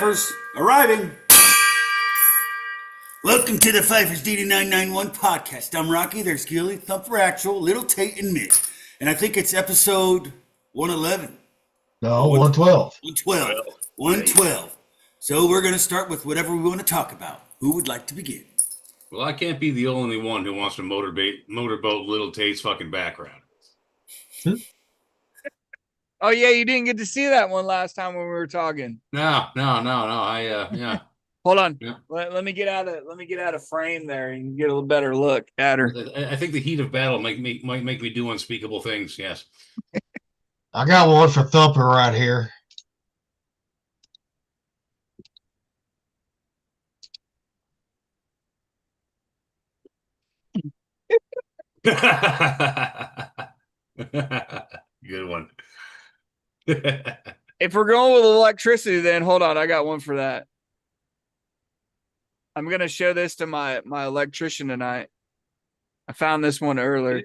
Fifers arriving. Welcome to the Fifers DD991 podcast. I'm Rocky, there's Gilly, Thumper Actual, Little Tate, and Mick. And I think it's episode 111. No, 112. 112. So we're going to start with whatever we want to talk about. Who would like to begin? Well, I can't be the only one who wants to motorboat Little Tate's fucking background. Oh, yeah, you didn't get to see that one last time when we were talking. No. Yeah. Hold on. Yeah. Let me get out of frame there and get a little better look at her. I think the heat of battle might make me do unspeakable things. Yes. I got one for Thumper right here. Good one. If we're going with electricity, then hold on. I got one for that. I'm going to show this to my electrician tonight. I found this one earlier.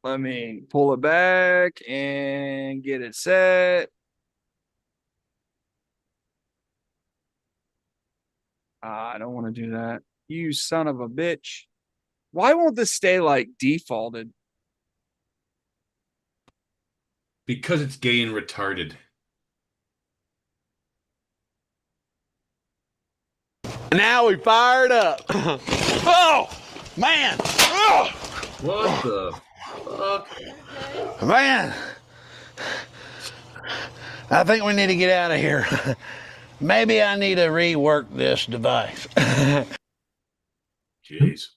Let me pull it back and get it set. I don't want to do that. You son of a bitch. Why won't this stay like defaulted? Because it's gay and retarded. Now we fired up. Oh, man. Oh. What the fuck? Man. I think we need to get out of here. Maybe I need to rework this device. Jeez.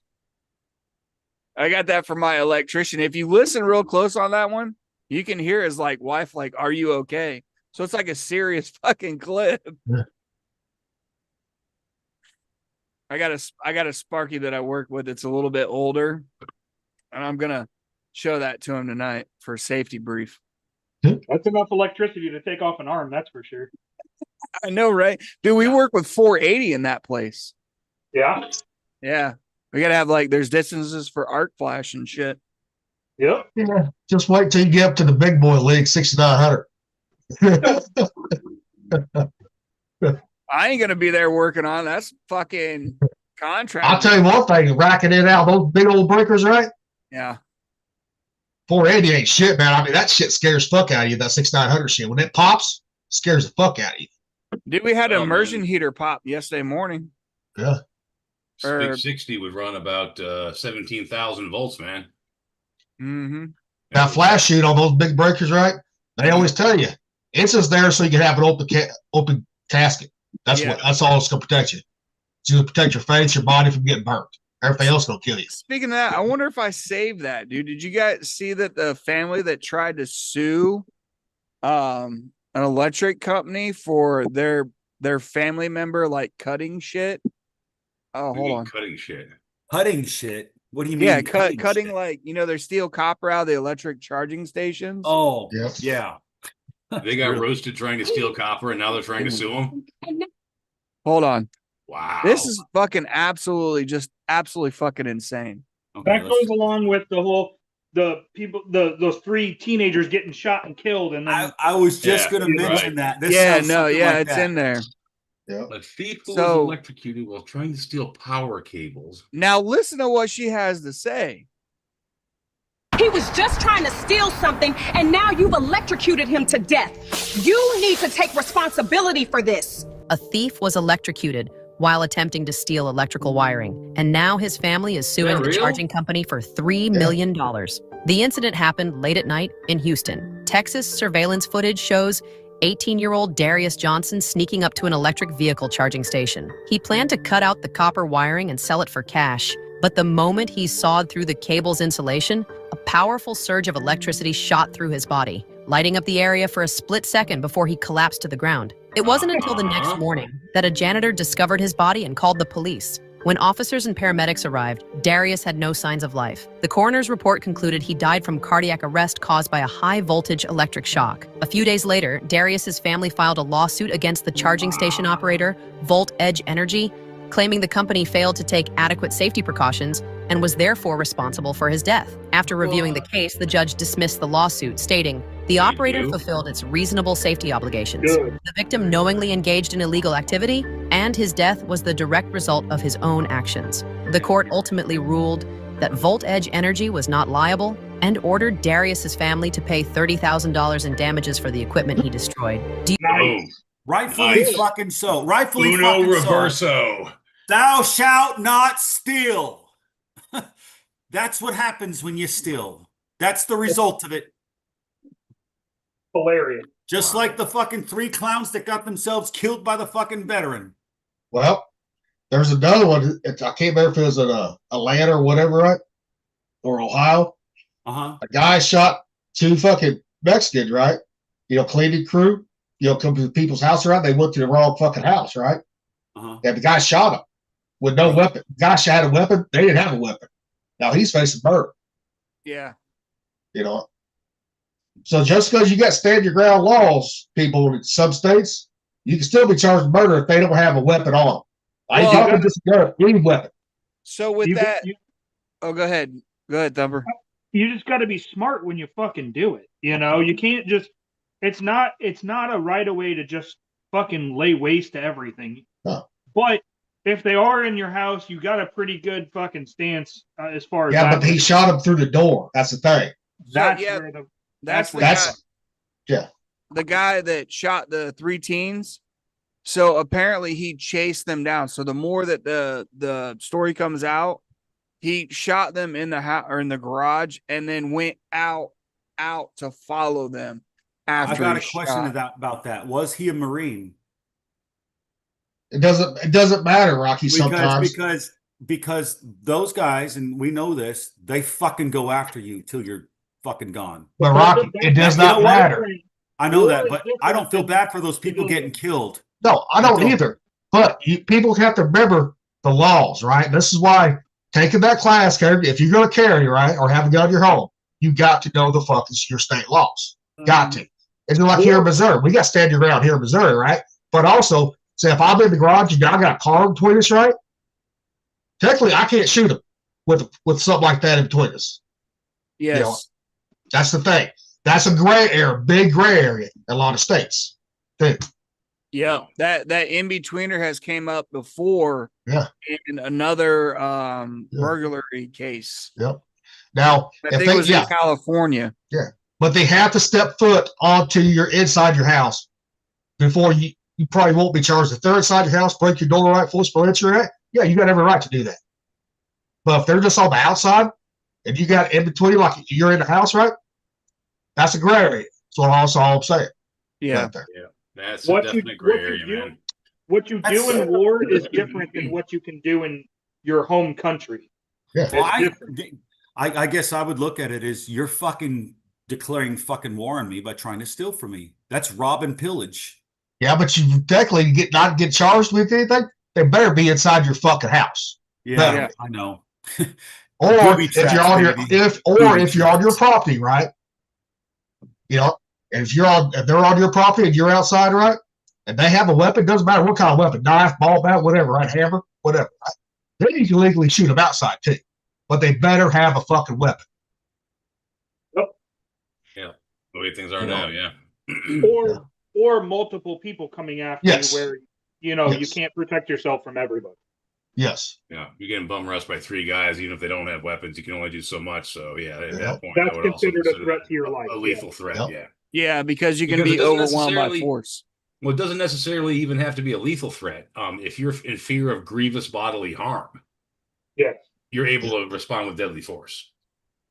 I got that from my electrician. If you listen real close on that one, you can hear his like wife, like, "Are you okay?" So it's like a serious fucking clip. Yeah. I got a Sparky that I work with. It's a little bit older, and I'm gonna show that to him tonight for a safety brief. That's enough electricity to take off an arm, that's for sure. I know, right? Dude, we work with 480 in that place. Yeah. Yeah. We gotta have like there's distances for arc flash and shit. Yep. Yeah, just wait till you get up to the big boy league, 6,900. I ain't gonna be there working on that's fucking contract. I'll tell you one thing, racking it out, those big old breakers, right? Yeah. 480 ain't shit, man. I mean, that shit scares fuck out of you, that 6,900 shit. When it pops, scares the fuck out of you. Dude, we had an Oh, immersion man. heater pop yesterday morning. Yeah. Big 60 would run about 17,000 volts, man. Mm-hmm. That flash shoot on those big breakers, right? They always tell you, it's just there so you can have an open casket. That's all it's gonna protect you. It's gonna protect your face, your body from getting burnt. Everything else gonna kill you. Speaking of that, I wonder if I saved that, dude. Did you guys see that the family that tried to sue an electric company for their family member like cutting shit? Oh, hold on. Cutting shit. Cutting shit? What do you mean? Yeah, cutting shit? like, their steel copper out of the electric charging stations. Oh, Yep. yeah. They got Really? roasted trying to steal copper, and now they're trying to sue them. Hold on. Wow. This is fucking absolutely fucking insane. Okay, That goes along with those three teenagers getting shot and killed, and then I was just Yeah, going to mention right. that. This Yeah, sounds no, something yeah, like it's that. in there. A thief who So- was electrocuted while trying to steal power cables. Now listen to what she has to say. He was just trying to steal something, and now you've electrocuted him to death. You need to take responsibility for this. A thief was electrocuted while attempting to steal electrical wiring, and now his family is suing that the real? charging company for $3 million. The incident happened late at night in Houston. Texas surveillance footage shows 18-year-old Darius Johnson sneaking up to an electric vehicle charging station. He planned to cut out the copper wiring and sell it for cash, but the moment he sawed through the cable's insulation, a powerful surge of electricity shot through his body, lighting up the area for a split second before he collapsed to the ground. It wasn't until the next morning that a janitor discovered his body and called the police. When officers and paramedics arrived, Darius had no signs of life. The coroner's report concluded he died from cardiac arrest caused by a high-voltage electric shock. A few days later, Darius's family filed a lawsuit against the charging station operator, Volt Edge Energy, claiming the company failed to take adequate safety precautions and was therefore responsible for his death. After reviewing the case, the judge dismissed the lawsuit, stating, "The operator fulfilled its reasonable safety obligations. Good. The victim knowingly engaged in illegal activity, and his death was the direct result of his own actions." The court ultimately ruled that Volt Edge Energy was not liable and ordered Darius's family to pay $30,000 in damages for the equipment he destroyed. Boom. Rightfully Nice. fucking so. Rightfully Uno fucking so. reverso. Thou shalt not steal. That's what happens when you steal. That's the result of it. Hilarious. Just like the fucking 3 clowns that got themselves killed by the fucking veteran. Well, there's another one. I can't remember if it was in Atlanta or whatever, right? Or Ohio. Uh-huh. A guy shot 2 fucking Mexicans, right? Cleaning crew. Come to people's house, right? They went to the wrong fucking house, right? Uh-huh. And the guy shot him with no weapon. The guy had a weapon. They didn't have a weapon. Now he's facing murder. Yeah. So just because you got stand your ground laws, people in some states, you can still be charged with murder if they don't have a weapon on them. I ain't Well, talking just any weapon. So with You- that, you- oh, go ahead, Thumper. You just got to be smart when you fucking do it. You can't just. It's not a right away to just fucking lay waste to everything. No. But if they are in your house, you got a pretty good fucking stance as far as Yeah, that but he goes. shot him through the door. That's the thing. That's yeah, where the That's the That's guy, yeah. the guy that shot the 3 teens. So apparently he chased them down. So the more that the story comes out, he shot them in the house or in the garage, and then went out to follow them. I After got a he question shot. about that. Was he a Marine? It doesn't matter, Rocky. Sometimes Because those guys, and we know this, they fucking go after you till you're fucking gone. but Rocky, it does You know not what? matter. I know War that, is but different I don't feel than bad for those people civilian. getting killed. No, I don't don't. either. But people have to remember the laws, right? This is why taking that class, if you're going to carry, right, or have a gun in your home, you got to know the fucking your state laws. Got to. It's like here in Missouri. We got stand your ground here in Missouri, right? But also, say if I'm in the garage and I got a car between us, right? Technically, I can't shoot them with something like that in between us. Yes. That's the thing. That's a gray area, big gray area in a lot of states. Too. Yeah, that in-betweener has came up before. Yeah. In another burglary case. Yep. Now, I if think it was they, in California. but they have to step foot onto your inside your house before you probably won't be charged. If they're inside your house, break your door right, full splinter it, yeah, you got every right to do that. But if they're just on the outside and you got in between, like you're in the house, right? That's a gray area. That's all I'm saying. Yeah. Right there. That's What a you- definite gray what you area, do- man. What you do in war is different than what you can do in your home country. Yeah. Well, It's different. I guess I would look at it as you're fucking declaring fucking war on me by trying to steal from me. That's rob and pillage. Yeah, but you technically not get charged with anything. They better be inside your fucking house. Yeah, Yeah. I know. Or Booby if you're traps, on your baby. if Booby you're on your traps. property, right? If they're on your property and you're outside, right? And they have a weapon, doesn't matter what kind of weapon, knife, ball bat, whatever, right? Hammer, whatever. Right? Then you can legally shoot them outside too. But they better have a fucking weapon. The way things are You know. now, yeah. Or multiple people coming after Yes. you where you Yes. can't protect yourself from everybody. Yes. Yeah, you're getting bum rushed by 3 guys, even if they don't have weapons. You can only do so much. So yeah, at Yeah. that point, That's I would also considered a consider threat that to your life, a lethal threat. Yep. Yeah. Yeah, because you can Because it be doesn't overwhelmed by necessarily- force. Well, it doesn't necessarily even have to be a lethal threat. If you're in fear of grievous bodily harm, Yes. you're able to respond with deadly force.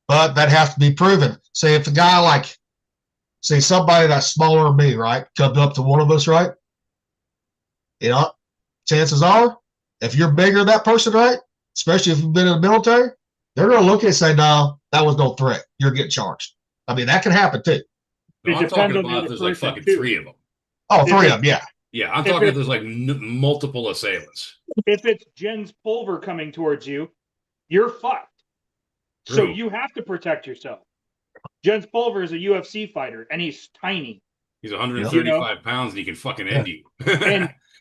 But that has to be proven. Say if a guy say somebody that's smaller than me, right, comes up to one of us, right? Chances are, if you're bigger than that person, right, especially if you've been in the military, they're going to look at it and say, no, that was no threat. You're getting charged. I mean, that can happen too. No, It I'm depends talking on the about other there's like person, fucking too. 3 of them. Oh, If 3 it- of them, yeah. Yeah, I'm If talking it- there's like multiple assailants. If it's Jen's pulver coming towards you, you're fucked. So True. you have to protect yourself. Jen's Pulver is a UFC fighter, and he's tiny. He's 135 pounds and he can fucking end you.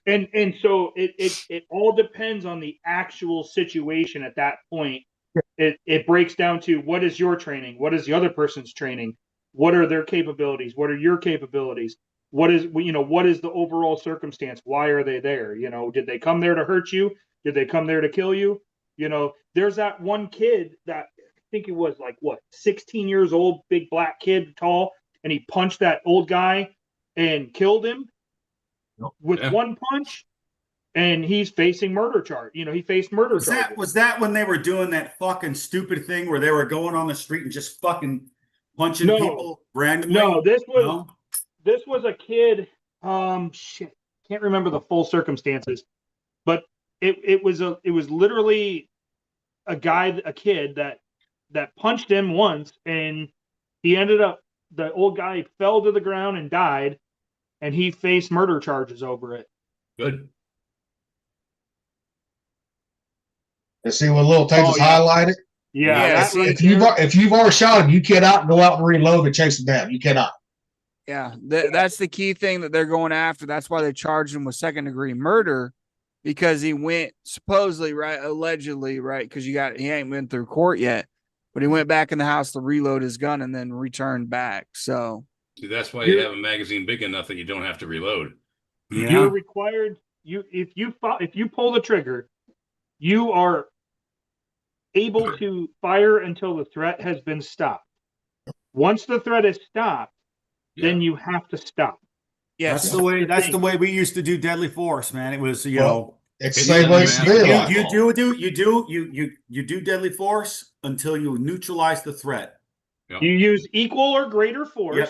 And so it all depends on the actual situation at that point. It breaks down to what is your training, what is the other person's training, what are their capabilities, what are your capabilities, what is the overall circumstance, why are they there, did they come there to hurt you, did they come there to kill you? There's that one kid that I think he was like 16 years old, big black kid, tall, and he punched that old guy and killed him with one punch, and he's facing murder charge. He faced murder charges. Was that when they were doing that fucking stupid thing where they were going on the street and just fucking punching people randomly? No, this was a kid. Shit, can't remember the full circumstances, but it was literally a kid that punched him once, and he ended up, the old guy fell to the ground and died, and he faced murder charges over it. Good. And see what little Tate is highlighted? Yeah. If you've already shot him, you cannot go out and reload and chase him down. You cannot. Yeah, that's the key thing that they're going after. That's why they charged him with second-degree murder, because he went supposedly, right, allegedly, right, because he ain't been through court yet, but he went back in the house to reload his gun and then returned back. So see, that's why you have a magazine big enough that you don't have to reload. Yeah. You're required. If you pull the trigger, you are able to fire until the threat has been stopped. Once the threat is stopped, then you have to stop. yes, That's the way we used to do deadly force, man. It was It's the same way it's been. you do deadly force until you neutralize the threat. Yep. You use equal or greater force. Yep.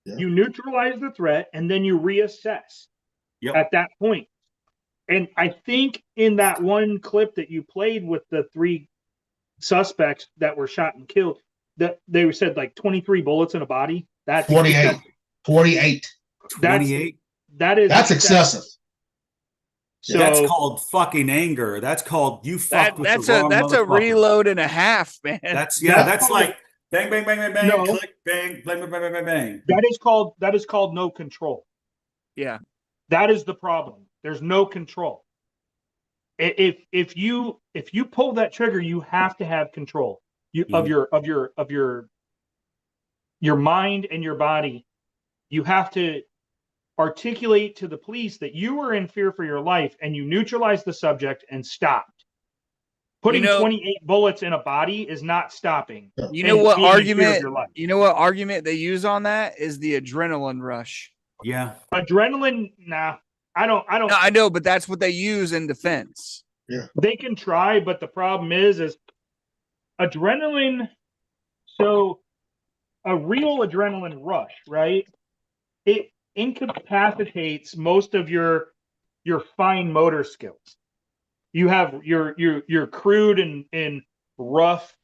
Yeah. You neutralize the threat, and then you reassess at that point. And I think in that one clip that you played with the 3 suspects that were shot and killed, that they said like 23 bullets in a body. That's 28. 28. 28. That's excessive. So That's called fucking anger. That's called you fucked with that's the wrong a motherfucker. reload and a half, man. That's called- like bang, bang, bang, bang, bang, No. click, bang, bang, bang, bang, bang, bang. that is called no control. Yeah. That is the problem. There's no control. If you pull that trigger, you have to have control of your mind and your body. You have to articulate to the police that you were in fear for your life, and you neutralized the subject and stopped. Putting 28 bullets in a body is not stopping. You know what being in fear of argument? your life. You know what argument they use on that is the adrenaline rush. Yeah. Adrenaline, nah. I don't. No, I know, but that's what they use in defense. They can try, but the problem is adrenaline. So a real adrenaline rush, right? It incapacitates most of your fine motor skills. You have your crude and rough.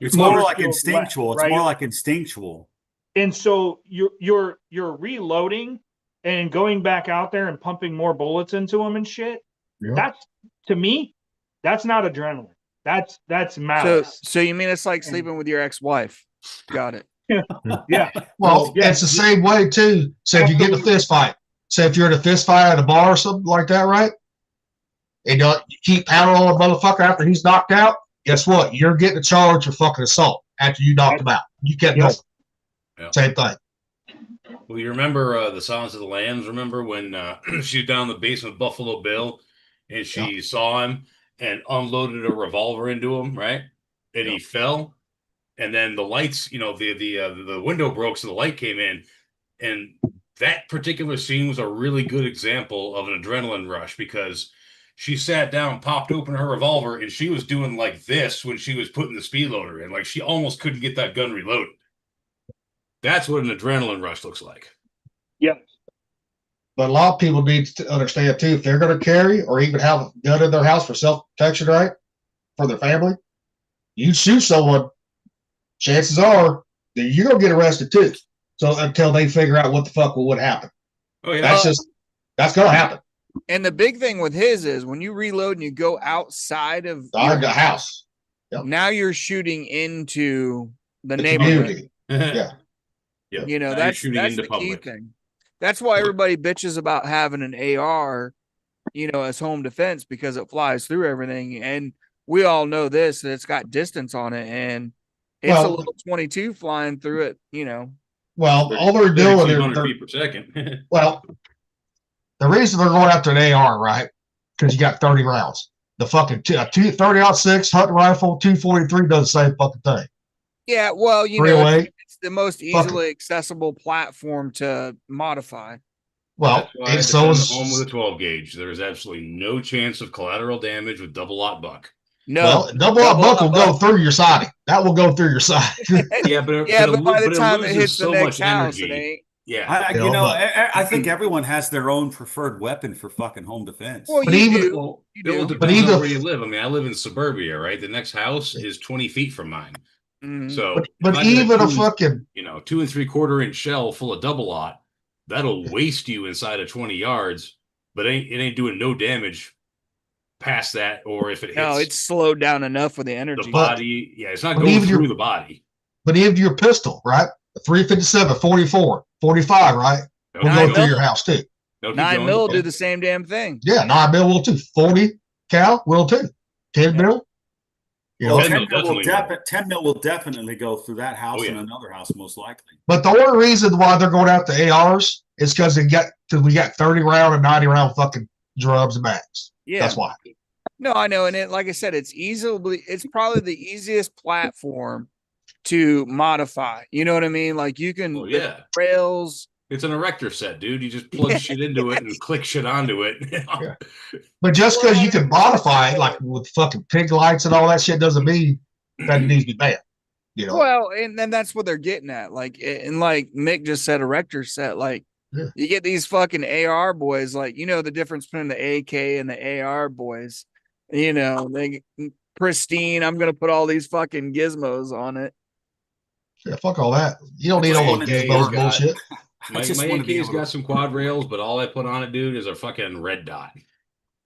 It's more motor like skills instinctual. left, It's more right? like instinctual. And so you're reloading and going back out there and pumping more bullets into them and shit. Yeah. That's, to me, that's not adrenaline. That's malice. So you mean it's like sleeping with your ex-wife? Got it. Yeah. Well, Yeah. it's the same way too. So if you get in a fist fight, say if you're in a fist fight at a bar or something like that, right? And you keep pounding on a motherfucker after he's knocked out, guess what? You're getting a charge for fucking assault after you knocked him out. You kept going. Yeah. Same thing. Well, you remember the Silence of the Lambs? Remember when she was down in the basement of Buffalo Bill and she saw him and unloaded a revolver into him, right? And he fell. And then the lights, the window broke, so the light came in. And that particular scene was a really good example of an adrenaline rush because she sat down, popped open her revolver, and she was doing like this when she was putting the speed loader in. Like she almost couldn't get that gun reloaded. That's what an adrenaline rush looks like. Yeah. But a lot of people need to understand too, if they're going to carry or even have a gun in their house for self-protection, right? For their family, you shoot someone, chances are that you're going to get arrested too. So until they figure out what the fuck would happen. Oh yeah, That's going to happen. And the big thing with his is when you reload and you go outside of The house. Yep. now you're shooting into the The neighborhood. community. Yeah. Yeah. You know, Now you're that's shooting into the key public. thing. That's why everybody bitches about having an AR, as home defense because it flies through everything. And we all know this, that it's got distance on it, and it's a little 22 flying through it, Well, all they're doing, 3,200 feet per second. well, the reason they're going after an AR, right? Because you got 30 rounds. The fucking 30-06 hunting rifle, 243 does the same fucking thing. Yeah, well, 308. it's the most easily accessible platform to modify. Well, That's why and so is home with a 12 gauge. There is absolutely no chance of collateral damage with double aught buck. No, well, double aught buck will go through your siding. That will go through your siding. Yeah, but by the time it hits so the next much house, energy. it ain't. Yeah, I think everyone has their own preferred weapon for fucking home defense. Well, But you even- do. Well, You it do. depends even- on where you live. I mean, I live in suburbia, right? The next house is 20 feet from mine. Mhm. So, but if I get even a two- fucking 2 3/4 inch shell full of double aught, that'll waste you inside of 20 yards, but it ain't doing no damage past that. Or if it hits No, it's slowed down enough with the energy. the body, it's not but going even through your- the body. but even your pistol, right? The 357, 44, 45, right? No, Will keep go going. through your house too. No, keep 9 going. mil Okay. do the same damn thing. Yeah, 9 mil will too. 40 cal will too. 10 mil. You know, Well, 10 10 mil mil will definitely will. 10 mil will definitely go through that house Oh, yeah. and another house, most likely. but the only reason why they're going out the ARs is because we got 30 round and 90 round fucking drums and mags. Yeah. That's why. No, I know. And like I said, it's probably the easiest platform to modify. You know what I mean? Like you can Oh, yeah. rails. It's an erector set, dude. You just plug shit into it and click shit onto it. Yeah. But just because you can modify it, like with fucking pig lights and all that shit, doesn't mean that it needs to be banned. You know, Well, and then that's what they're getting at. Like, and like Mick just said, erector set. Like, Yeah. you get these fucking AR boys. Like, the difference between the AK and the AR boys. They pristine. I'm gonna put all these fucking gizmos on it. yeah, fuck all that. You don't need all those Okay, gizmos got- bullshit. My just wanna be AK's able to- got some quad rails, but all I put on it, dude, is a fucking red dot.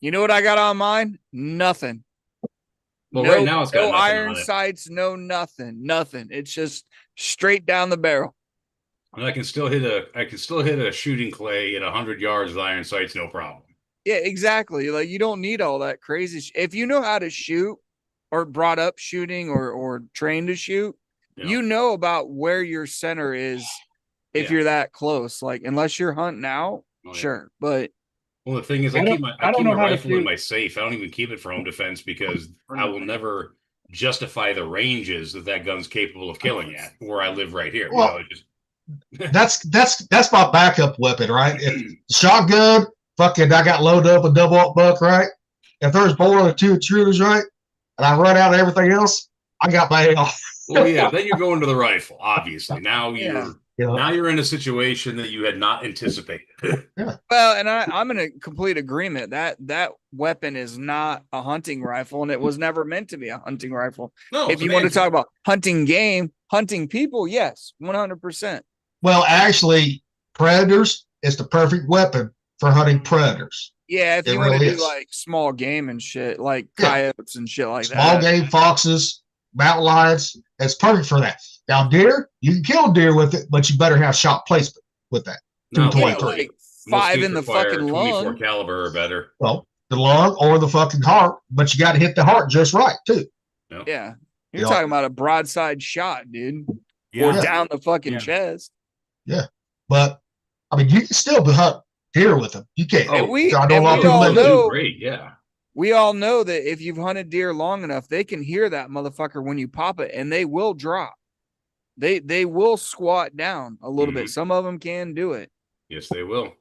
You know what I got on mine? Nothing. Well, right now it's got no nothing iron on it. sights, no nothing. It's just straight down the barrel. And I can still hit a shooting clay at 100 yards with iron sights, no problem. Yeah, exactly. Like you don't need all that crazy. If you know how to shoot, or brought up shooting, or trained to shoot, Yeah. you know about where your center is. If Yeah. you're that close, like unless you're hunting out, Oh, yeah. sure. But Well, the thing is, I I don't- keep my I don't know how to rifle in shoot. my safe. I don't even keep it for home defense because I will never justify the ranges that gun's capable of killing at where I live right here. Well, it just That's my backup weapon, right? If shotgun, fucking, I got loaded up a double up buck, right? If there's more than 2 intruders, right, and I run out of everything else, I got my AR. well, yeah. Then you're going to the rifle, obviously. Now Yeah. you're in a situation that you had not anticipated. well, and I'm in a complete agreement that that weapon is not a hunting rifle, and it was never meant to be a hunting rifle. No, If you want to talk about hunting game, hunting people, yes, 100%. Well, actually, predators is the perfect weapon for hunting predators. Yeah, if It you want to really do is. like small game and shit, like Yeah. coyotes and shit like Small that. game, foxes, mountain lions, it's perfect for that. Now, deer, you can kill deer with it, but you better have shot placement with that. No, 223. like most 5 states in the require fucking 24 lung. caliber or better. Well, the lung or the fucking heart, but you got to hit the heart just right, too. Yeah. You're Yeah. talking about a broadside shot, dude. Yeah. Or down the fucking Yeah. chest. But, I mean, you can still hunt deer with them. You can't. And we- I know a and lot of we people all that do. know- Great, yeah. We all know that if you've hunted deer long enough, they can hear that motherfucker when you pop it, and they will drop. They will squat down a little bit. Mhm. Some of them can do it. Yes, they will.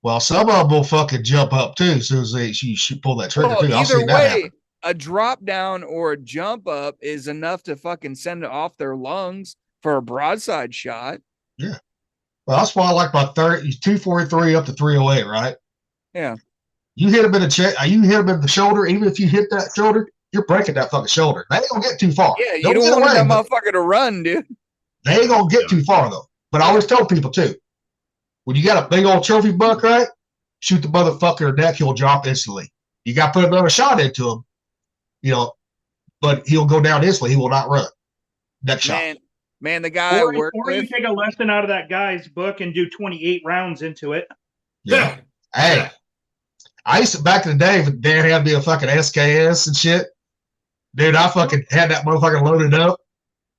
Well, some of them will fucking jump up, too, as soon as you pull that trigger, Well, too. I've either seen that way, happen. a drop down or a jump up is enough to fucking send it off their lungs for a broadside shot. Well, that's why I like my 243 up to 308, right? Yeah. You hit them in the chest, you hit them in the shoulder. Even if you hit that shoulder, you're breaking that fucking shoulder. They ain't gonna get too far. Yeah, you Don't don't get want away, that but motherfucker to run, dude. they ain't gonna get Yeah. too far though. But I always tell people too, when you got a big old trophy buck, right? Shoot the motherfucker neck, he'll drop instantly. You got to put another shot into him, but he'll go down instantly. He will not run. Next shot. Man, Man, the guy I work or you with. take a lesson out of that guy's book and do 28 rounds into it. Yeah. Hey, I used to back in the day when Dan had to be a fucking SKS and shit. Dude, I fucking had that motherfucker loaded up.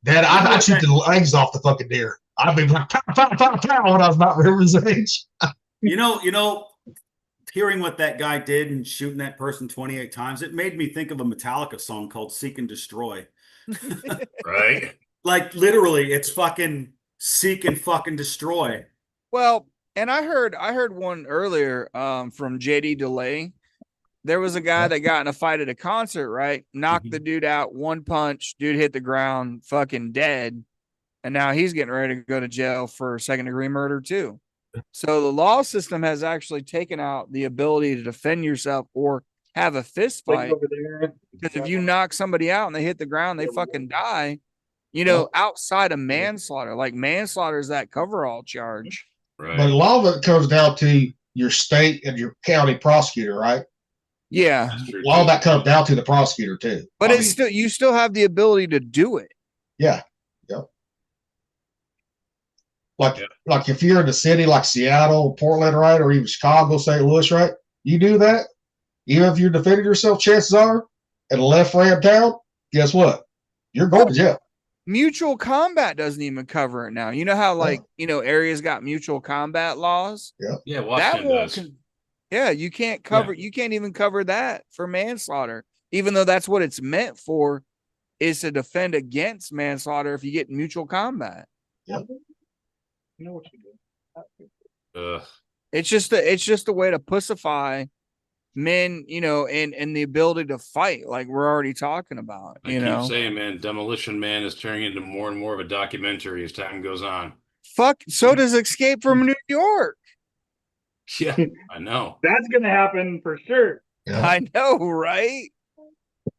Dad, I'd shoot the legs off the fucking deer. I'd be like, pow, pow, pow, pow, when I was about River's age. You know, hearing what that guy did and shooting that person 28 times, it made me think of a Metallica song called Seek and Destroy. Right? Like literally, it's fucking seek and fucking destroy. Well, and I heard one earlier from JD Delay. There was a guy that got in a fight at a concert, right? Knocked the dude out, one punch, dude hit the ground, fucking dead. And now he's getting ready to go to jail for second-degree murder too. So the law system has actually taken out the ability to defend yourself or have a fist fight. Because if you knock somebody out and they hit the ground, they fucking die. You know, outside of manslaughter, like manslaughter is that coverall charge. Right. But a lot of it comes down to your state and your county prosecutor, right? Yeah. That's true, All too. that comes down to the prosecutor too. But I it's mean, still, you still have the ability to do it. yeah. Like if you're in the city like Seattle, Portland, right, or even Chicago, St. Louis, right, you do that. Even if you're defending yourself, chances are, in a left ram town, guess what? You're going to jail. Mutual combat doesn't even cover it now. You know how like, areas got mutual combat laws? Yeah, That Washington won't does. Yeah, you can't cover you can't even cover that for manslaughter. Even though that's what it's meant for, is to defend against manslaughter if you get mutual combat. You know what you do. It's just a way to pussify men, and the ability to fight, like we're already talking about. I keep saying, man, Demolition Man is turning into more and more of a documentary as time goes on. Fuck, so does Escape from New York. Yeah, I know. That's gonna happen for sure. Yeah. I know, right?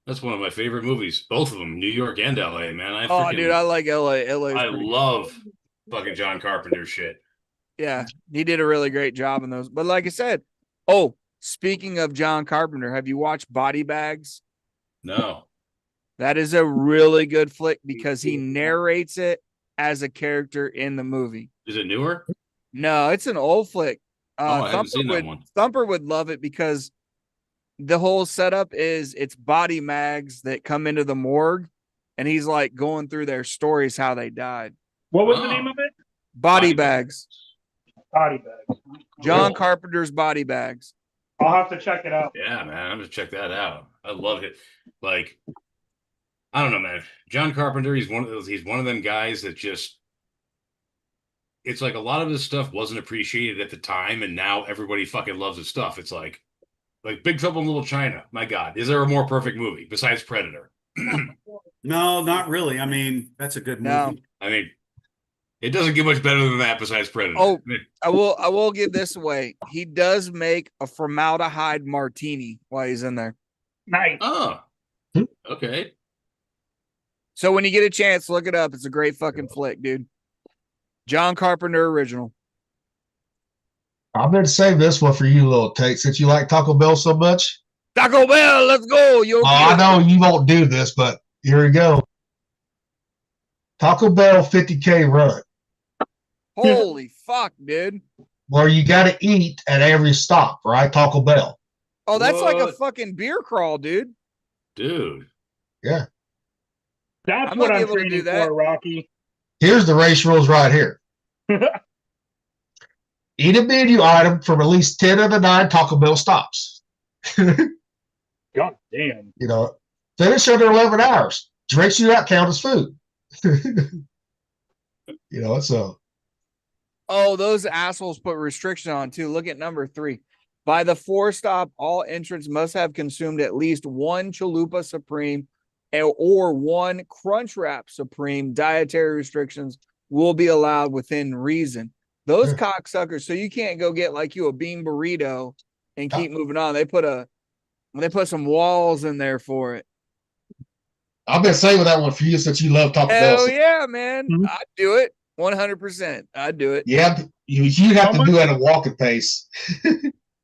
That's one of my favorite movies. Both of them, New York and LA, man. Dude, I like LA. LA. I love fucking John Carpenter shit. Yeah, he did a really great job in those. But like I said, speaking of John Carpenter, have you watched Body Bags? No. That is a really good flick because he narrates it as a character in the movie. Is it newer? No, it's an old flick. I haven't seen that one. Thumper would love it because the whole setup is it's body mags that come into the morgue, and he's like going through their stories, how they died. What was the name of it? Body Bags. Body Bags. John Carpenter's Body Bags. I'll have to check it out. Yeah, man, I'm gonna check that out. I love it. Like, I don't know, man. John Carpenter, he's one of them guys that just, it's like a lot of his stuff wasn't appreciated at the time, and now everybody fucking loves his stuff. It's like Big Trouble in Little China. My God, is there a more perfect movie besides Predator? No, not really. I mean, that's a good movie. No. I mean, it doesn't get much better than that besides Predator. Oh, I will give this away. He does make a formaldehyde martini while he's in there. Nice. Oh, okay. So when you get a chance, look it up. It's a great fucking flick, dude. John Carpenter original. I'm going to save this one for you, little Tate, since you like Taco Bell so much. Taco Bell, let's go. I know you won't do this, but here we go. Taco Bell 50K run, Holy fuck, dude. where you got to eat at every stop, right? Taco Bell. Oh, that's like a What? fucking beer crawl, dude. Dude. Yeah. That's I'm what not I'm able to do training that. for, Rocky. Here's the race rules right here. Eat a menu item from at least 10 of the 9 Taco Bell stops. God damn. You know, finish under 11 hours. Drinks you out count as food. You know, so. Oh, those assholes put restriction on too. Look at number 3. By the 4 stop, all entrants must have consumed at least 1 Chalupa Supreme or 1 Crunchwrap Supreme. Dietary restrictions will be allowed within reason. Those cocksuckers, so you can't go get like you a bean burrito and keep moving on. They put some walls in there for it. I've been saving that one for you since you love Taco Hell Bell. yeah, man. Mhm. I'd do it 100%. I'd do it. Yeah, you have to do it at a walking pace.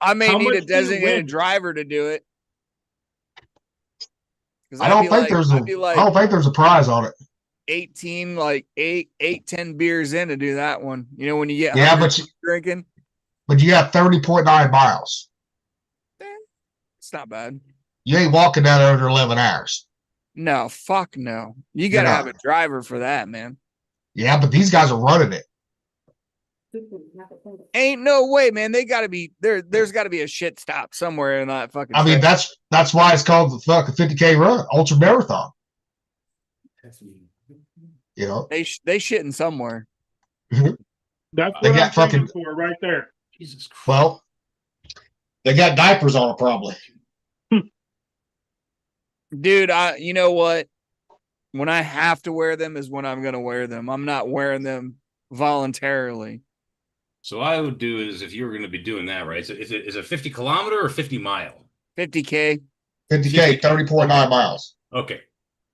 I may How need much a do you designated win? driver to do it. 'Cause I don't I'd think be there's like- a prize on it. 18, like 10 beers in to do that one. You know, when you get Yeah, hungry but drinking, you got 30.9 miles. it's not bad. You ain't walking that under 11 hours. No, fuck no. You You're got to have not. a driver for that, man. Yeah, but these guys are running it. Ain't no way, man. They got to be there. There's got to be a shit stop somewhere in that fucking. I mean, trail. that's why it's called the fucking 50K run, ultra marathon. You know, they shitting somewhere. That's They what got I'm training fucking- for right there. Jesus Christ. well, they got diapers on it probably. Dude, you know what? When I have to wear them is when I'm going to wear them. I'm not wearing them voluntarily. So what I would do is, if you were going to be doing that, right? So is it 50 kilometer or 50 mile? 50K. 50K, 30.9 miles. Okay.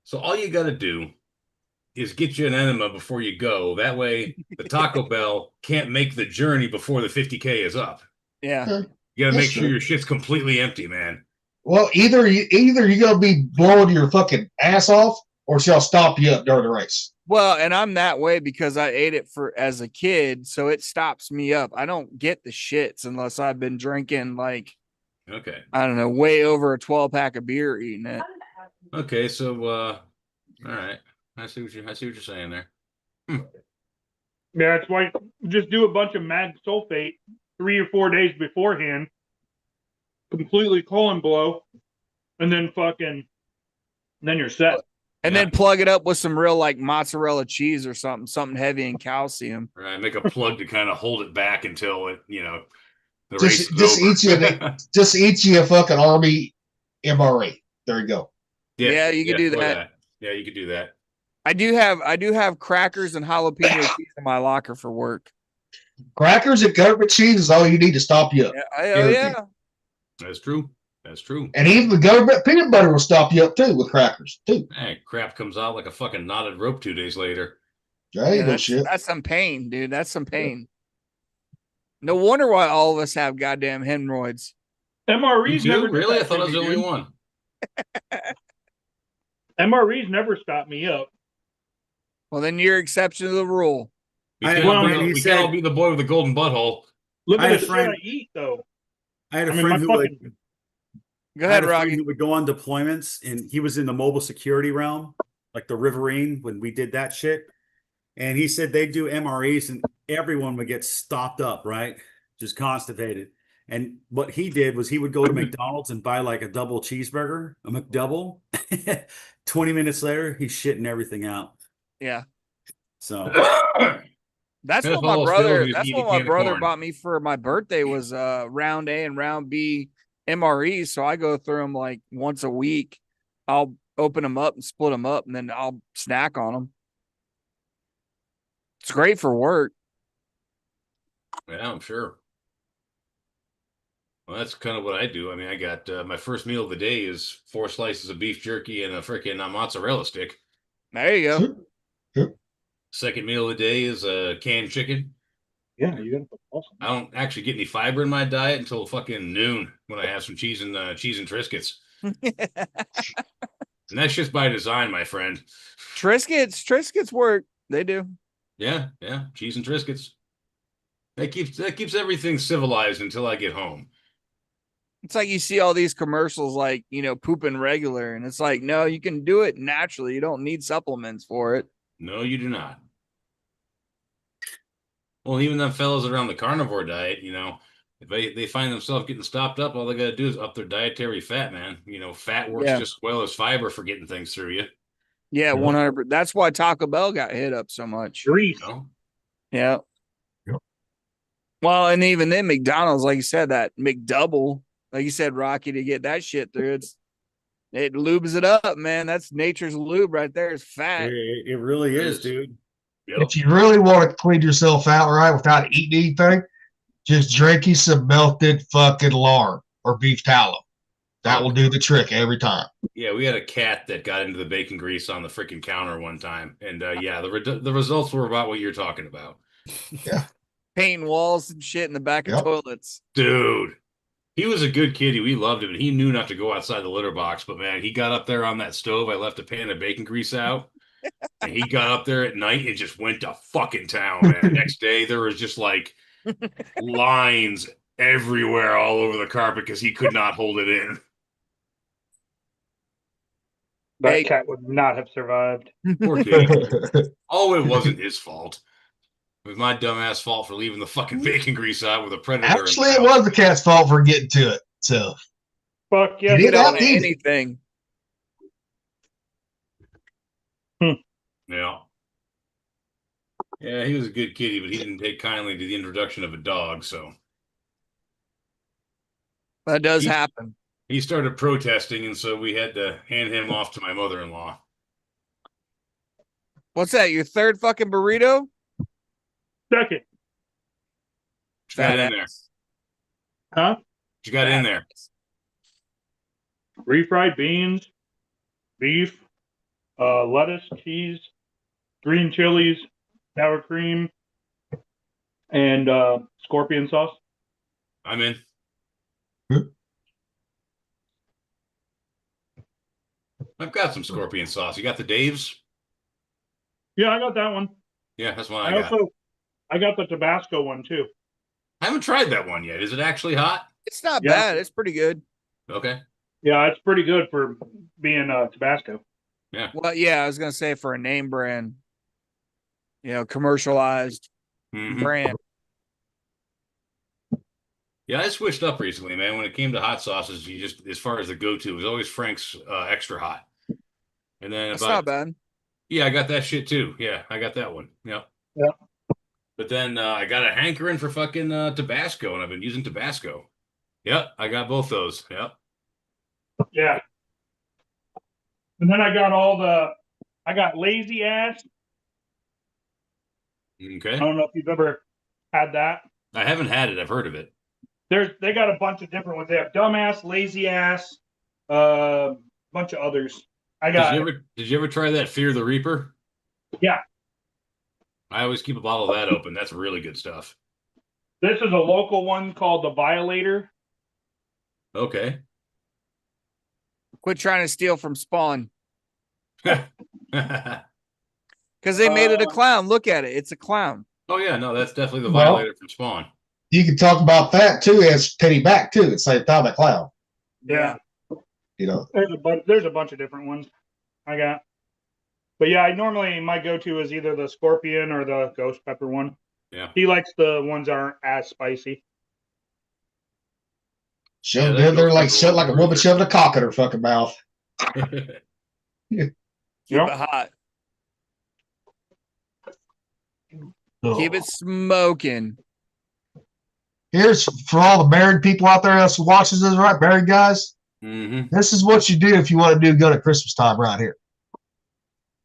So all you got to do is get you an enema before you go. That way the Taco Bell can't make the journey before the 50K is up. Yeah. Okay. You got to That's make sure true. your shit's completely empty, man. Well, either you're gonna be blowing your fucking ass off, or she'll stop you up during the race. Well, and I'm that way because I ate it as a kid, so it stops me up. I don't get the shits unless I've been drinking like Okay. I don't know, way over a 12-pack of beer eating it. Okay. So, all right. I see what you're saying there. Yeah, that's why just do a bunch of mag sulfate 3 or 4 days beforehand, completely colon blow, and then then you're set. And then plug it up with some real like mozzarella cheese or something heavy in calcium. Right. Make a plug to kind of hold it back until it, the race Just is over. eat you a fucking army MRE. There you go. Yeah, you could do or that. Yeah, you could do that. I do have crackers and jalapeno cheese in my locker for work. Crackers and government cheese is all you need to stop you up. Yeah. That's true. That's true. And even the government peanut butter will stop you up too with crackers too. Hey, crap comes out like a fucking knotted rope 2 days later. There you go, that's, shit. that's some pain, dude. That's some pain. No wonder why all of us have goddamn hemorrhoids. MREs You never do? did Really? I that thought to I was the me, only dude. one. MREs never stopped me up. Well, then you're exception to the rule. We I- can't, well, all, be, man, he we said- can't all be the boy with the golden butthole. Look I at had the a shit friend- I eat, though. I had a I mean, friend my who would fucking Go I ahead, had a friend Rocky. who would go on deployments, and he was in the mobile security realm, like the Riverine when we did that shit. And he said they do MREs, and everyone would get stopped up, right? Just constipated. And what he did was he would go to McDonald's and buy like a double cheeseburger, a McDouble. 20 minutes later, he's shitting everything out. Yeah. So That's Smith what my Falls brother. Phil, he's That's eating what my can of brother corn. bought me for my birthday was round A and round B MREs. So I go through them like once a week. I'll open them up and split them up, and then I'll snack on them. It's great for work. Yeah, I'm sure. Well, that's kind of what I do. I mean, I got my first meal of the day is 4 slices of beef jerky and a freaking mozzarella stick. There you go. Second meal of the day is canned chicken. yeah, you got awesome. I don't actually get any fiber in my diet until fucking noon when I have some cheese and Triscuits. And that's just by design, my friend. Triscuits work. They do. Yeah, cheese and Triscuits. That keeps everything civilized until I get home. It's like you see all these commercials like, pooping regular. And it's like, no, you can do it naturally. You don't need supplements for it. No, you do not. Well, even them fellas around the carnivore diet, if they find themselves getting stopped up, all they got to do is up their dietary fat, man. Fat works Yeah. just as well as fiber for getting things through you. Yeah, 100%. That's why Taco Bell got hit up so much. Grease. Yeah. Yep. Well, and even then, McDonald's, like you said, that McDouble, like you said, Rocky, to get that shit through, it lubes it up, man. That's nature's lube right there. It's fat. it really It is, is. dude. If you really want to clean yourself out right without eating anything, just drink you some melted fucking lard or beef tallow. That will do the trick every time. Yeah, we had a cat that got into the bacon grease on the freaking counter one time, and the results were about what you're talking about, Painting walls and shit in the back of Yep. toilets. dude. He was a good kid. We loved him, and he knew not to go outside the litter box. But man, he got up there on that stove. I left a pan of bacon grease out, And he got up there at night and just went to fucking town, man. Next day, there was just like lines everywhere all over the carpet because he could not hold it in. That Hey. cat would not have survived. Poor kid. Oh, it wasn't his fault. It was my dumbass fault for leaving the fucking bacon grease out with a predator. in the Actually, it house. was the cat's fault for getting to it. So Fuck yes. He did it that was. deed. Anything. Yeah. Yeah, he was a good kitty, but he didn't take kindly to the introduction of a dog, so That does He- happen. he started protesting, and so we had to hand him off to my mother-in-law. What's that? Your third fucking burrito? Second. What you got in there? Huh? What you got in there? Refried beans, beef, lettuce, cheese, green chilies, sour cream, and scorpion sauce. I'm in. I've got some scorpion sauce. You got the Dave's? Yeah, I got that one. Yeah, that's one I I got. I got the Tabasco one too. I haven't tried that one yet. Is it actually hot? It's not Yeah. bad. It's pretty good. Okay. Yeah, it's pretty good for being Tabasco. Well, yeah, I was gonna say for a name brand, commercialized Mhm. brand. Yeah, I switched up recently, man. When it came to hot sauces, you just, as far as the go-to, it was always Frank's extra hot. And then That's about, not bad. yeah, I got that shit too. Yeah, I got that one. Yep. Yeah. But then I got a hankering for fucking Tabasco, and I've been using Tabasco. Yep, I got both those. Yep. Yeah. And then I got lazy ass. Okay. I don't know if you've ever had that. I haven't had it. I've heard of it. They got a bunch of different ones. They have dumbass, lazy ass, bunch of others. I got Did you ever try that Fear the Reaper? Yeah. I always keep a bottle of that open. That's really good stuff. This is a local one called the Violator. Okay. Quit trying to steal from Spawn Oh because they made it a clown. Look at it. It's a clown. yeah, no, that's definitely the Well- Violator from Spawn. you can talk about that too as Teddy Back too. It's like the clown. Yeah. You know, There's a bunch of different ones I got. But yeah, my go-to is either the Scorpion or the Ghost Pepper one. Yeah. He likes the ones that aren't as spicy. shove that in there goes like over shit like a well. woman shoving a cock in her fucking mouth. Keep Yep. it hot. Keep it smoking. Here's for all the married people out there that's watches this, right? Married guys, hmm this is what you do if you want to do good at Christmas time, right here.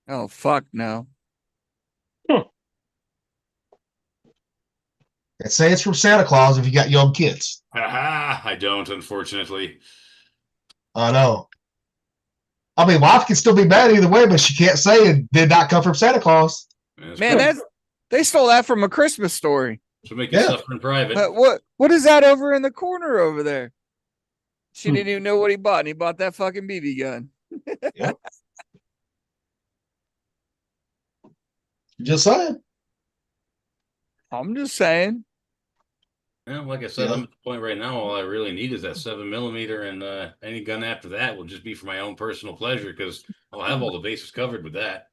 Oh fuck no. And say it's from Santa Claus if you got young kids. I don't, unfortunately. I know. I mean, wife can still be mad either way, but she can't say it did not come from Santa Claus. That's Man, good. they stole that from A Christmas Story. So make you Yeah. suffer in private. What is that over in the corner over there? She didn't even know what he bought, and he bought that fucking BB gun. Just saying. I'm just saying. Yeah, like I said, Yeah. I'm at the point right now. All I really need is that 7mm, and any gun after that will just be for my own personal pleasure because I'll have all the bases covered with that.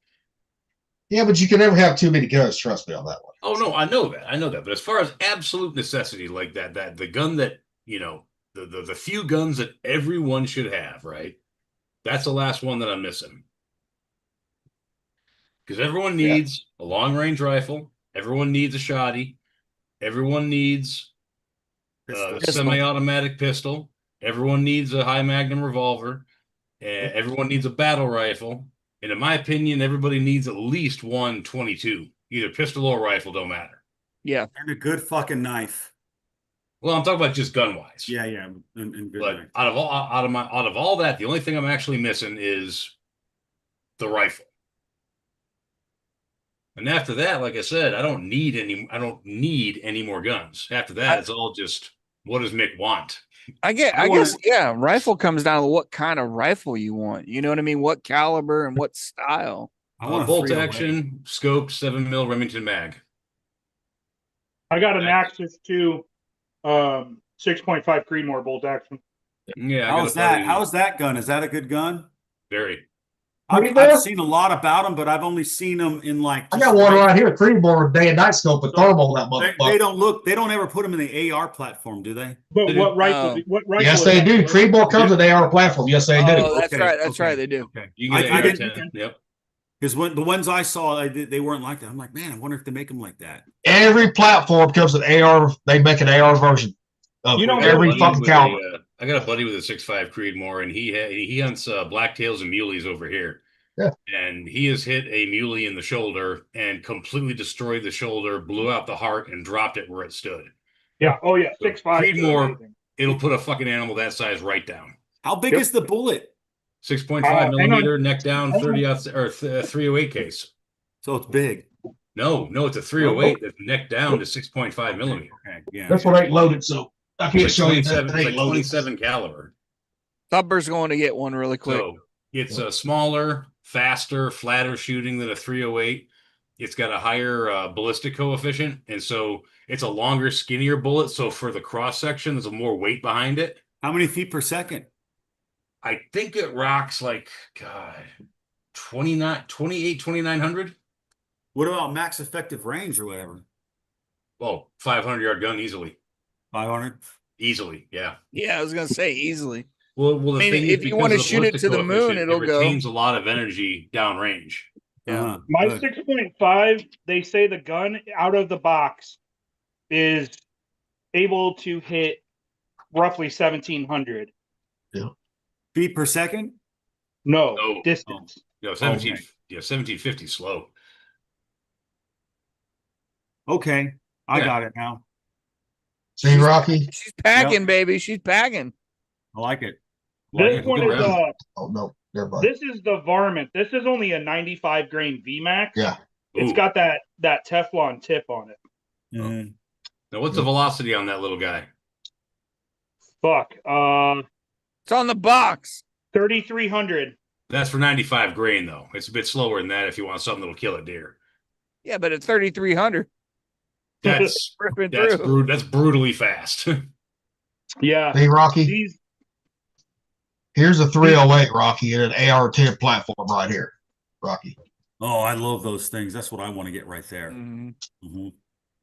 Yeah, but you can never have too many guns. Trust me on that one. Oh no, I know that. But as far as absolute necessity, like that the gun that the few guns that everyone should have, right? That's the last one that I'm missing. Because everyone needs a long range rifle. Everyone needs a shotty. Everyone needs a semi-automatic pistol. Everyone needs a high magnum revolver. Everyone needs a battle rifle. And in my opinion, everybody needs at least one 22. Either pistol or rifle, don't matter. Yeah. And a good fucking knife. Well, I'm talking about just gun wise. Yeah, yeah. And good But knife. out of all that, the only thing I'm actually missing is the rifle. And after that, like I said, I don't need any more guns. After that, it's all just what does Mick want? I guess, rifle comes down to what kind of rifle you want. You know what I mean? What caliber and what style. I want a bolt 308. action, scoped 7mm Remington mag. I got an Axis 2 6.5 Creedmoor bolt action. Yeah, I got How's a buddy that? How's that gun? Is that a good gun? Very. I've seen a lot about them, but I've only seen them in like. I got one right here, Creedmoor day and night scope with thermal. That They motherfucker. don't look. They don't ever put them in the AR platform, do they? But what rifle? Oh. What rifle? Yes, is they that? do. Creedmoor comes with AR platform. Yes, they do. Oh, that's Okay, right. That's okay. right. They do. Okay. You can get I an didn't- AR-10. Yep. Because when the ones I saw, they weren't like that. I'm like, man, I wonder if they make them like that. Every platform comes with AR. They make an AR version of You know, every Buddy fucking with caliber. I got a buddy with a 6.5 Creedmoor, and he hunts blacktails and muleys over here. Yeah. And he has hit a muley in the shoulder and completely destroyed the shoulder, blew out the heart, and dropped it where it stood. Yeah. Oh yeah. 6.5. Creedmoor. It'll put a fucking animal that size right down. How big Yep. is the bullet? 6.5 hang on. millimeter, neck down, 30 or 308 case. So it's big. No, it's a 308 that's neck down to 6.5 millimeter. Okay. Yeah. This one ain't loaded, so I can't It's show like you 27, that. It it's ain't like loaded. 27 caliber. Thumper's going to get one really quick. So it's a smaller, faster, flatter shooting than a 308. It's got a higher ballistic coefficient, and so it's a longer, skinnier bullet. So for the cross section, there's a more weight behind it. How many feet per second? I think it rocks like, God, 2,900. What about max effective range or whatever? Oh, 500-yard gun easily. 500. Easily, yeah. Yeah, I was going to say easily. Well, the I mean, thing is, if you because wanna of the shoot it ballistic to the moon, coefficient, it'll it go. retains a lot of energy downrange. Yeah. My Good. 6.5. They say the gun out of the box is able to hit roughly 1,700. Feet per second? No, No. distance. You know, 17, Okay. 1750 slow. Okay. I Yeah. got it now. See, Rocky? She's packing, baby. She's packing. I like it. This Good one is round. Oh, no. Never mind. this is the Varmint. This is only a 95 grain VMAX. Yeah. It's Ooh. got that Teflon tip on it. Mhm. Now, what's the velocity on that little guy? Fuck. It's on the box. 3,300. That's for 95 grain, though. It's a bit slower than that if you want something that'll kill a deer. Yeah, but at 3,300, That's ripping that's through. that's brutally fast. Yeah. See, Rocky? These Here's a 308, Rocky, and an AR-10 platform right here, Rocky. Oh, I love those things. That's what I want to get right there. Mhm. Mhm.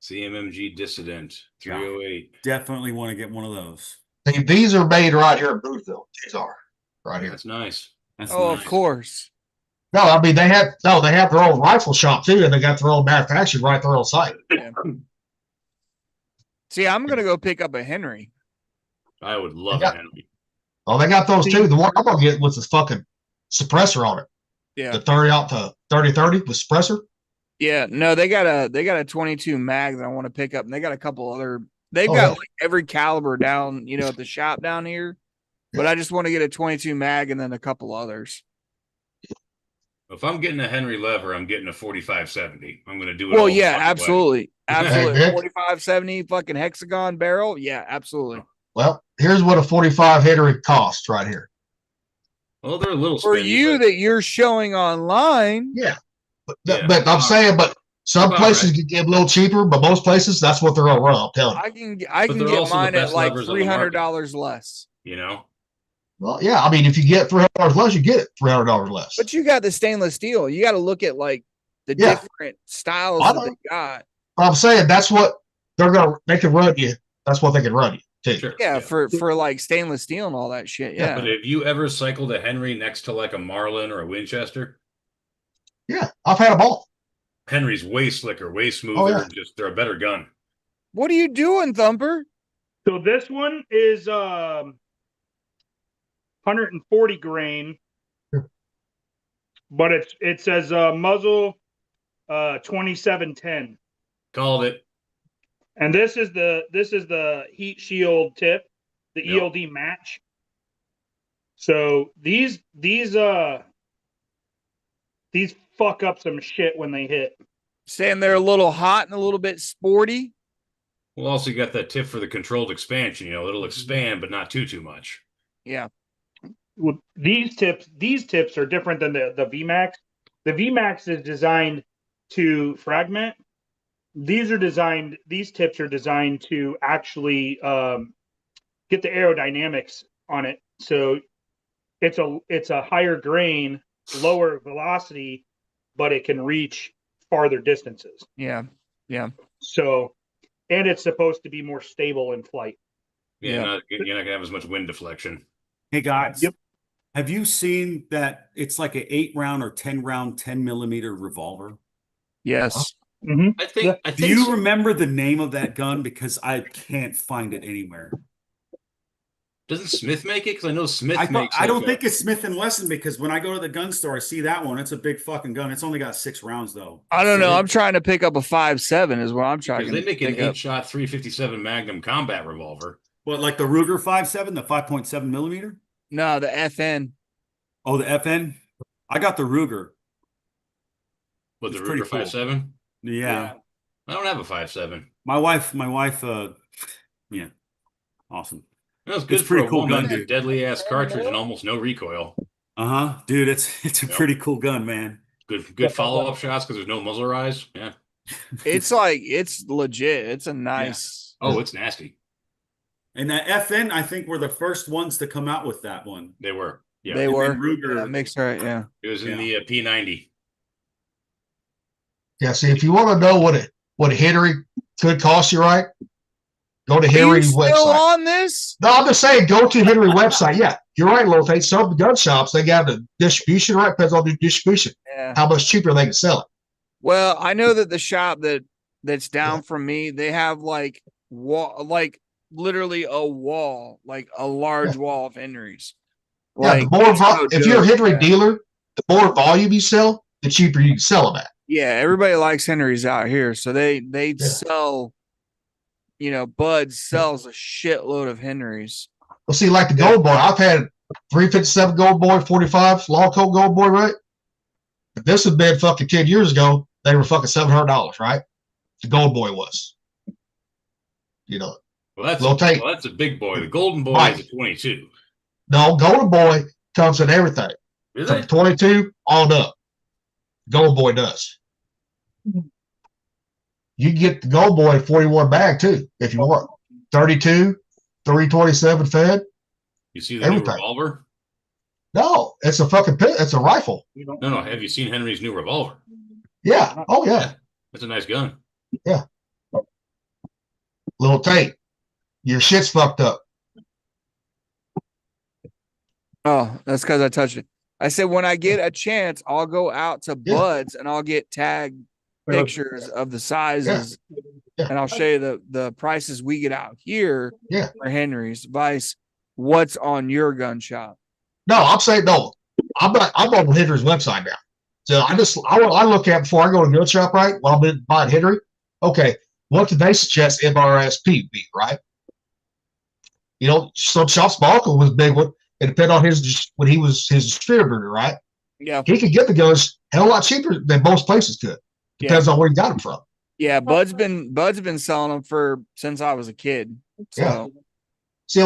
CMMG Dissident 308. Definitely want to get one of those. See, these are made right here in Boothville. These are right here. That's nice. That's Oh, nice. of course. No, I mean they have their own rifle shop too, and they got their own manufacturing right there on site. See, I'm going to go pick up a Henry. I would love Yeah. it, Henry. Oh, they got those too. The one I'm gonna get with the fucking suppressor on it. Yeah. The 30 out to 30-30 with suppressor. Yeah. No, they got a 22 mag that I want to pick up. And they got a couple other, they've Oh, got yeah. like every caliber down, at the shop down here. But I just want to get a 22 mag and then a couple others. If I'm getting a Henry lever, I'm getting a 4570. I'm going to do it. Well, all the yeah, fucking way. absolutely. Absolutely. Vic? 4570 fucking hexagon barrel. Yeah, absolutely. Well, here's what a 45 Henry costs right here. Well, they're a little For spendy, you but that you're showing online, Yeah. But, Yeah. but I'm saying, but some About places right. can get a little cheaper, but most places that's what they're gonna run. I'm telling you. But I can they're get also the mine at best like levers on the market. $300 less. you know, Well, yeah. I mean, if you get $300 less, you get it $300 less. But you got the stainless steel. You got to look at like the Yeah. different styles I that know. they got. I'm saying that's what they can run you. That's what they can run you too. sure. Yeah, for like stainless steel and all that shit. Yeah, But Yeah. have you ever cycled a Henry next to like a Marlin or a Winchester? Yeah, I've had them all. Henry's way slicker, way smoother. Oh, yeah. Just they're a better gun. What are you doing, Thumper? So this one is 140 grain, but it says muzzle 2710, Called it. and this is the heat shield tip, the Yep. ELD match. So these fuck up some shit when they hit. Saying they're a little hot and a little bit sporty. Well, also you got that tip for the controlled expansion. You know, it'll expand, but not too much. Yeah. Well, these tips are different than the VMAX. The VMAX is designed to fragment. These tips are designed to actually get the aerodynamics on it. So it's a higher grain, lower velocity, but it can reach farther distances. Yeah. So, and it's supposed to be more stable in flight. Yeah, you're not gonna have as much wind deflection. Hey guys, Yep. have you seen that it's like an 8-round or 10-round 10mm revolver? Yes. I think. I think. Do you remember the name of that gun? Because I can't find it anywhere. Doesn't Smith make it? Because I know Smith I makes. don't think it's Smith and Wesson, because when I go to the gun store, I see that one. It's a big fucking gun. It's only got 6 rounds though. I don't know. I'm trying to pick up a 5.7 is what I'm trying Because to they make an pick up. 8-shot 357 Magnum combat revolver. What, like the Ruger 5.7, the 5.7mm? No, the FN. Oh, the FN. I got the Ruger. With the It's pretty Ruger cool. 5.7. Yeah. I don't have a 5.7. My wife. Yeah, awesome. That was good It's for pretty a cool woman. gun, dude. Deadly ass cartridge and almost no recoil. Dude, it's a Yep. pretty cool gun, man. Good follow up shots because there's no muzzle rise. Yeah. It's like it's legit. It's a nice. Oh, it's nasty. And that FN, I think, were the first ones to come out with that one. They were. Yeah. They And were. then Ruger. Yeah, makes right. Yeah. It was in Yeah. the P90. Yeah, see, if you want to know what a Henry could cost you, right? Go to Are you Henry's still website. on this? No, I'm just saying, go to Henry website. Yeah, you're right, Lil Tate. Some gun shops, they got the distribution, right? Depends on the distribution, Yeah. how much cheaper they can sell it. Well, I know that the shop that's down from me, they have like literally a wall, like a large wall of Henrys. Yeah, the more if you're a Henry dealer, the more volume you sell, the cheaper you can sell them at. Yeah, everybody likes Henrys out here, so they Yeah. sell. You know, Bud sells a shitload of Henrys. Well, see, like the Gold Boy, I've had 357 Gold Boy, 45 Long Coat Gold Boy, right? If this had been fucking 10 years ago, they were fucking $700, right? The Gold Boy was. You know, Well, that's Lil Tate. that's a big boy. The Golden Boy Right. is a 22. no, Golden Boy comes in everything. Really? From 22 on up. Gold Boy does. You can get the Gold Boy 41 bag too, if you want. 32, 327 fed. You see the Everything. new revolver? No, it's a fucking it's a rifle. No. Have you seen Henry's new revolver? Yeah. Oh yeah. That's a nice gun. Little Tate, your shit's fucked up. Oh, that's because I touched it. I said when I get a chance, I'll go out to Yeah. Bud's and I'll get tag pictures of the sizes, Yeah. and I'll show you the prices we get out here Yeah. for Henry's. Vice, what's on your gun shop? No, I'm saying no. I'm on Henry's website now. So I look at before I go to the gun shop, right? While I'm in buying Henry. Okay, what do they suggest MRSP be, right? You know, some shops, Balkan was a big one. It depended on when he was his distributor, right? Yeah, He could get the guns a hell lot cheaper than most places could. Depends on where you got them from. yeah. Bud's been selling them since I was a kid. So Yeah. See,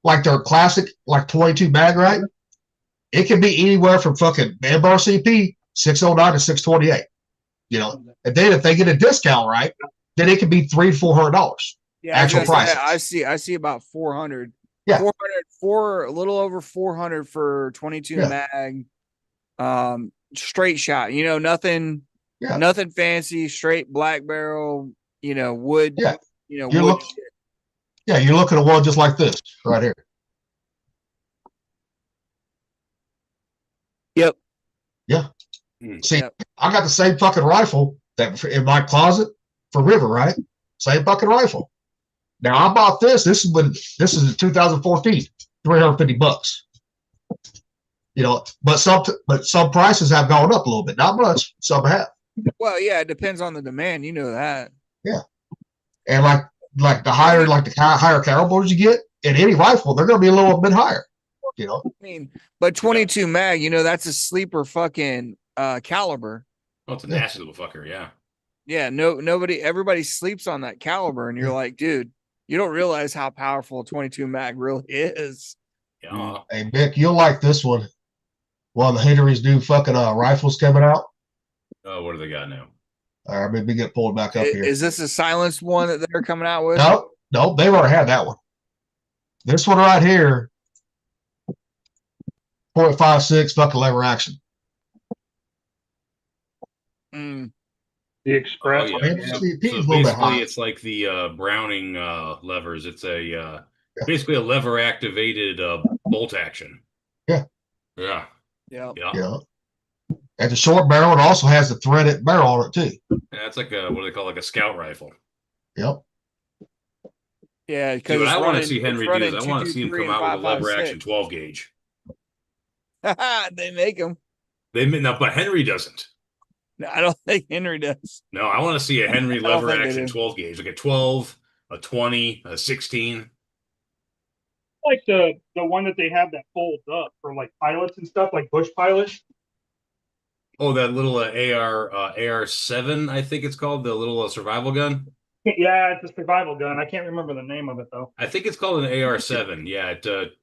like their classic, like 22 mag, right? It can be anywhere from fucking Manbar CP 609 to 628. You know, and then if they get a discount, right, then it can be $300-400. yeah, Actual prices. I see about 400. Yeah. 400 a little over 400 for 22 Yeah. mag. Straight shot. You know, nothing fancy. Straight black barrel. You know, wood. Yeah. You know, You're wood. looking- Yeah, you're looking at one just like this right here. Yep. Yeah. See, Yep. I got the same fucking rifle that in my closet for River, right? Same fucking rifle. Now I bought this. This is in 2014, $350. You know, but some prices have gone up a little bit. Not much. Some have. Well, yeah, it depends on the demand. You know that. And like the higher calibers you get in any rifle, they're going to be a little bit higher. You know. I mean, but 22 mag, you know, that's a sleeper fucking caliber. Oh, it's a nasty little fucker. Yeah. Yeah, everybody sleeps on that caliber, and you're like, dude, you don't realize how powerful a 22 mag really is. Yeah. Hey, Mick, you'll like this one. Well, the Henry's new fucking rifles coming out. Oh, what do they got now? All right, maybe get pulled back up here. Is this a silenced one that they're coming out with? No, they've already had that one. This one right here, 0.56 fucking lever action. Mm. The Express. Oh, Man, yeah. the So CP is a little bit high. basically, it's like the Browning levers. It's a basically a lever activated bolt action. Yeah. Yeah. Yeah. Yeah. Yeah. And the short barrel, it also has the threaded barrel on it too. Yeah, it's like a what do they call like a scout rifle. Yep. Yeah. See, Because what I want to see Henry do is I want to see him come out with a lever 5.56. action 12 gauge. They make them. No, but Henry doesn't. No, I don't think Henry does. No, I want to see a Henry I don't lever think they action do. 12 gauge, like a 12, a 20, a 16. Like the one that they have that folds up for like pilots and stuff, like bush pilots. Oh, that little AR7, I think it's called, the little survival gun. Yeah, it's a survival gun. I can't remember the name of it though. I think it's called an AR7. Yeah,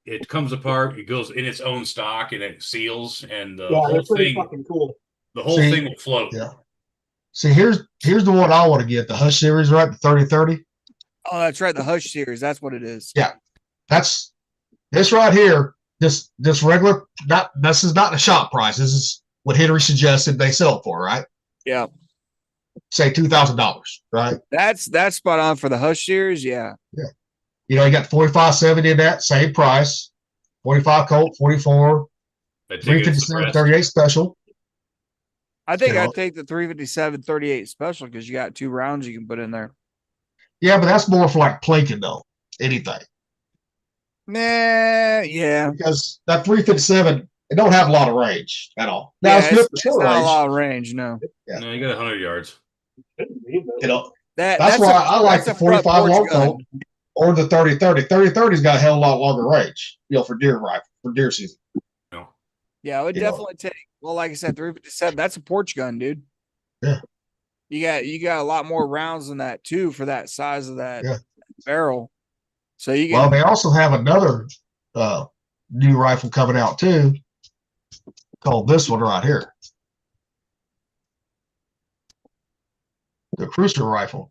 it comes apart, it goes in its own stock, and it seals, and the Yeah, whole they're pretty thing, fucking cool. the whole See, thing will float. Yeah. See, here's the one I want to get, the Hush series, right? The 3030. Oh, that's right. The Hush series. That's what it is. Yeah. That's this right here. This regular, this is not the shop price. This is what Henry suggested they sell it for, right? Yeah. Say $2,000, right? That's spot on for the Hush series. Yeah. You know, you got 4570 in that same price, 45 Colt, 44, I think it's 357, the 38 special. I think Yeah. I'd take the 357 38 special because you got 2 rounds you can put in there. Yeah, but that's more for like planking though. Anything. Nah, yeah. Because that 357, it don't have a lot of range at all. Now Yeah, it's good for it's short not a range. lot of range, no. Yeah. No, you got 100 yards. You know, That's that's why I like that's the a front 45 porch long gun. Colt or the 3030. 3030's got a hell of a lot longer range, you know, for deer rifle, for deer season. No. Yeah, I would You know. definitely take. Well, like I said, 357. That's a porch gun, dude. Yeah. You got a lot more rounds than that too for that size of that Yeah. barrel. So you Well, get they also have another new rifle coming out too, called this one right here. The Cruiser rifle.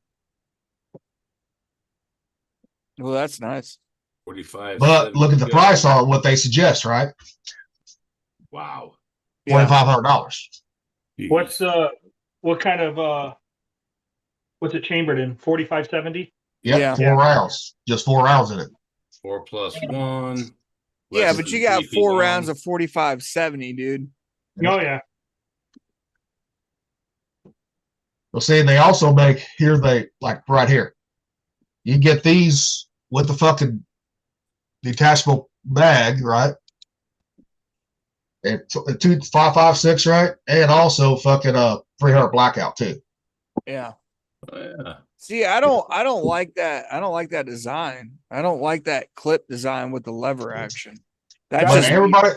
well, that's nice. 45. But look at the price on what they suggest, right? Wow. Yeah. $2,500. What kind of what's it chambered in? 4570? Yep, Yeah. 4 rounds. Just 4 rounds in it. 4 plus 1. Yeah, less but than you got 3 feet 4 long. rounds of 4570, dude. Oh yeah. Well, see, they also make here, they like right here. You get these with the fucking detachable bag, right? And 2556, right? And also fucking 300 blackout too. Yeah. Oh, yeah. See, I don't like that. I don't like that design. I don't like that clip design with the lever action. That's But just everybody,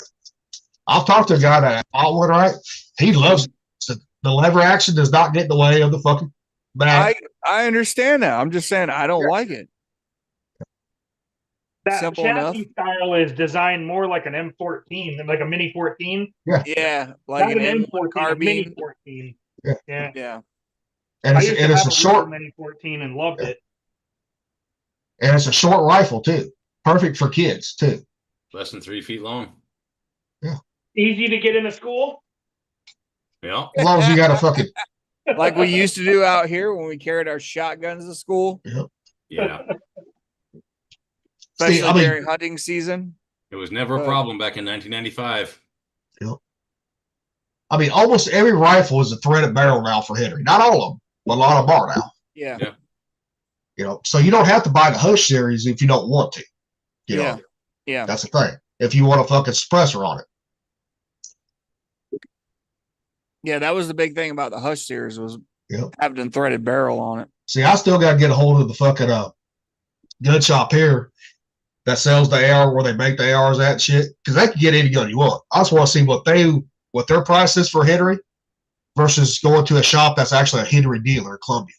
I'll talk to a guy that bought one, right? He loves it. The lever action does not get in the way of the fucking bag. I understand that. I'm just saying I don't like it. That Simple chassis enough. style is designed more like an M14 than like a Mini 14. Yeah, like Not an M1 M14, a carbine. Mini 14. Yeah. Yeah. Yeah. And I it's, used and to it's have a a short, Mini 14 and loved it. and it's a short rifle too. Perfect for kids too. Less than 3 feet long. Easy to get into school. Yeah. As long as you got a fucking Like we used to do out here when we carried our shotguns to school, Yeah. especially See, I mean- during hunting season. It was never a problem back in 1995. I mean, almost every rifle is a threaded barrel now for Henry. Not all of them, but a lot of them are now. Yeah. Yeah. You know, so you don't have to buy the Hush series if you don't want to. You know, Yeah. that's the thing. If you want a fucking suppressor on it. Yeah, that was the big thing about the Hush series was Yep. having a threaded barrel on it. See, I still got to get a hold of the fucking gun shop here that sells the AR where they make the ARs at and shit. Because they can get any gun you want. I just want to see what their price is for Henry versus going to a shop that's actually a Henry dealer in Columbia.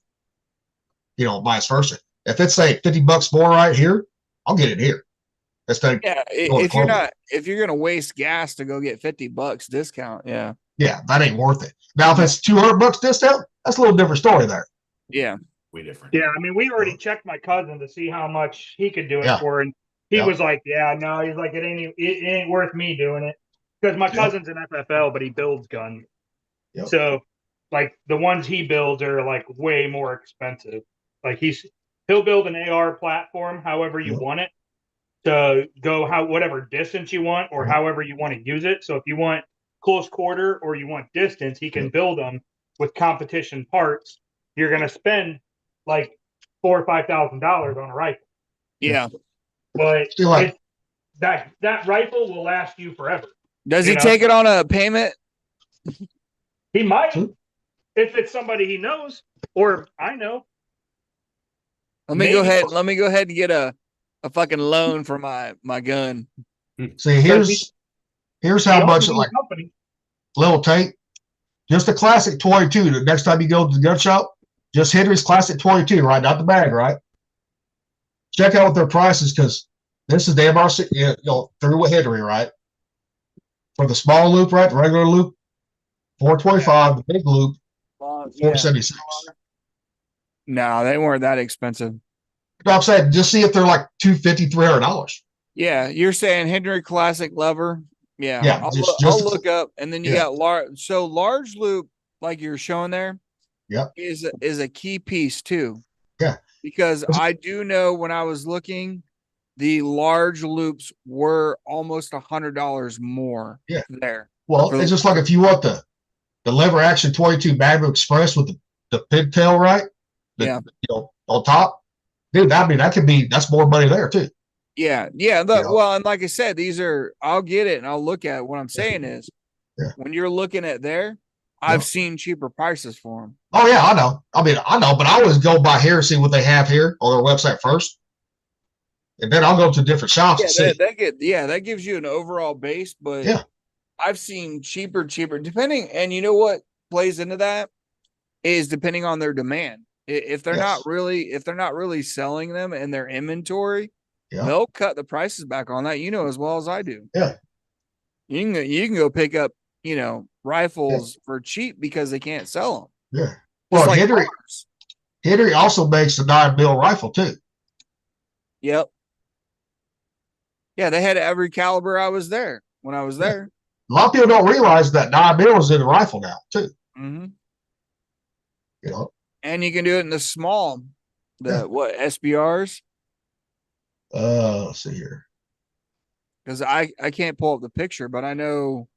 You know, vice versa. If it's say $50 more right here, I'll get it here. Instead, Yeah, Go if you're Kroger. not if you're gonna waste gas to go get $50 discount, yeah, yeah, that ain't worth it. Now, if it's $200 discount, that's a little different story there. yeah, Way different. Yeah, I mean, we already checked my cousin to see how much he could do it Yeah. for, and he Yeah. was like, "Yeah, no," he's like, it ain't worth me doing it," because my Yeah. cousin's an FFL, but he builds guns. Yep. So, like the ones he builds are like way more expensive. Like he'll build an AR platform however you Yep. want it to go whatever distance you want or Yep. however you want to use it. So if you want close quarter or you want distance, he can Yep. build them with competition parts. You're gonna spend like $4,000 or $5,000 on a rifle, yeah. but Still like, it, that rifle will last you forever. Does You he know? take it on a payment? He might Sure. if it's somebody he knows or I know. Let me go Maybe. ahead. Let me go ahead and get a fucking loan for my gun. see, here's He how owns much his it own like company. little Tate. Just a classic 22. The next time you go to the gun shop, just Henry's classic 22, right? Not the bag, right? Check out their prices because this is the MRC, through with Henry, right? For the small loop, right? The regular loop, 425. The big loop, Yeah. 476. No, they weren't that expensive. No, I'm saying just see if they're like $250, $300. Yeah, you're saying Henry Classic lever. Yeah, Yeah, I'll, just- I'll just- look up, and then you yeah. got large. So large loop, like you're showing there, Yep. is a key piece too. Yeah. Because I do know when I was looking, the large loops were almost $100 more. Yeah. There. Well, For it's the- just like if you want the lever action 22 Magnum Express with the pigtail, right? Yeah. On top, dude. That's more money there too. Yeah. Yeah. Well, and like I said, I'll get it and I'll look at it. What I'm saying is, Yeah. when you're looking at there, I've seen cheaper prices for them. Oh yeah, I know. I mean, I know, but I always go by here and see what they have here on their website first, and then I'll go to different shops and see. That gives you an overall base, but Yeah. I've seen cheaper depending, and you know what plays into that is depending on their demand. If they're Yes. not really selling them in their inventory, Yeah. they'll cut the prices back on that, as well as I do. Yeah. You can go pick up, rifles for cheap because they can't sell them. Yeah. Well, Just like Henry cars. Henry also makes the 9mm rifle too. Yep. Yeah, they had every caliber. I was there when I was there. A lot of people don't realize that 9mm is in the rifle now too. Mm-hmm. You know. And you can do it in the small, SBRs? Let's see here. Because I can't pull up the picture, but I know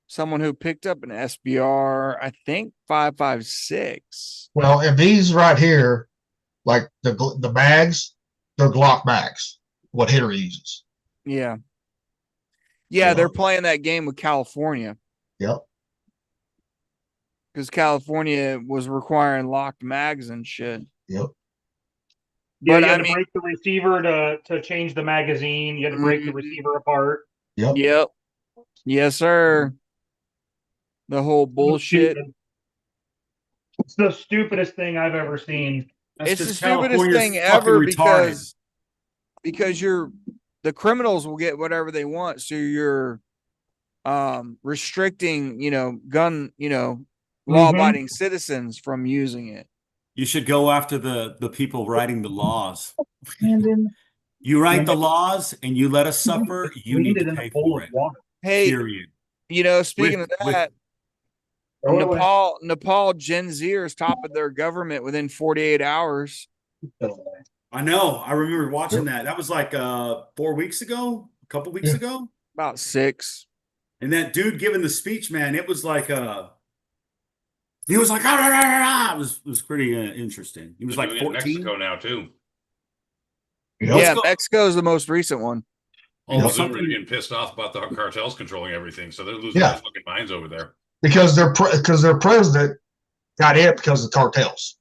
someone who picked up an SBR, I think 5.56. Well, and these right here, like the bags, they're Glock bags. What Henry uses. Yeah. Yeah. They're playing that game with California. Yep. Because California was requiring locked mags and shit. Yep. Yeah, But you I had to mean- break the receiver to change the magazine. You had to break the Mhm. receiver apart. Yep. Yep. Yes, sir. The whole bullshit. It's the stupidest thing I've ever seen. That's It's the 'cause stupidest California's thing fucking ever retarded. because the criminals will get whatever they want. So you're restricting, gun, law abiding citizens from using it. You should go after the people writing the laws. You write the laws and you let us suffer, you need to pay for it. Hey, Period. speaking With- of that, Nepal Gen Zers top of their government within 48 hours. I know. I remember watching that. That was like 4 weeks ago, a couple weeks Yeah. ago. About 6. And that dude giving the speech, man, it was like he was like, ah, rah, rah, rah, rah. It was pretty interesting. He was They're like doing it in 14. Mexico now too. Yep. Yeah, go. Mexico is the most recent one. All know, of them are something- getting pissed off about the cartels controlling everything, so they're losing Yeah. their fucking minds over there. Because their president got in because of cartels,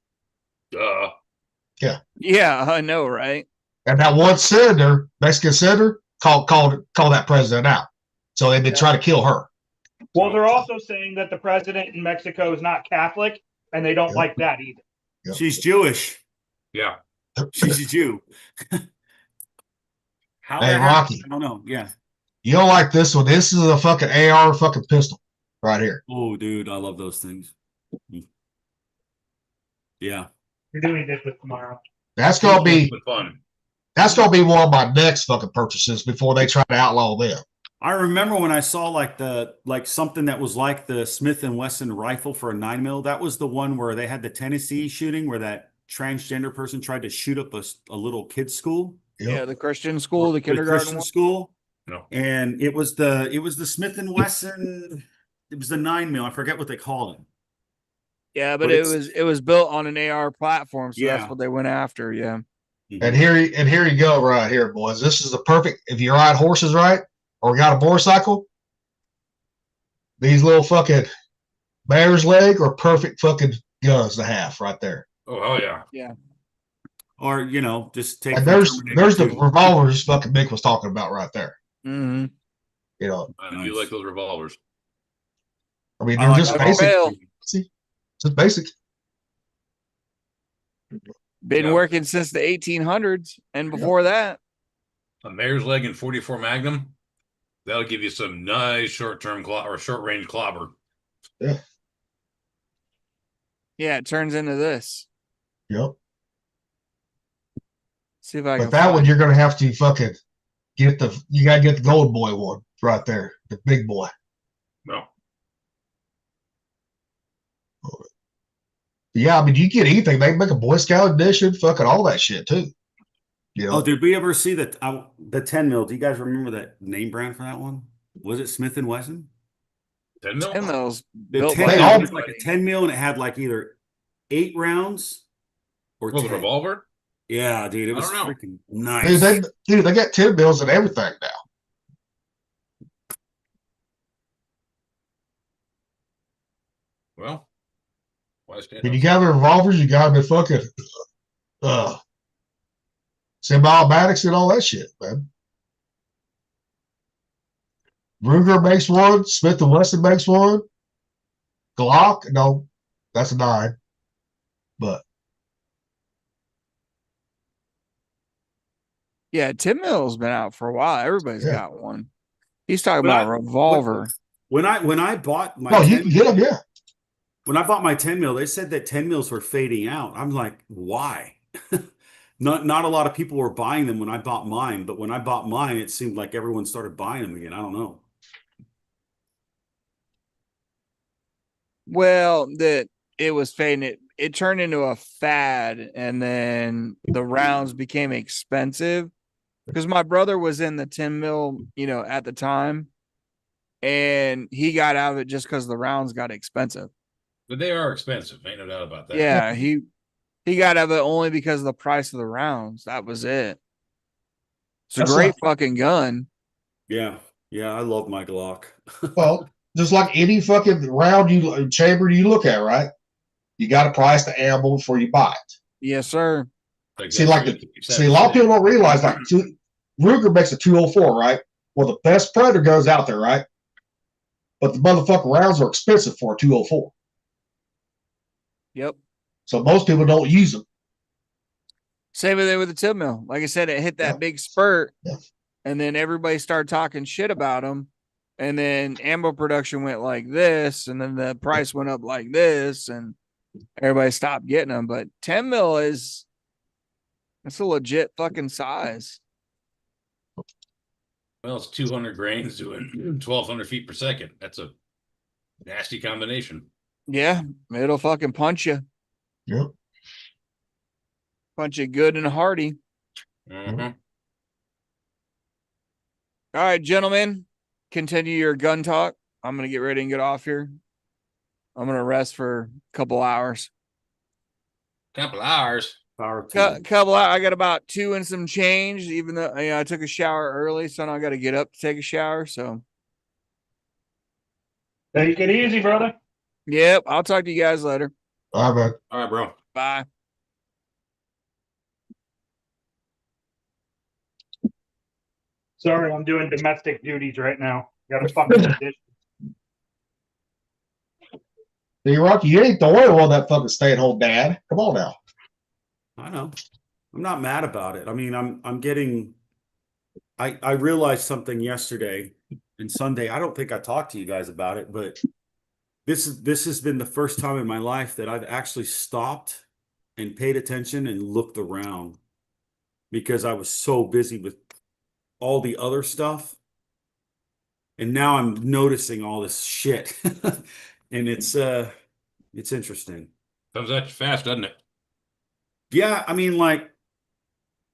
Yeah, I know, right? and that one senator, Mexican senator, called that president out. So they've been trying to kill her. Well, they're also saying that the president in Mexico is not Catholic, and they don't Yeah. like that either. Yep. She's Jewish. Yeah. She's a Jew. How Hey, that happened, Rocky. I don't know. Yeah. You don't like this one. This is a fucking AR fucking pistol right here. Oh, dude, I love those things. Yeah. You're doing this with tomorrow. That's gonna be But fun. one of my next fucking purchases before they try to outlaw them. I remember when I saw like something that was like the Smith and Wesson rifle for a 9mm. That was the one where they had the Tennessee shooting where that transgender person tried to shoot up a little kid's school. Yep. Yeah, the Christian school, the kindergarten Christian one. school. No. And it was the Smith and Wesson. It was the 9mm. I forget what they call it. Yeah, but But it was built on an AR platform, so Yeah. that's what they went after. Yeah. And here you go, right here, boys. This is the perfect if you ride horses, right, or got a motorcycle. These little fucking bear's leg are perfect fucking guns to have right there. Oh hell yeah. Or just take. And from there's Terminator the 2. revolvers fucking Mick was talking about right there. Mm-hmm. You know, I do like those revolvers. I mean, I they're like just that. basic. Well, See, just basic. been Yeah. working since the 1800s, and before that, A mare's leg and 44 Magnum. That'll give you some nice short-term or short-range clobber. Yeah. yeah, it turns into this. Yep. See if I But can. that find one you're gonna have to fucking you gotta get the gold boy one right there, the big boy. No. Yeah, I mean you get anything. They make a Boy Scout edition, fucking all that shit too. You know, Oh, did we ever see the 10mm? Do you guys remember that name brand for that one? Was it Smith and Wesson? 10 mil? 10 mils The built 10 by They mil, all- it was like a 10mm, and it had like either 8 rounds or Well, the 10. revolver? Yeah, dude, it was don't know. freaking nice. they got 10 mils and everything now. Well, why stand When up? you got the revolvers, you got them in fucking semi-automatics and all that shit, man. Ruger makes one. Smith and Wesson makes one. Glock, no, that's a 9. But Yeah, 10 mil's been out for a while. Everybody's Yeah. got one. He's talking But about a revolver. When I bought my no, you 10 can get them, yeah. when I bought my 10mm, they said that 10mm were fading out. I'm like, why? Not a lot of people were buying them when I bought mine, but when I bought mine, it seemed like everyone started buying them again. I don't know. Well, that it was fading. It turned into a fad, and then the rounds became expensive because my brother was in the 10 mil, at the time, and he got out of it just because the rounds got expensive. But they are expensive. Ain't no doubt about that. Yeah, he got out of it only because of the price of the rounds. That was it. It's a That's great like- fucking gun. Yeah, I love my Glock. Well, just like any fucking round chamber you look at, right? You got to price the ammo before you buy it. Yes, sir. See, a lot of people don't realize Ruger makes a 204, right? Well, the best Predator goes out there, right? But the motherfucking rounds are expensive for a 204. Yep. So most people don't use them. Same thing with the 10 mil. Like I said, it hit that Yeah. big spurt, Yeah. and then everybody started talking shit about them. And then ammo production went like this, and then the price went up like this, and everybody stopped getting them. But 10 mil it's a legit fucking size. Well, it's 200 grains doing 1,200 feet per second. That's a nasty combination. Yeah, it'll fucking punch you. Yep. Punch you good and hearty. Mhm. All right, gentlemen, continue your gun talk. I'm going to get ready and get off here. I'm going to rest for a couple hours. Couple hours. Power to Couple hours. I got about 2 and some change, even though I took a shower early, so now I got to get up to take a shower. So, Take it easy, brother. yep, I'll talk to you guys later. All right, man. All right, bro. Bye. Sorry, I'm doing domestic duties right now. Got to fucking dish. Hey, Rocky, you ain't the only one that fucking stay-at-home dad. Come on now. I know. I'm not mad about it. I mean, I'm getting I realized something yesterday and Sunday. I don't think I talked to you guys about it, but this has been the first time in my life that I've actually stopped and paid attention and looked around because I was so busy with all the other stuff. And now I'm noticing all this shit. And it's interesting. Comes at you fast, doesn't it? Yeah, I mean, like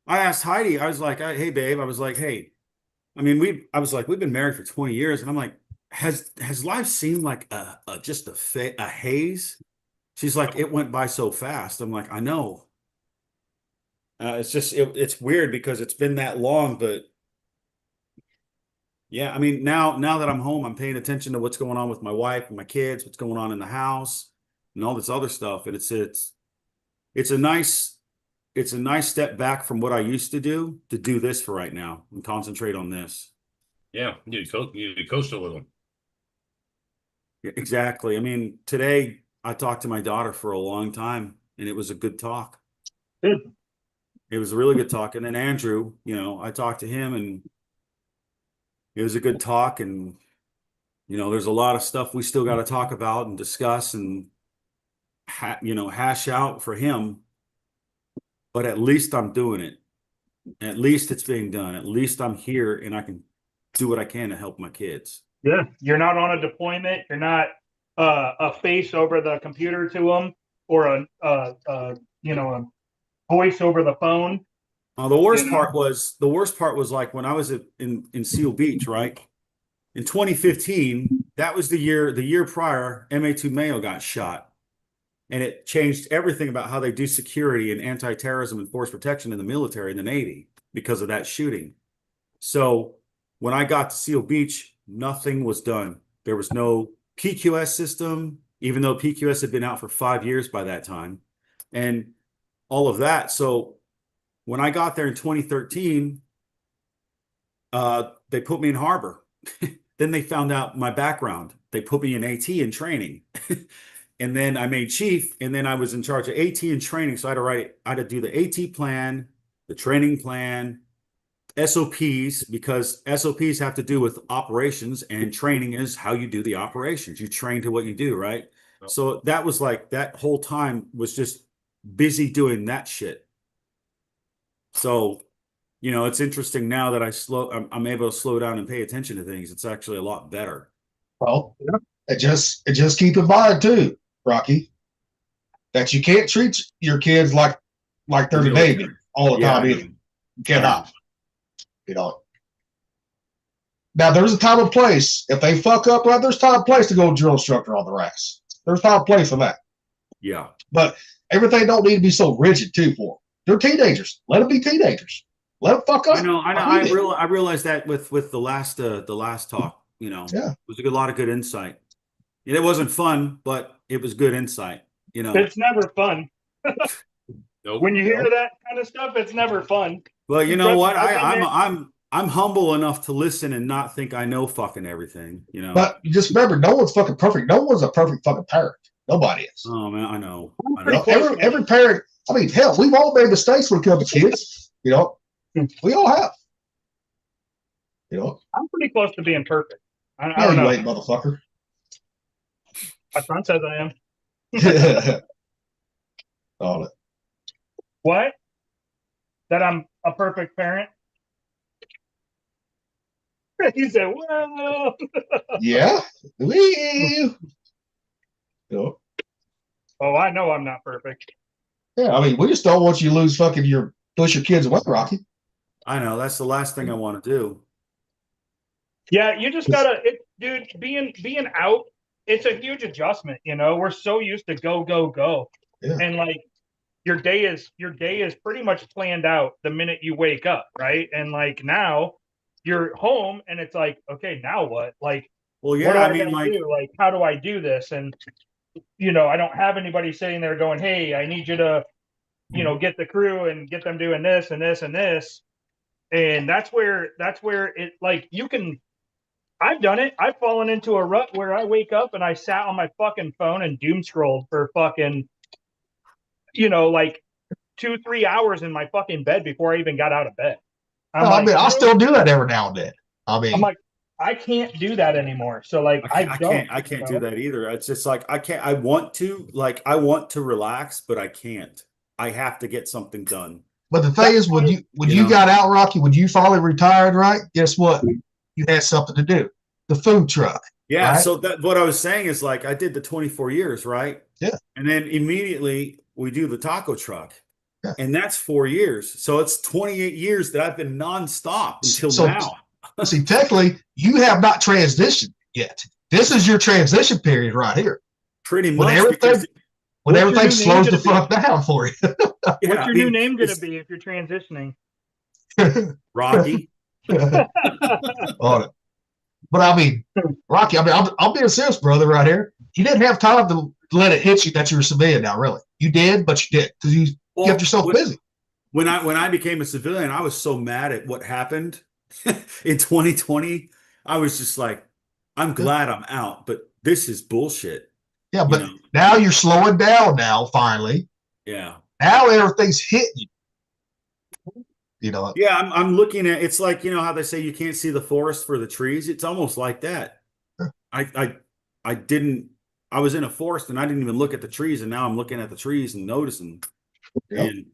I asked Heidi, I was like, hey babe, I was like, hey, I mean, I was like, we've been married for 20 years, and I'm like, has life seemed like just a haze? She's like, it went by so fast. I'm like, I know. It's just it's weird because it's been that long, but yeah, I mean, now that I'm home, I'm paying attention to what's going on with my wife and my kids, what's going on in the house, and all this other stuff, and it's a nice step back from what I used to do this for right now and concentrate on this. Yeah, you need to coast a little. Yeah, exactly. I mean, today I talked to my daughter for a long time, and it was a good talk. Good. It was a really good talk. And then Andrew, I talked to him, and it was a good talk. And there's a lot of stuff we still got to talk about and discuss and hash out for him. But at least I'm doing it. At least it's being done. At least I'm here and I can do what I can to help my kids. Yeah, you're not on a deployment. You're not a face over the computer to them, or a voice over the phone. The worst part was like when I was in Seal Beach, right? In 2015, that was the year prior, MA2 Mayo got shot. And it changed everything about how they do security and anti-terrorism and force protection in the military and the Navy because of that shooting. So when I got to Seal Beach, nothing was done. There was no PQS system, even though PQS had been out for 5 years by that time, and all of that. So when I got there in 2013, they put me in harbor. Then they found out my background. They put me in AT and training. And then I made chief, and then I was in charge of AT and training. So I had to do the AT plan, the training plan, SOPs, because SOPs have to do with operations, and training is how you do the operations. You train to what you do, right? So that was like that whole time was just busy doing that shit. So, it's interesting now that I'm able to slow down and pay attention to things. It's actually a lot better. Well, it just keep in mind too, Rocky, that you can't treat your kids like they're the baby all the time. You cannot. Now there's a time and place. If they fuck up, right, there's time and place to go to drill instructor on their ass. There's time and place for that. Yeah. But everything don't need to be so rigid too for them. They're teenagers. Let them be teenagers. Let them fuck up. I know. I realized that with the last talk, Yeah. it was a lot of good insight. It wasn't fun, but it was good insight. It's never fun. Nope. When you hear that kind of stuff, it's never fun. Well, you know what? I've I'm humble enough to listen and not think I know fucking everything. But just remember, no one's fucking perfect. No one's a perfect fucking parent. Nobody is. Oh man, I know. Every parent. I mean, hell, we've all made mistakes when it comes to kids. We all have. I'm pretty close to being perfect. I Yeah, don't you know. ain't, motherfucker. My son says I am. All it. What? That I'm a perfect parent? He said, well. Yeah. Wee. Oh, I know I'm not perfect. Yeah, I mean, we just don't want you to lose push your kids away, Rocky. I know. That's the last thing I want to do. Yeah, you just gotta, dude. Being out, it's a huge adjustment. We're so used to go, Yeah. and like your day is pretty much planned out the minute you wake up, right? And like now you're home, and it's like, okay, now what? Like, Well, yeah, what do I mean, do? Like, how do I do this? And I don't have anybody sitting there going, hey, I need you to, get the crew and get them doing this and this and this. And that's where it, like, I've done it. I've fallen into a rut where I wake up and I sat on my fucking phone and doom scrolled for fucking, like 2-3 hours in my fucking bed before I even got out of bed. I'm Well, I like, mean, I still do that every now and then. I mean, I'm like, I can't do that anymore. So like, I can't do that either. It's just like I can't. I want to relax, but I can't. I have to get something done. but the thing is, when you got out, Rocky, when you finally retired, right? Guess what? You had something to do. The food truck. Yeah. Right? So that what I was saying is like I did the 24 years, right? Yeah. And then immediately we do the taco truck. Yeah. And that's 4 years. So it's 28 years that I've been nonstop until So- now. See, technically, you have not transitioned yet. This is your transition period right here. Pretty When much. everything, because- when What's your everything new slows name the fuck down for you. yeah, what's I your mean, new name going to it's be if you're transitioning? Rocky. On it. But I mean, Rocky, I mean, I'm being serious, brother, right here. You didn't have time to let it hit you that you were a civilian now, really. You did, but you did because you kept yourself busy. When I became a civilian, I was so mad at what happened in 2020. I was just like, I'm glad I'm out, but this is bullshit. Yeah, but You know? now you're slowing down now, finally. Yeah. Now everything's hitting you. You know, Yeah, I'm looking at it's like, you know how they say you can't see the forest for the trees? It's almost like that. I didn't I was in a forest and I didn't even look at the trees, and now I'm looking at the trees and noticing. Yep. And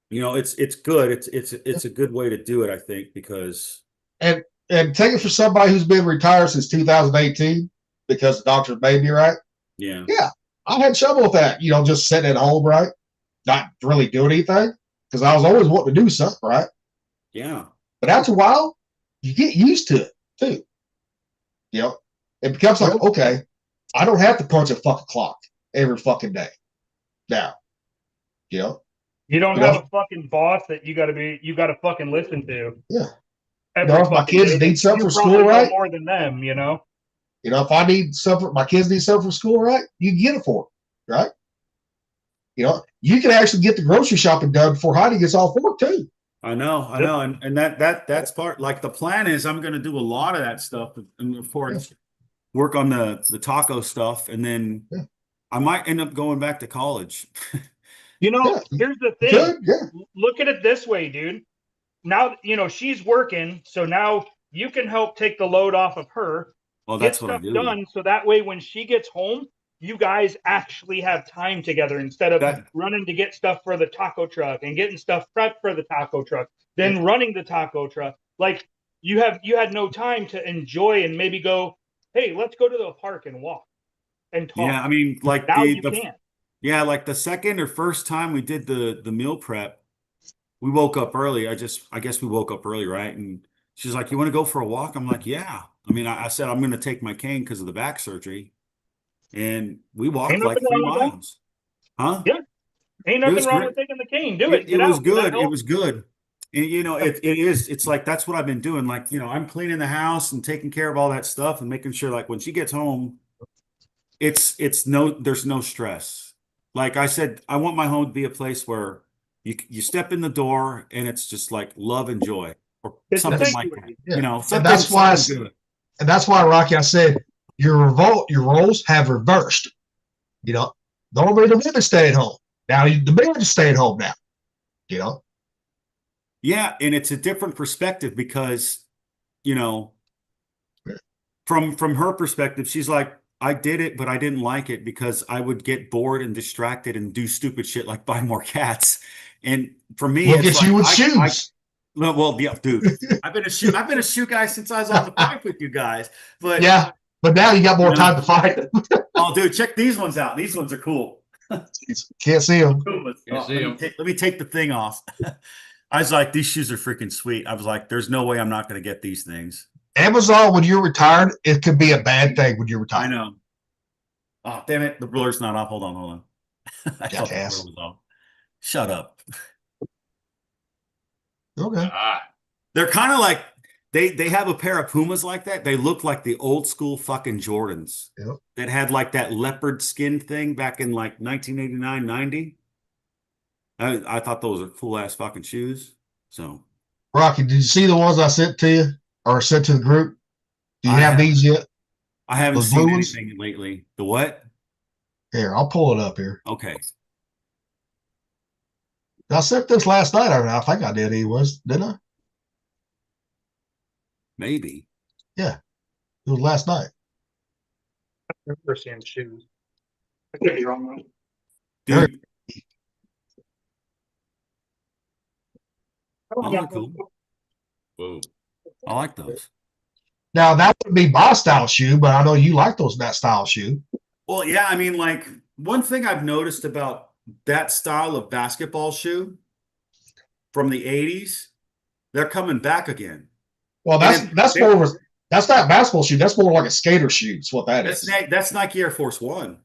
you know, it's good. It's a good way to do it, I think, because and take it for somebody who's been retired since 2018 because the doctor made me, right? yeah. Yeah, I had trouble with that. You know, just sitting at home, right? Not really doing anything because I was always wanting to do something, right? Yeah. But after a while, you get used to it too. You know, it becomes like, okay, I don't have to punch a fucking clock every fucking day now. You know, You don't You have know? a fucking boss that you got to fucking listen to. Yeah. Every if my fucking kids day. need something You for probably school, know right? more than them, you know. You know, if I need something, my kids need something for school, right? You can get it for them, right? You know, you can actually get the grocery shopping done before Heidi gets off work too. I know, and that's part. Like the plan is, I'm going to do a lot of that stuff, and of course, work on the taco stuff, and then Yeah. I might end up going back to college. You know, Yeah. here's the thing. Good, yeah. Look at it this way, dude. Now, you know, she's working, so now you can help take the load off of her. Well, Get that's what I stuff do. done, so that way when she gets home, you guys actually have time together instead of That- running to get stuff for the taco truck and getting stuff prepped for the taco truck, then running the taco truck. Like you had no time to enjoy and maybe go, hey, let's go to the park and walk and talk. Yeah, I mean, like now you the can. yeah, like the second or first time we did the meal prep, we woke up early. I guess we woke up early, right? And she's like, "You want to go for a walk?" I'm like, "Yeah." I mean, I said I'm going to take my cane because of the back surgery, and we walked Ain't like nothing 3 wrong with that. miles. Huh? Yeah. Ain't It was nothing wrong great. with taking the cane. Do it. It was good. It It was good. And you know, it is. It's like that's what I've been doing. Like, you know, I'm cleaning the house and taking care of all that stuff and making sure, like, when she gets home, there's no stress. Like I said, I want my home to be a place where you step in the door and it's just like love and joy or It's a something like that. sanctuary. Yeah. You know, And that's why something good. And that's why, Rocky, I said your roles have reversed. You know, normally the women stay at home. Now the men just stay at home now. You know, Yeah, and it's a different perspective because, you know, from her perspective, she's like, I did it, but I didn't like it because I would get bored and distracted and do stupid shit like buy more cats. And for me, we'll it's get you with like, shoes. well, yeah, dude, I've been a shoe guy since I was on the pipe with you guys. But Yeah, but now you got more Yeah. time to fight them. oh, dude, check these ones out. These ones are cool. Can't see them. Can't see 'em. Let me take the thing off. I was like, these shoes are freaking sweet. I was like, there's no way I'm not going to get these things. Amazon, when you're retired, it could be a bad thing when you're I retired. know. Oh, damn it. The blur's not off. Hold on. I thought the Jackass. blur was off. Shut up. Okay. They're kind of like, they have a pair of Pumas like that. They look like the old school fucking Jordans Yep. that had like that leopard skin thing back in like 1989, 90. I thought those are cool ass fucking shoes. So Rocky, did you see the ones I sent to you or sent to the group? Do you I have haven't. these yet? I haven't Those seen blue ones? anything lately. The what? Here, I'll pull it up here. Okay. I sent this last night. I think I did. Didn't I? Maybe. It was last night. I remember seeing shoes. I could be wrong though. Dude, I don't those know. are cool. Whoa. I like those. Now that would be my style shoe, but I know you like that style shoe. Well, yeah, I mean, like one thing I've noticed about that style of basketball shoe from the 80s, they're coming back again. Well, that's more of a, that's not a basketball shoe. That's more like a skater shoe. Is what that is. That's Nike Air Force One.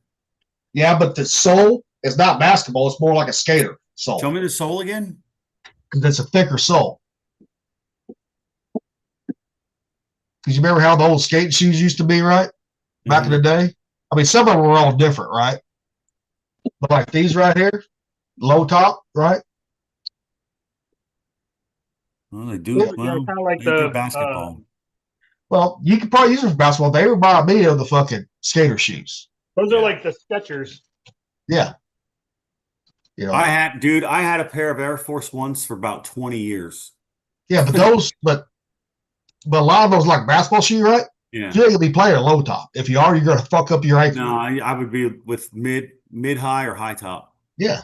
Yeah, but the sole is not basketball. It's more like a skater sole Show me the sole again. because it's a thicker sole. Because you remember how the old skating shoes used to be, right? Back in the day. I mean, some of them were all different, right? But like these right here, low top, right? Well, they do. Yeah, Well, kind of like they do the basketball. Well, you could probably use them for basketball. They remind me of the fucking skater shoes. those are like the Skechers. Yeah. You know. I had a pair of Air Force Ones for about 20 years. Yeah, but but a lot of those like basketball shoes, right? Yeah. You ain't gonna be playing a low top. If you are, you're gonna fuck up your ankle. No, I would be with mid high or high top. Yeah.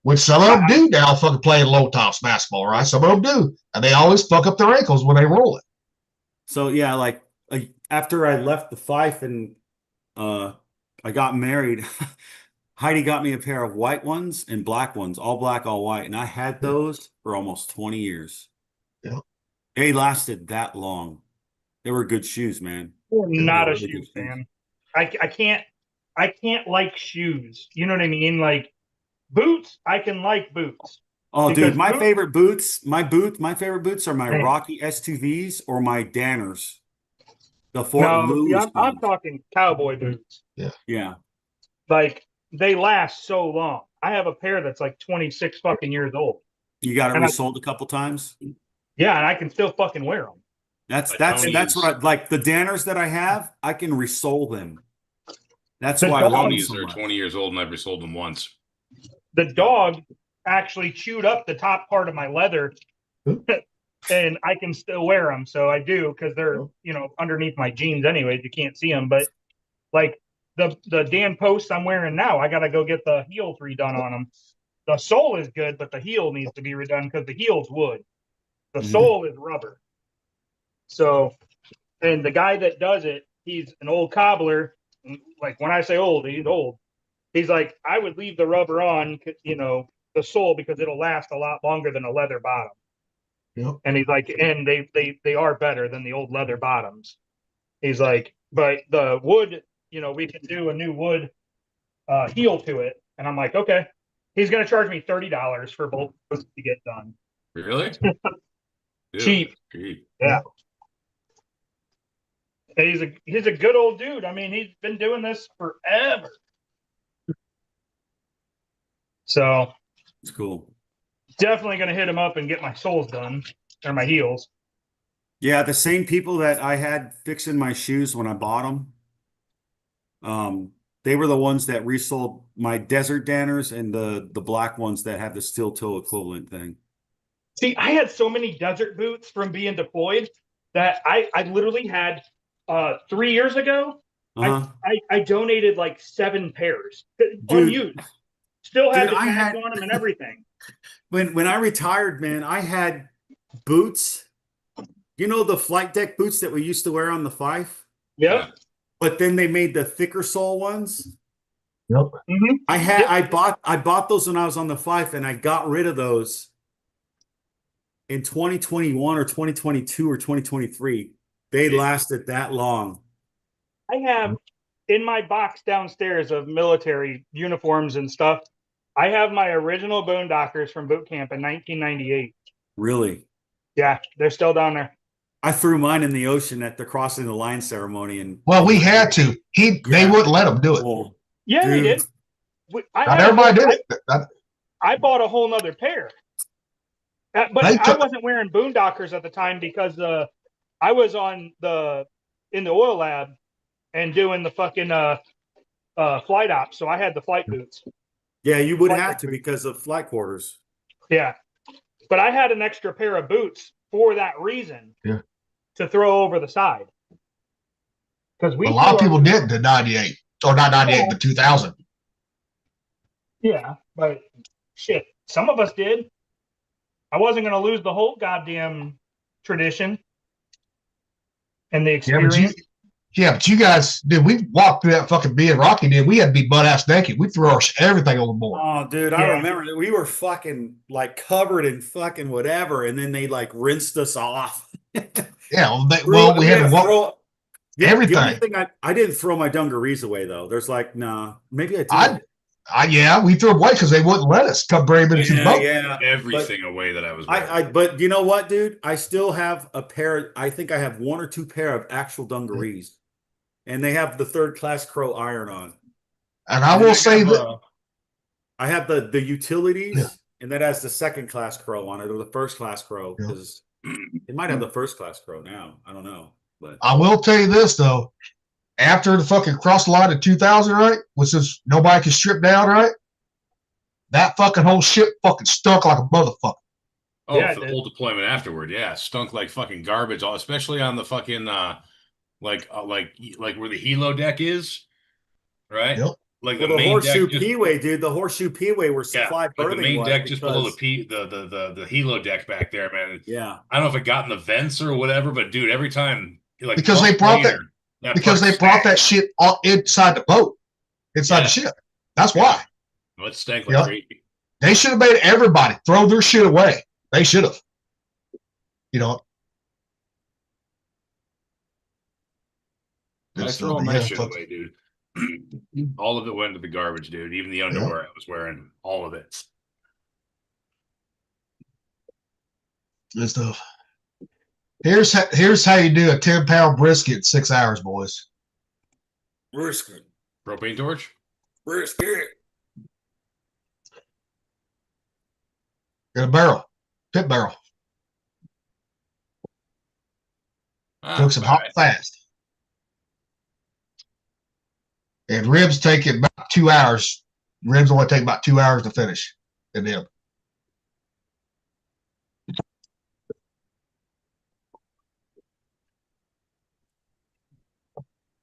Which some of them do now, fucking playing low tops basketball, right? Some of them do, and they always fuck up their ankles when they roll it. So yeah, like after I left the Fife and I got married, Heidi got me a pair of white ones and black ones, all black, all white, and I had those for almost 20 years. Yeah. They lasted that long. They were good shoes, man. Not a really shoe good fan. I can't like shoes. You know what I mean? Like boots, I can like boots. Oh, Because dude, my boots- favorite boots are my Hey. Rocky S2Vs or my Danners. The No, Fort see, Lewis I'm ones. talking cowboy boots. Yeah. Like they last so long. I have a pair that's like 26 fucking years old. You got it And I- resold a couple times. Yeah, and I can still fucking wear them. That's Like that's what I like. The Danners that I have, I can resole them. That's why I love them These so are much. 20 years old and I've resold them once. The dog actually chewed up the top part of my leather, and I can still wear them. So I do because they're underneath my jeans anyways. You can't see them, but like the Dan Posts I'm wearing now, I got to go get the heels redone on them. The sole is good, but the heel needs to be redone because the heel's wood. The sole is rubber. So, and the guy that does it, he's an old cobbler. Like when I say old, he's old. He's like, I would leave the rubber on, the sole because it'll last a lot longer than a leather bottom. Yep. And he's like, and they are better than the old leather bottoms. He's like, but the wood, we can do a new wood heel to it. And I'm like, okay. He's gonna charge me $30 for both to get done. Really? Dude, Cheap. cheap. Yeah. And he's a good old dude. I mean, he's been doing this forever. So It's cool. definitely gonna hit him up and get my soles done or my heels. Yeah, the same people that I had fixing my shoes when I bought them, they were the ones that resold my Desert Danners and the black ones that have the steel toe equivalent thing. See, I had so many desert boots from being deployed that I literally had 3 years ago. Uh-huh. I donated like 7 pairs Dude. unused. Still had Dude, the I tags had- on them and everything. When I retired, man, I had boots. You know the flight deck boots that we used to wear on the Fife? Yep. But then they made the thicker sole ones. Yep. Mm-hmm. I bought those when I was on the Fife, and I got rid of those in 2021 or 2022 or 2023. They lasted that long. I have in my box downstairs of military uniforms and stuff. I have my original Boondockers from boot camp in 1998. Really. Yeah, they're still down there. I threw mine in the ocean at the crossing the line ceremony, and Well, we had to. They Yeah. wouldn't let him do it. Oh, Yeah, they dude. did. Not everybody did it. I bought a whole nother pair. But They I took- wasn't wearing Boondockers at the time because I was in the oil lab and doing the fucking flight ops. So I had the flight boots. Yeah, you would Flight have deck to boots. because of flight quarters. Yeah. But I had an extra pair of boots for that reason. Yeah. To throw over the side. Because A lot of people didn't in 98, or not 98, but 2000. Yeah, but shit, some of us did. I wasn't going to lose the whole goddamn tradition and the experience. But you guys, dude, we walked through that fucking being Rocky did. We had to be butt ass naked. We threw our everything overboard. Oh, dude, I remember that we were fucking like covered in fucking whatever, and then they like rinsed us off. Yeah, we had to walk everything. The only thing I didn't throw my dungarees away though. There's like, nah, maybe I did. Yeah, we threw them away because they wouldn't let us come bring them into the boat. Yeah, everything away that I was wearing. But you know what, dude? I still have a pair. I think I have 1 or 2 pair of actual dungarees, and they have the 3rd class Crow iron on. And I will say that I have the utilities, and that has the 2nd class Crow on it, or the 1st class Crow, because it might have the 1st class Crow now. I don't know, but I will tell you this though. After the fucking cross the line in 2000, right, which is nobody can strip down, right? That fucking whole ship fucking stunk like a motherfucker. Oh, yeah, for the whole deployment afterward, stunk like fucking garbage, especially on the fucking like where the helo deck is, right? Yep. Like the horseshoe P-way, dude. The horseshoe P-way were supply like the main deck just below the helo deck back there, man. Yeah, I don't know if it got in the vents or whatever, but dude, every time like because they brought that shit inside the boat, inside the ship. That's why. Well, it stank like crazy. They should have made everybody throw their shit away. They should have. You know. I threw all my shit away, dude. All of it went to the garbage, dude. Even the underwear I was wearing, all of it. Good stuff. Here's how you do a 10-pound brisket in 6 hours, boys. Brisket. Propane torch? Brisket. In a barrel. Pit barrel. Cooks them hot fast. And ribs take about 2 hours. Ribs only take about 2 hours to finish in them.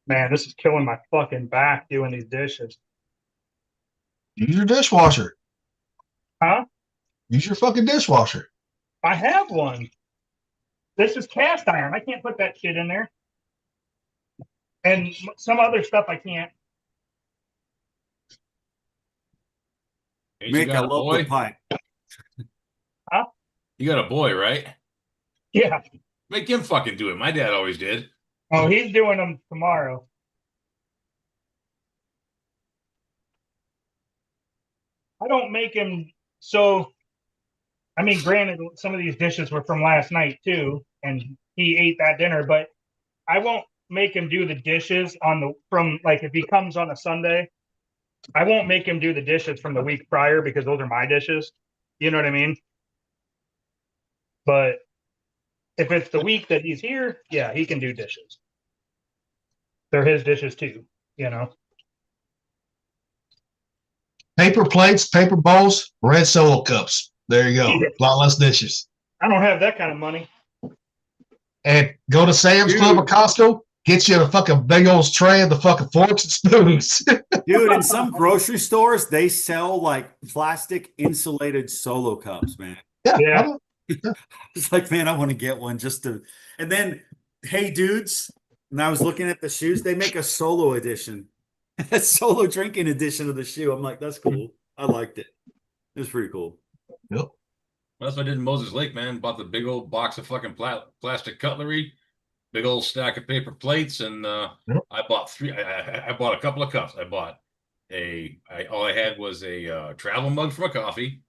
Man, this is killing my fucking back doing these dishes. Use your dishwasher. Huh? Use your fucking dishwasher. I have one. This is cast iron. I can't put that shit in there. And some other stuff I can't. Make a local pipe. Huh? You got a boy, right? Yeah. Make him fucking do it. My dad always did. Oh, he's doing them tomorrow. I don't make him. So, I mean, granted, some of these dishes were from last night too, and he ate that dinner, but I won't make him do the dishes from if he comes on a Sunday, I won't make him do the dishes from the week prior because those are my dishes. You know what I mean? But if it's the week that he's here, yeah, he can do dishes. They're his dishes too, you know. Paper plates, paper bowls, red Solo cups. There you go. A lot less dishes. I don't have that kind of money. And go to Sam's Club or Costco, get you a fucking big old tray of the fucking forks and spoons. Dude, in some grocery stores, they sell like plastic insulated Solo cups, man. Yeah. It's like, man, I want to get one just to. And then, hey, dudes, and I was looking at the shoes, they make a Solo edition, a Solo drinking edition of the shoe. I'm like, that's cool. I liked it. It was pretty cool. Yep. Well, that's what I did in Moses Lake, man. Bought the big old box of fucking plastic cutlery, big old stack of paper plates, and I bought 3. I bought a couple of cups. I bought all I had was a travel mug for my coffee.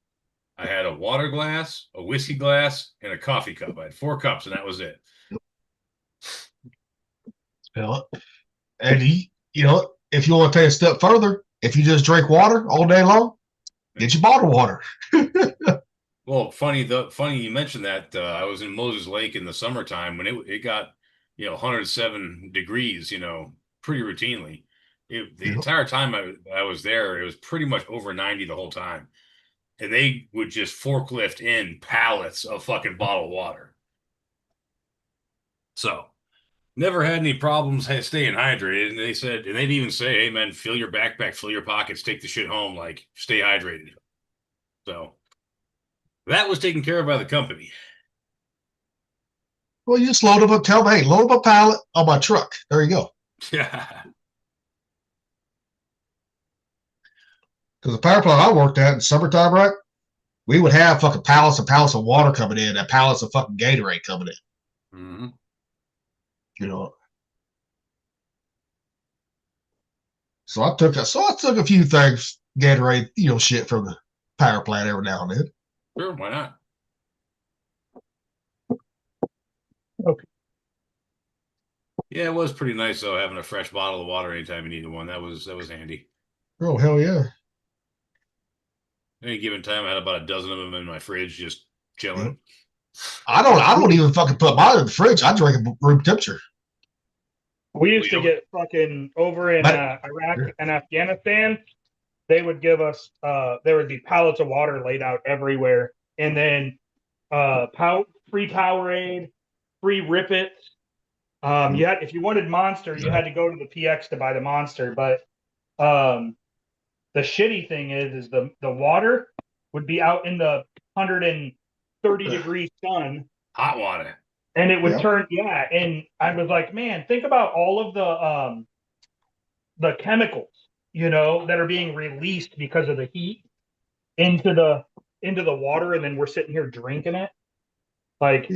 I had a water glass, a whiskey glass, and a coffee cup. I had 4 cups, and that was it. And if you want to take a step further, if you just drink water all day long, get your bottled water. Well, funny you mentioned that. I was in Moses Lake in the summertime when it got 107 degrees, pretty routinely. The entire time I was there, it was pretty much over 90 the whole time. And they would just forklift in pallets of fucking bottled water. So never had any problems staying hydrated. And they said, and they'd even say, hey, man, fill your backpack, fill your pockets, take the shit home, like stay hydrated. So that was taken care of by the company. Well, you just load up, tell them, hey, load up a pallet on my truck. There you go. Yeah. Because the power plant I worked at in summertime, right? We would have fucking pallets and pallets of water coming in and pallets of fucking Gatorade coming in. Mm-hmm. You know. So I took a few things, Gatorade, shit from the power plant every now and then. Sure, why not? Okay. Yeah, it was pretty nice though, having a fresh bottle of water anytime you needed one. That was handy. Oh hell yeah. Any given time, I had about a dozen of them in my fridge, just chilling. I don't even fucking put mine in the fridge. I drink it room temperature. We used to get fucking over in Iraq and Afghanistan. They would give us there would be pallets of water laid out everywhere, and then free Powerade, free Rip It. You had, if you wanted Monster, you had to go to the PX to buy the Monster. But the shitty thing is the water would be out in the 130-degree sun, hot water, and it would turn and I was like, man, think about all of the chemicals, that are being released because of the heat into the water, and then we're sitting here drinking it. Like,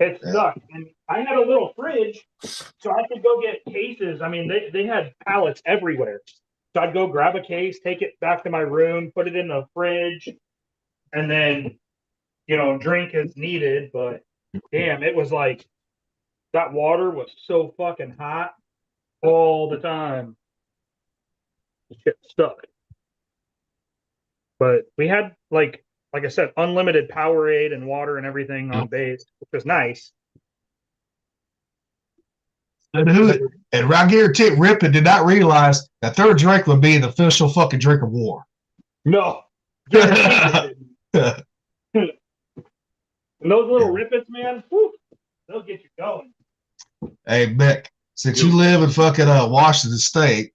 it sucked. And I had a little fridge, so I could go get cases. I mean, they had pallets everywhere. So I'd go grab a case, take it back to my room, put it in the fridge, and then, drink as needed. But damn, it was like that water was so fucking hot all the time. Shit stuck. But we had like I said, unlimited Powerade and water and everything on base, which was nice. And I guarantee Rip It did not realize that their drink would be the official fucking drink of war. No. And those little Rip Its, man, whew, they'll get you going. Hey, Mick, since you live in fucking Washington State,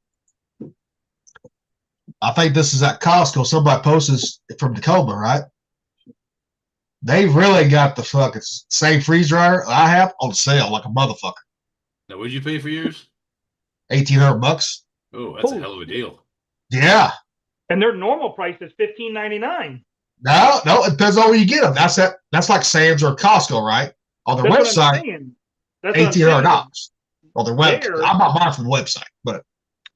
I think this is at Costco. Somebody posted from Tacoma, right? They've really got the fucking same freeze dryer I have on sale like a motherfucker. Now, what'd you pay for yours? $1,800. Oh, that's a hell of a deal. Yeah. And their normal price is $15.99. No, it depends on where you get them. That's like Sam's or Costco, right? On their website, $1,800 on their website. I bought mine from the website, but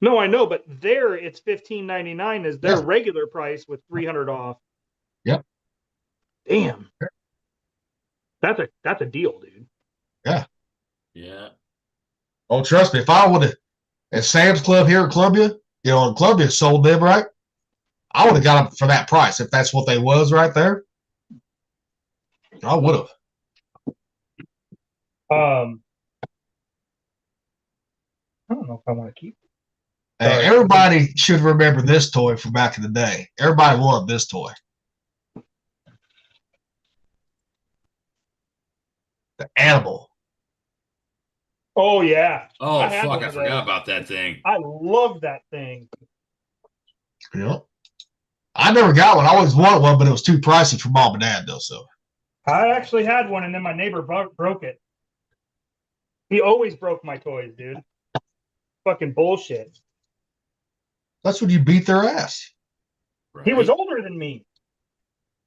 no, I know, but there it's $15.99 is their regular price with $300 off. Yep. Damn. That's a deal, dude. Yeah. Yeah. Oh, trust me, if I would have at Sam's Club here in Columbia, in Columbia sold them right, I would have got them for that price if that's what they was right there. I would have. I don't know if I want to keep. Hey, everybody should remember this toy from back in the day. Everybody wanted this toy. The animal. Oh yeah. Oh fuck! I forgot about that thing. I love that thing. Yeah. I never got one. I always wanted one, but it was too pricey for mom and dad, though. So I actually had one, and then my neighbor broke it. He always broke my toys, dude. Fucking bullshit. That's when you beat their ass. Right. He was older than me.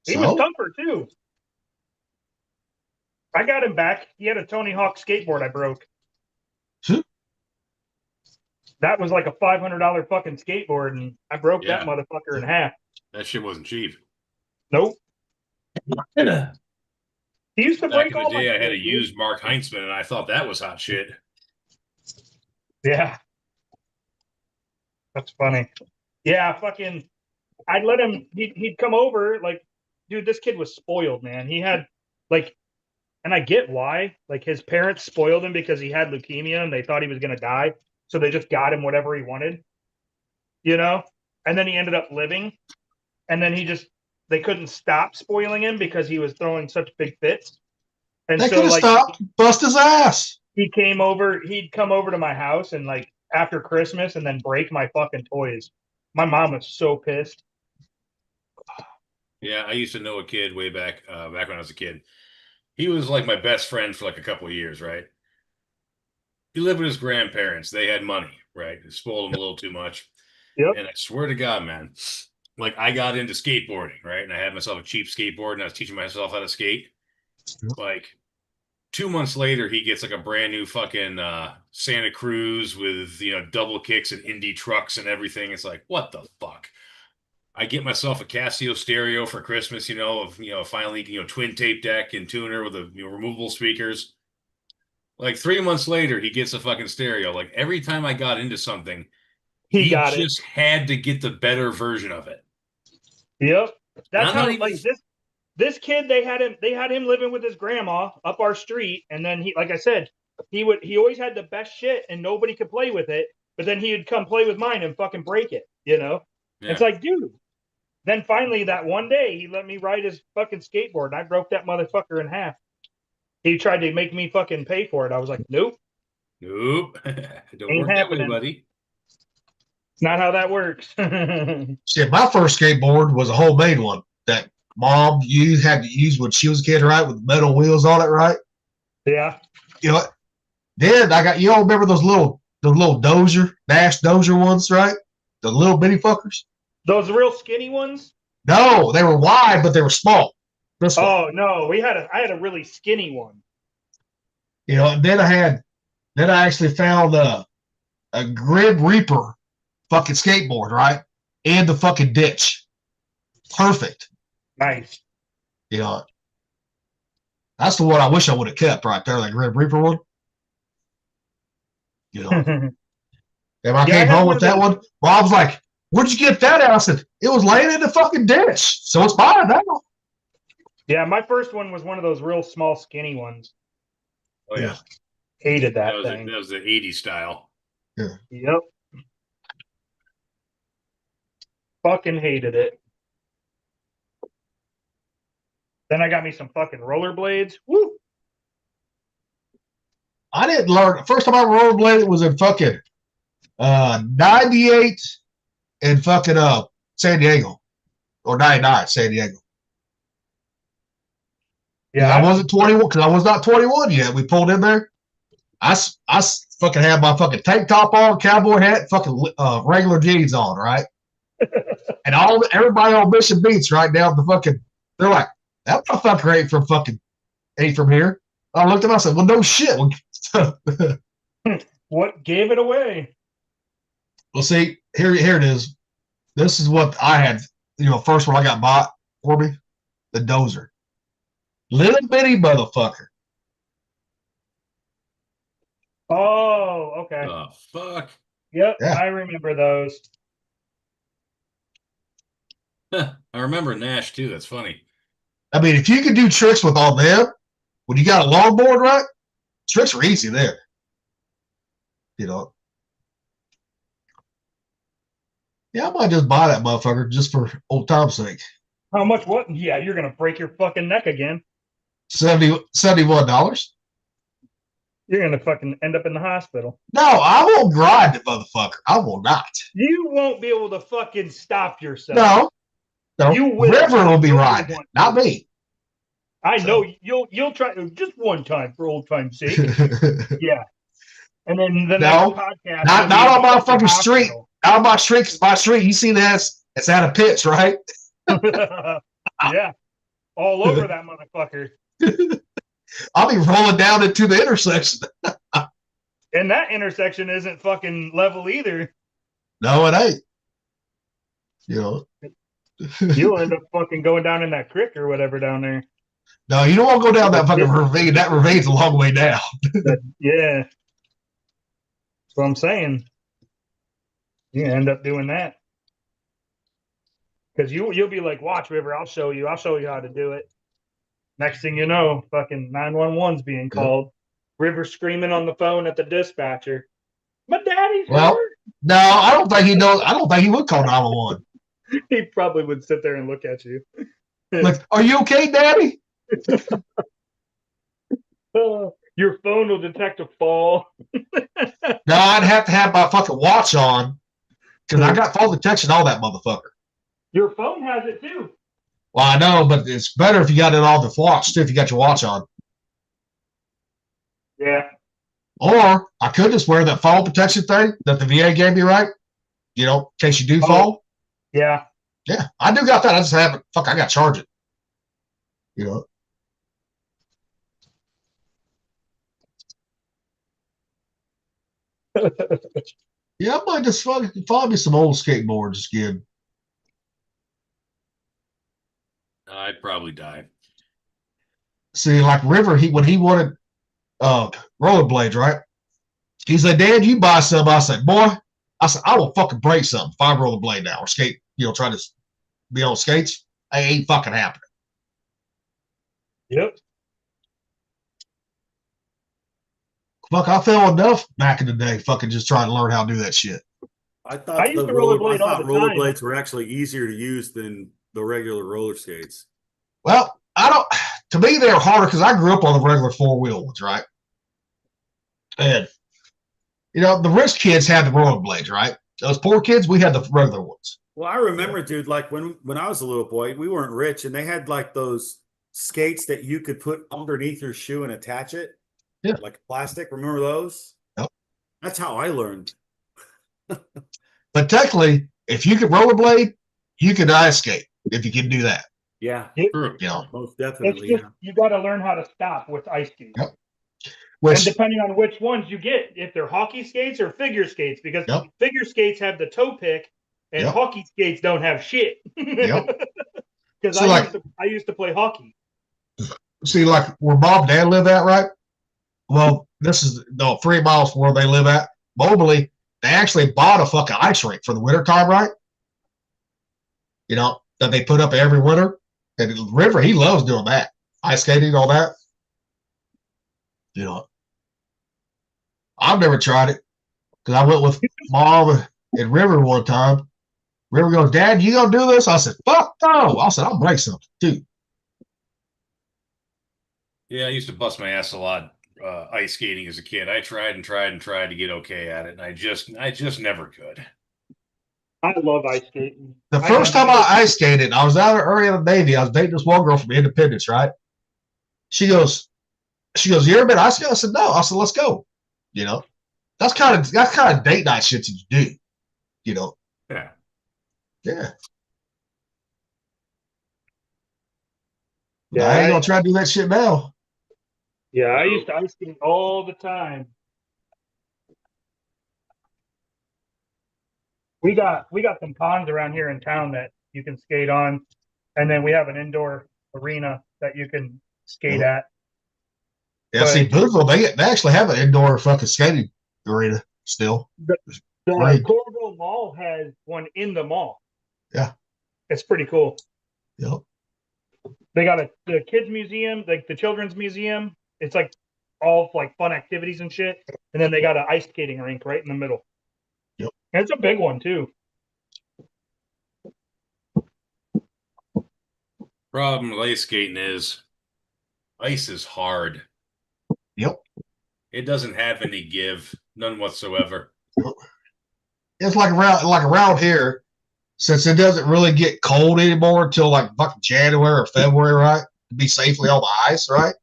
He was tougher too. I got him back. He had a Tony Hawk skateboard I broke. That was like a $500 fucking skateboard, and I broke that motherfucker in half. That shit wasn't cheap. Nope. He used to break all my day. I had a used Mark Heinzman, and I thought that was hot shit. Yeah. That's funny. Yeah, fucking, I'd let him, he'd come over, like, dude, this kid was spoiled, man. He had, like, and I get why. Like, his parents spoiled him because he had leukemia, and they thought he was going to die. So they just got him whatever he wanted, and then he ended up living. And then they couldn't stop spoiling him because he was throwing such big fits. And They so could have like stopped, bust his ass. he'd come over to my house and like after Christmas and then break my fucking toys. My mom was so pissed. Yeah, I used to know a kid way back back when I was a kid. He was like my best friend for like a couple of years, right? He lived with his grandparents. They had money, right? It spoiled him a little too much. Yep. And I swear to God, man, like I got into skateboarding, right? And I had myself a cheap skateboard and I was teaching myself how to skate. Like 2 months later, he gets like a brand new fucking Santa Cruz with, you know, double kicks and Indy trucks and everything. It's like, what the fuck? I get myself a Casio stereo for Christmas, finally, twin tape deck and tuner with the removable speakers. Like 3 months later, he gets a fucking stereo. Like every time I got into something, He got just had to get the better version of it. Yep. That's I'm how not even- like this kid they had him living with his grandma up our street, and then he, like I said, he always had the best shit and nobody could play with it, but then he'd come play with mine and fucking break it, you know? Yeah. It's like, dude. Then finally that one day he let me ride his fucking skateboard and I broke that motherfucker in half. He tried to make me fucking pay for it. I was like, nope. Nope. Don't Ain't work that way, happening. buddy. It's not how that works. Shit, my first skateboard was a homemade one that mom had to use when she was a kid, right? With metal wheels on it, right? Yeah. You know, then you all remember those little Nash Dozier ones, right? The little bitty fuckers. Those real skinny ones? No, they were wide, but they were small. This one. Oh no, I had a really skinny one. You know, and then I actually found a Grim Reaper fucking skateboard, right? And the fucking ditch. Perfect. Nice. You know, that's the one I wish I would have kept right there, that Grim Reaper one. You know, and I came home with that one. Mom's like, "Where'd you get that at?" I said, "It was laying in the fucking ditch, so it's mine now." Yeah, my first one was one of those real small, skinny ones. Oh yeah, Hated that that thing. was the '80s style. Yep. Fucking hated it. Then I got me some fucking rollerblades. Woo! I didn't learn. First time I rollerbladed was in fucking 98 in fucking San Diego, or 99 San Diego. Yeah, I wasn't 21 because I was not 21 yet. We pulled in there. I fucking had my fucking tank top on, cowboy hat, fucking regular jeans on, right? And everybody on Mission Beach right down the fucking, they're like, that motherfucker ain't from here. I looked at them, I said, well, no shit. What gave it away? Well, see, here it is. This is what I had, first one I got bought for me, the Dozer. Little bitty motherfucker. Oh, okay. Oh fuck. Yep, Yeah. I remember those. I remember Nash too. That's funny. I mean, if you can do tricks with all them, when you got a longboard, right? Tricks are easy there. You know. Yeah, I might just buy that motherfucker just for old time's sake. How much? What? Yeah, you're gonna break your fucking neck again. $71. You're gonna fucking end up in the hospital. No, I won't grind the motherfucker. I will not. You won't be able to fucking stop yourself. No. You will. River will be You riding, want not to. me. I know you'll try just one time for old time's sake. Yeah. And then the No, next podcast. not on my fucking hospital. street. Out of my street, 'cause my street, you see that it's at a pitch, right? Yeah. All over that motherfucker. I'll be rolling down into the intersection. And that intersection isn't fucking level either. No, it ain't. You know. You'll end up fucking going down in that creek or whatever down there. No, you don't want to go down that fucking ravine. That ravine's a long way down. Yeah. That's what I'm saying. You end up doing that. Because you'll be like, watch, River, I'll show you how to do it. Next thing you know, fucking 911's being called. River screaming on the phone at the dispatcher. My daddy's hurt. No, I don't think he knows. I don't think he would call 911. He probably would sit there and look at you. Like, are you okay, Daddy? Your phone will detect a fall. No, I'd have to have my fucking watch on because I got fall detection on that motherfucker. Your phone has it too. Well, I know, but it's better if you got it on the watch too. If you got your watch on, Yeah. or I could just wear that fall protection thing that the VA gave me, right? You know, in case you do fall. Yeah. Yeah, I do got that. I just haven't. Fuck, I got to charge it. You know. Yeah, I might just find me some old skateboards again. I'd probably die. See, like River, when he wanted rollerblades, right? He said, "Dad, you buy some." I said, "Boy," I said, "I will fucking break something if I rollerblade now or skate. You know, try to be on skates. I ain't fucking happening." Yep. Fuck, I fell enough back in the day, fucking just trying to learn how to do that shit. I thought I used to rollerblade all the time. rollerblades were actually easier to use than the regular roller skates. Well, I don't. To me, they're harder because I grew up on the regular 4-wheel ones, right? And you know, the rich kids had the rollerblades, right? Those poor kids, we had the regular ones. Well, I remember, dude, like when I was a little boy, we weren't rich, and they had like those skates that you could put underneath your shoe and attach it. Yeah. Like plastic. Remember those? Yep. That's how I learned. But technically, if you could rollerblade, you could ice skate if you can do that. Yeah. True. You know, Most It's definitely. just Yeah. you got to learn how to stop with ice skates. Yep. And which depending on which ones you get, if they're hockey skates or figure skates, because Yep. figure skates have the toe pick and Yep. hockey skates don't have shit. Yep. Because So, like- I used to play hockey. see, like where Mom and Dad live at, right? Well, this is 3 miles from where they live at. Mobley, they actually bought a fucking ice rink for the winter time, right? You know, that they put up every winter. And River, he loves doing that. Ice skating, all that. You know, I've never tried it because I went with Mom and River one time. River goes, "Dad, you gonna do this?" I said, "Fuck no." I said, "I'll break something too." Yeah, I used to bust my ass a lot ice skating as a kid. I tried and tried and tried to get okay at it, and I just never could. I love ice skating. The first time I ice skated, I was out early in the Navy. I was dating this one girl from Independence, right? She goes, "You ever been ice skating?" I said, "No." I said, "Let's go." You know, that's kind of date night shit that you do. You know, Yeah. yeah. Yeah, I ain't gonna try to do that shit now. Yeah, I used to ice skate all the time. We got some ponds around here in town that you can skate on, and then we have an indoor arena that you can skate at. Yeah, see, Boonville, they actually have an indoor fucking skating arena still. The Right. Coralville Mall has one in the mall. Yeah. It's pretty cool. Yep. They got the kids museum, like the children's museum. It's like all like fun activities and shit. And then they got an ice skating rink right in the middle. Yep. And it's a big one too. Problem with ice skating is ice is hard. Yep. It doesn't have any give, none whatsoever. It's like around here, since it doesn't really get cold anymore until like fucking January or February, right? To be safely on the ice, right?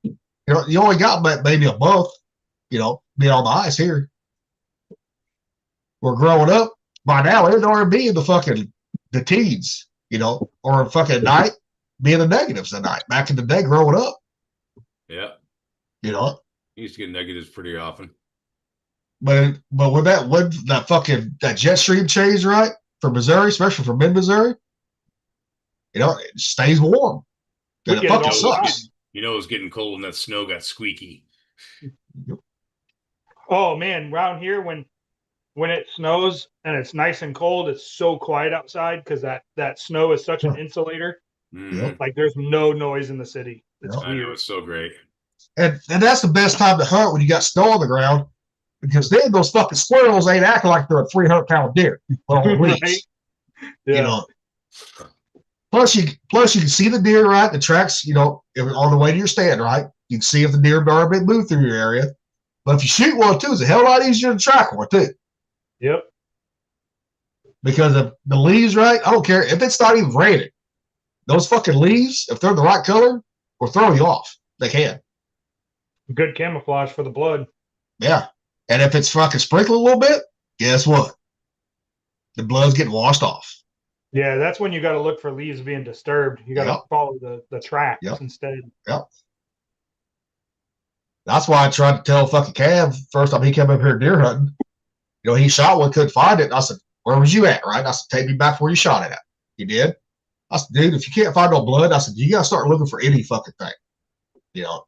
You know, you only got maybe a month, you know, being on the ice here. We're growing up by now, it'd already be the teens, you know, or fucking night being the negatives at night. Back in the day, growing up, Yeah. you know. You used to get negatives pretty often. But when that jet stream change, right, for Missouri, especially for mid Missouri, you know, it stays warm. We And it get it fucking all the time. sucks. You know it was getting cold when that snow got squeaky. Oh man, around here when it snows and it's nice and cold, it's so quiet outside because that snow is such an insulator. Mhm. Like there's no noise in the city. It's Yep. I know, weird. it's so great. And that's the best time to hunt when you got snow on the ground, because then those fucking squirrels ain't acting like they're a 300-pound deer but on leash. Right? You Yeah. know. Plus you can see the deer, right? The tracks, you know, on the way to your stand, right? You can see if the deer are a bit moved through your area. But if you shoot one too, it's a hell of a lot easier to track one too. Yep. Because of the leaves, right? I don't care if it's not even raining. Those fucking leaves, if they're the right color, will throw you off. They can. Good camouflage for the blood. Yeah. And if it's fucking sprinkling a little bit, guess what? The blood's getting washed off. Yeah, that's when you got to look for leaves being disturbed. You got to Yep. follow the tracks Yep. instead. Yep. That's why I tried to tell fucking Cav first time he came up here deer hunting. You know, he shot one, couldn't find it. And I said, where was you at? Right? And I said, take me back where you shot it at. He did. I said, dude, if you can't find no blood, I said, you got to start looking for any fucking thing. You know,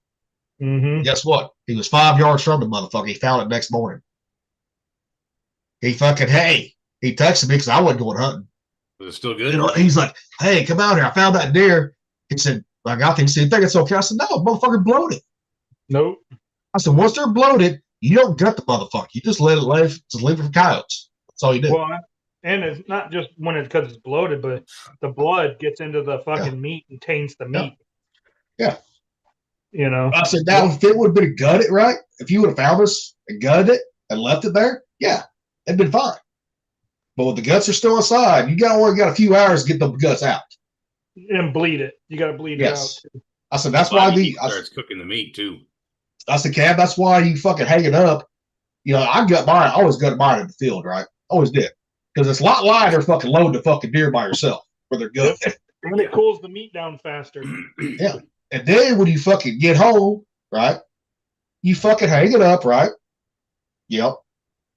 Mm-hmm. guess what? He was 5 yards from the motherfucker. He found it next morning. He fucking, hey, he texted me because I wasn't going hunting. Was it still good? You know, he's like, hey, come out here. I found that deer. He said, I got things. He said, you think it's okay? I said, no, motherfucker bloated. Nope. I said, once they're bloated, you don't gut the motherfucker. You just let it live. Just leave it for coyotes. That's all you do. Well, and it's not just when it's because it's bloated, but the blood gets into the fucking meat and taints the meat. Yeah. You know. I said, now if it would have been gutted, right? If you would have found us and gutted it and left it there, yeah, it'd been fine. But when the guts are still inside, you only got a few hours to get the guts out. And bleed it. You got to bleed Yes. it out. I said, that's why starts cooking the meat too. I said, Cab, that's why you fucking hang it up. You know, I always gut mine in the field, right? Always did. Because it's a lot lighter fucking loading the fucking deer by yourself where they're good. And it cools the meat down faster. Yeah. And then when you fucking get home, right, you fucking hang it up, right? Yep.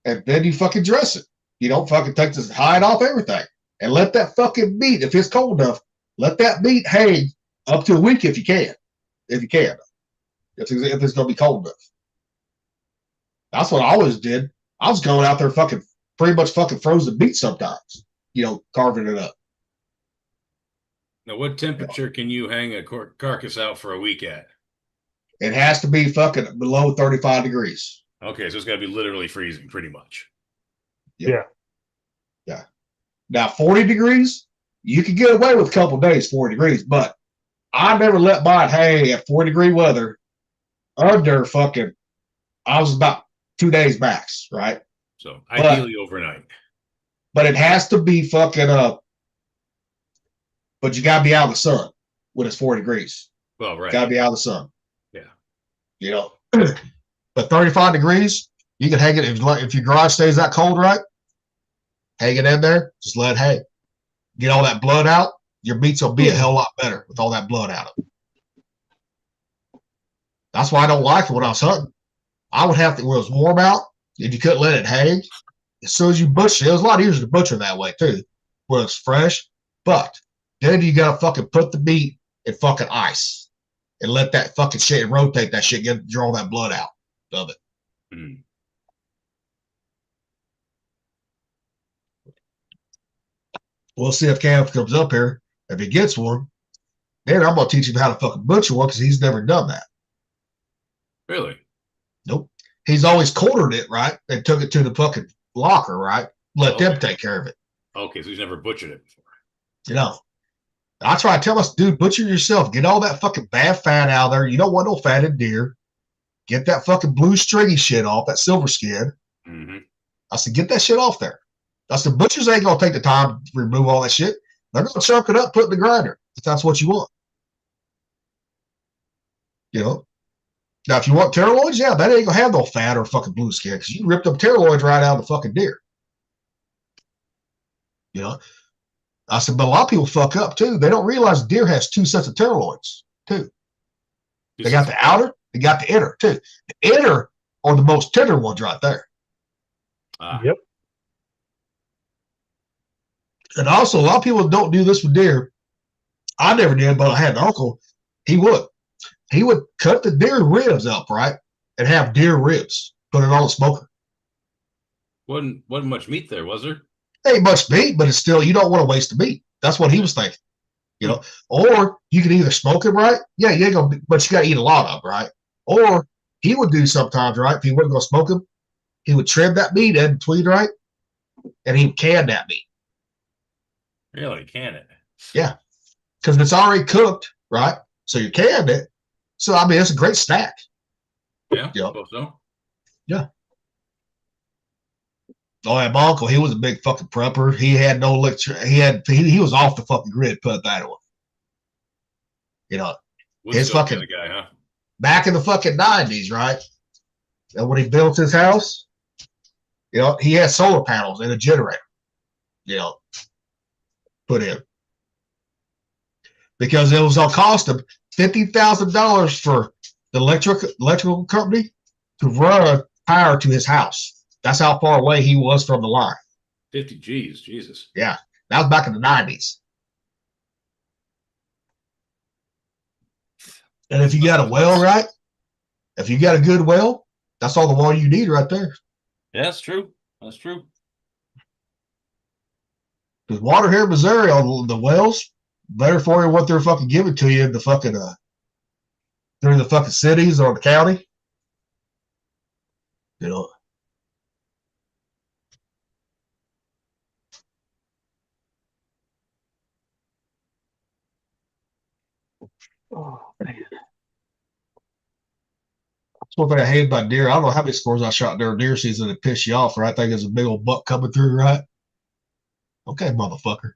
And then you fucking dress it. You don't fucking take this hide off everything. And let that fucking meat, if it's cold enough, let that meat hang up to a week if you can. If you can. If it's going to be cold enough. That's what I always did. I was going out there fucking pretty much fucking frozen meat sometimes. You know, carving it up. Now, what temperature can you hang a carcass out for a week at? It has to be fucking below 35 degrees. Okay, so it's got to be literally freezing, pretty much. Yeah. Now, 40 degrees, you can get away with a couple days, 40 degrees, but I never let mine hang at 40-degree weather under fucking, I was about 2 days max, right? So ideally overnight. But it has to be fucking but you got to be out of the sun when it's 40 degrees. Well, right. Got to be out of the sun. Yeah. You know, but 35 degrees, you can hang it if your garage stays that cold, right? Hang it in there, just let it hang. Get all that blood out, your meats will be a hell lot better with all that blood out of it. That's why I don't like it when I was hunting. I would have to, when it was warm out, and you couldn't let it hang. As soon as you butcher it, was a lot easier to butcher that way too, when it's fresh. But then you gotta fucking put the meat in fucking ice and let that fucking shit and rotate that shit, draw that blood out of it. Mm. We'll see if Cam comes up here. If he gets one, then I'm gonna teach him how to fucking butcher one because he's never done that. Really? Nope. He's always quartered it, right? And took it to the fucking locker, right? Let them take care of it. Okay, so he's never butchered it before. You know. I try to tell us, dude, butcher yourself. Get all that fucking bad fat out of there. You don't want no fatted deer. Get that fucking blue stringy shit off, that silver skin. Mm-hmm. I said, get that shit off there. I said, butchers ain't gonna take the time to remove all that shit. They're gonna chunk it up, put it in the grinder if that's what you want. You know. Now, if you want tenderloins, yeah, that ain't gonna have no fat or fucking blue skin because you ripped them tenderloins right out of the fucking deer. You know. I said, but a lot of people fuck up too. They don't realize deer has two sets of tenderloins too. They got the outer, they got the inner too. The inner are the most tender ones right there. Yep. And also, a lot of people don't do this with deer. I never did, but I had an uncle. He would cut the deer ribs up, right, and have deer ribs. Put it on the smoker. Wasn't much meat there, was there? Ain't much meat, but it's still, you don't want to waste the meat. That's what he was thinking. You know, or you can either smoke it, right? Yeah, you ain't gonna, but you got to eat a lot of, right? Or he would do sometimes, right? If he wasn't gonna smoke them, he would trim that meat in between, right? And he would can that meat. Really, can it? Yeah, because it's already cooked, right? So you canned it. So I mean, it's a great stack. Yeah, Yep. suppose so. Oh, yeah, my uncle, he was a big fucking prepper. He had no lecture. He was off the fucking grid, put it that way. You know, his Woodstock fucking kind of guy, huh? back in the fucking 90s, right? And when he built his house, you know, he had solar panels and a generator, you know, put in. Because it was a cost of $50,000 for the electrical company to run power to his house. That's how far away he was from the line. 50 G's, Jesus. Yeah, that was back in the 90s. And if you got a well, right? If you got a good well, that's all the water you need right there. Yeah, that's true. That's true. Because water here in Missouri on the wells, better for you what they're fucking giving to you in the fucking during the fucking cities or the county. You know. Oh man. That's one thing I hate about deer. I don't know how many scores I shot during deer season that piss you off, right? I think there's a big old buck coming through, right? Okay, motherfucker.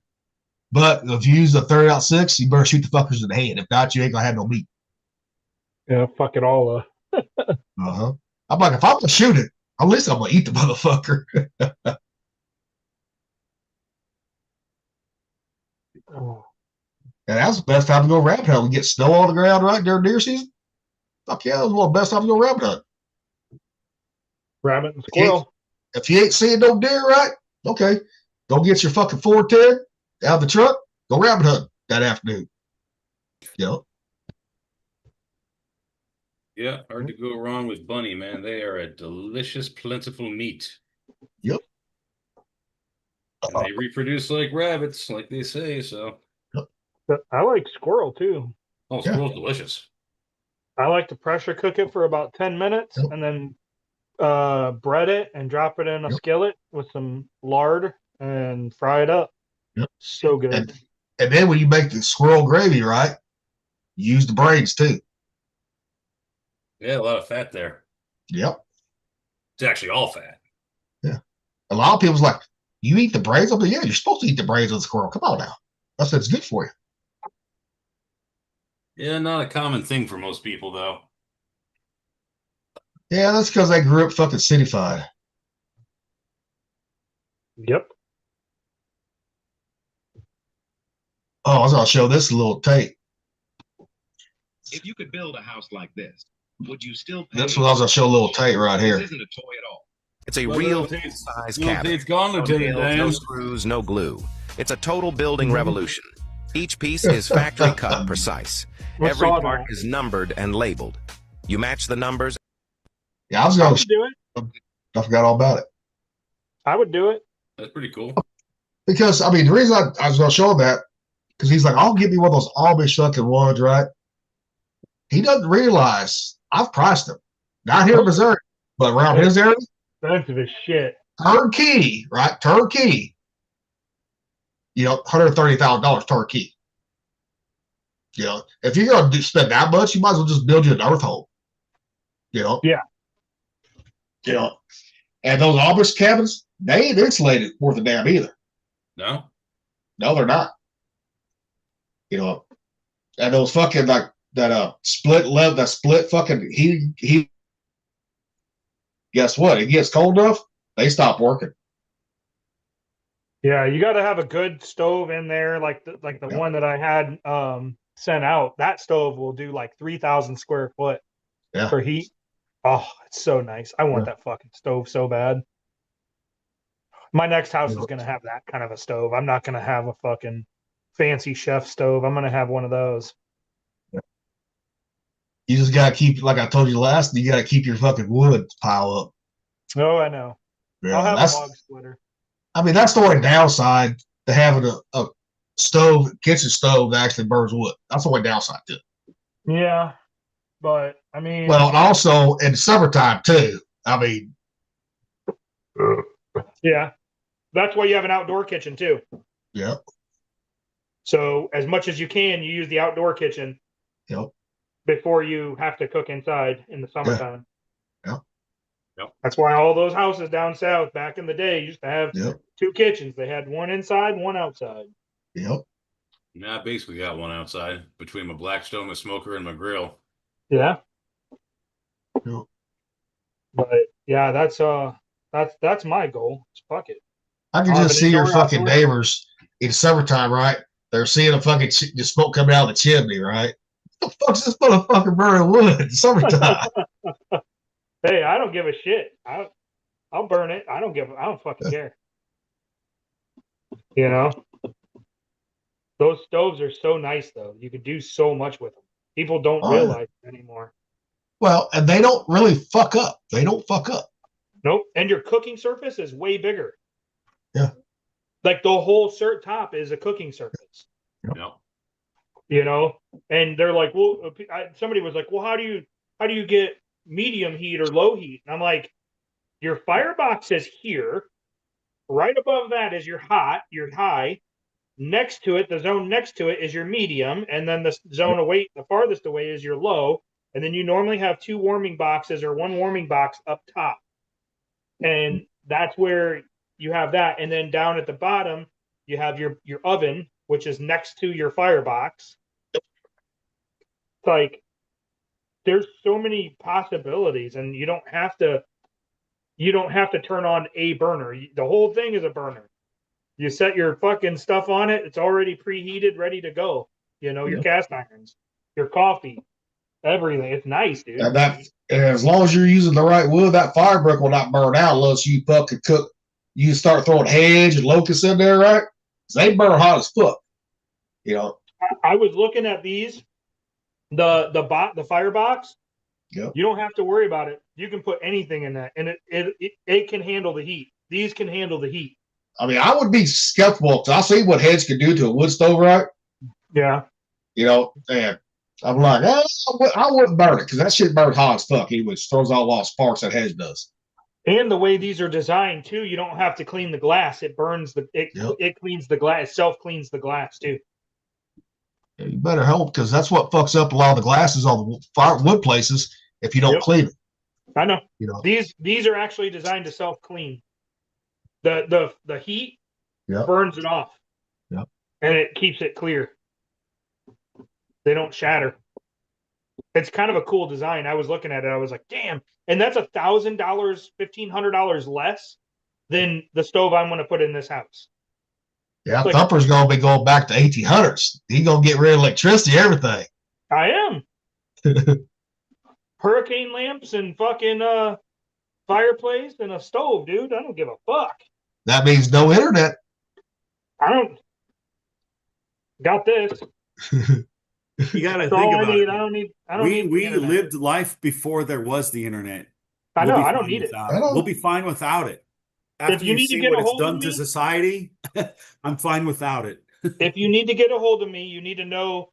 But if you use a 30-06, you better shoot the fuckers in the head. If not, you ain't gonna have no meat. Yeah, fuck it all. Uh-huh. I'm like, if I'm gonna shoot it, at least I'm gonna eat the motherfucker. Oh. And that's the best time to go rabbit hunting. Get snow on the ground right during deer season. Fuck yeah, that was one of the best times to go rabbit hunting. Rabbit and squirrel. If you ain't seeing no deer, right? Okay, go get your fucking 410 out of the truck. Go rabbit hunting that afternoon. You know. Yeah, hard to go wrong with bunny, man. They are a delicious, plentiful meat. Yep. And they reproduce like rabbits, like they say. So, But I like squirrel too. oh, squirrel's delicious. I like to pressure cook it for about 10 minutes Yep. and then bread it and drop it in a Yep. skillet with some lard and fry it up. Yep. So good. And then when you make the squirrel gravy, right? Use the brains too. Yeah, a lot of fat there. Yep. It's actually all fat. Yeah. A lot of people's like, you eat the brains? I'm like, yeah, you're supposed to eat the brains of the squirrel. Come on now. I said it's good for you. Yeah, not a common thing for most people, though. Yeah, that's because they grew up fucking cityfied. Yep. Oh, I was gonna show this little tape. If you could build a house like this, would you still pay? That's what I was gonna show a little tape right here. This isn't a toy at all. It's a real size Little cabin. Tate's gone, No Lieutenant nails, Dan. no screws, no glue. It's a total building revolution. Each piece is factory cut precise. I Every saw part that. is numbered and labeled. You match the numbers. Yeah, I was I gonna. would do it. I forgot all about it I would do it. That's pretty cool. because I mean the reason I was gonna show him that because he's like, I'll give me one of those Amish fucking ones, right? He doesn't realize I've priced them, not here in Missouri, but around his area. Expensive as shit. Turnkey, right? Turnkey. You know, $130,000 turnkey. You know, if you're gonna spend that much, you might as well just build you an earth hole. You know. Yeah. You know, and those Amish cabins, they ain't insulated worth a damn either. No? No, they're not. You know, and those fucking like that split fucking he. Guess what? It gets cold enough, they stop working. Yeah, you got to have a good stove in there, like the Yeah. one that I had sent out. That stove will do like 3,000 square foot Yeah. for heat. Oh, it's so nice. I want Yeah. that fucking stove so bad. My next house is gonna have that kind of a stove. I'm not gonna have a fucking fancy chef stove. I'm gonna have one of those. You just gotta keep, like I told you last, you gotta keep your fucking wood pile up. Oh, I know. Yeah, I'll have a that's, hog splitter. I mean, that's the only downside to having a stove, kitchen stove that actually burns wood. That's the only downside to it. Yeah, but I mean, Well, and also in the summertime too. I mean, yeah, that's why you have an outdoor kitchen too. yeah, So as much as you can, you use the outdoor kitchen. yep. before you have to cook inside in the summertime. Yeah. Yep. That's why all those houses down south back in the day used to have Yep. 2 kitchens. They had one inside, one outside. Yep. Yeah, I basically got one outside between my Blackstone, my smoker, and my grill. Yeah. Yep. But yeah, that's my goal. Fuck it. I can I'll have just an see your indoor, fucking outdoor. neighbors in summertime, right? They're seeing a fucking the smoke coming out of the chimney, right? What the fuck's this motherfucker burning wood in summertime? Hey, I don't give a shit. I'll burn it. I don't fucking care. You know? Those stoves are so nice though. You could do so much with them. People don't Oh, yeah. realize it anymore. Well, and they don't really fuck up. They don't fuck up. Nope. And your cooking surface is way bigger. Yeah. Like the whole top is a cooking surface. Yep. You know? And they're like, well, somebody was like, well, how do you get medium heat or low heat? And I'm like, your firebox is here. Right above that is your high. Next to it, the zone next to it is your medium, and then the zone away, the farthest away is your low. And then you normally have 2 warming boxes or 1 warming box up top. And that's where you have that. And then down at the bottom, you have your oven, which is next to your firebox. Like, there's so many possibilities, and you don't have to turn on a burner. The whole thing is a burner. You set your fucking stuff on it. It's already preheated, ready to go. You know, your cast irons, your coffee, everything. It's nice, dude. And as long as you're using the right wood, that fire brick will not burn out unless you fucking cook. You start throwing hedge and locusts in there, right? 'Cause they burn hot as fuck. You know. I was looking at these, the firebox. Yep. You don't have to worry about it. You can put anything in that, and it can handle the heat. These can handle the heat. I mean, I would be skeptical because I see what hedge can do to a wood stove, right? Yeah. You know, and I'm like, I wouldn't burn it because that shit burns hot as fuck. He throws out a lot of sparks that hedge does. And the way these are designed too, you don't have to clean the glass. It burns it cleans the glass. It self cleans the glass too. Yeah, you better hope because that's what fucks up a lot of the glasses on the wood places if you don't clean it. I know. You know, these are actually designed to self clean. The heat burns it off. Yep. And it keeps it clear. They don't shatter. It's kind of a cool design. I was looking at it. I was like, damn. And that's $1,000, $1,500 less than the stove I'm going to put in this house. Yeah, Thumper's going to be going back to 1800s. He's going to get rid of electricity, everything. I am. Hurricane lamps and fucking fireplace and a stove, dude. I don't give a fuck. That means no internet. I don't. Got this. You got to That's think all about I need. it. I don't need. I don't need. We lived life before there was the internet. I know. We'll be I don't fine need it. without it. We'll be fine without it. After you you need to see get what a it's hold of done to me- society, I'm fine without it. If you need to get a hold of me, you need to know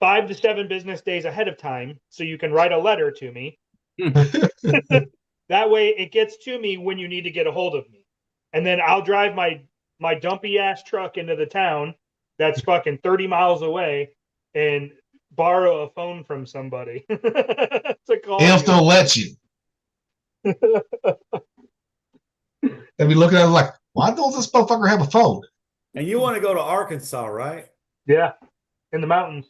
5 to 7 business days ahead of time so you can write a letter to me. That way it gets to me when you need to get a hold of me. And then I'll drive my dumpy ass truck into the town that's fucking 30 miles away and borrow a phone from somebody to call If you. they'll let you. They'll be looking at it like, why don't this motherfucker have a phone? And you want to go to Arkansas, right? Yeah, in the mountains.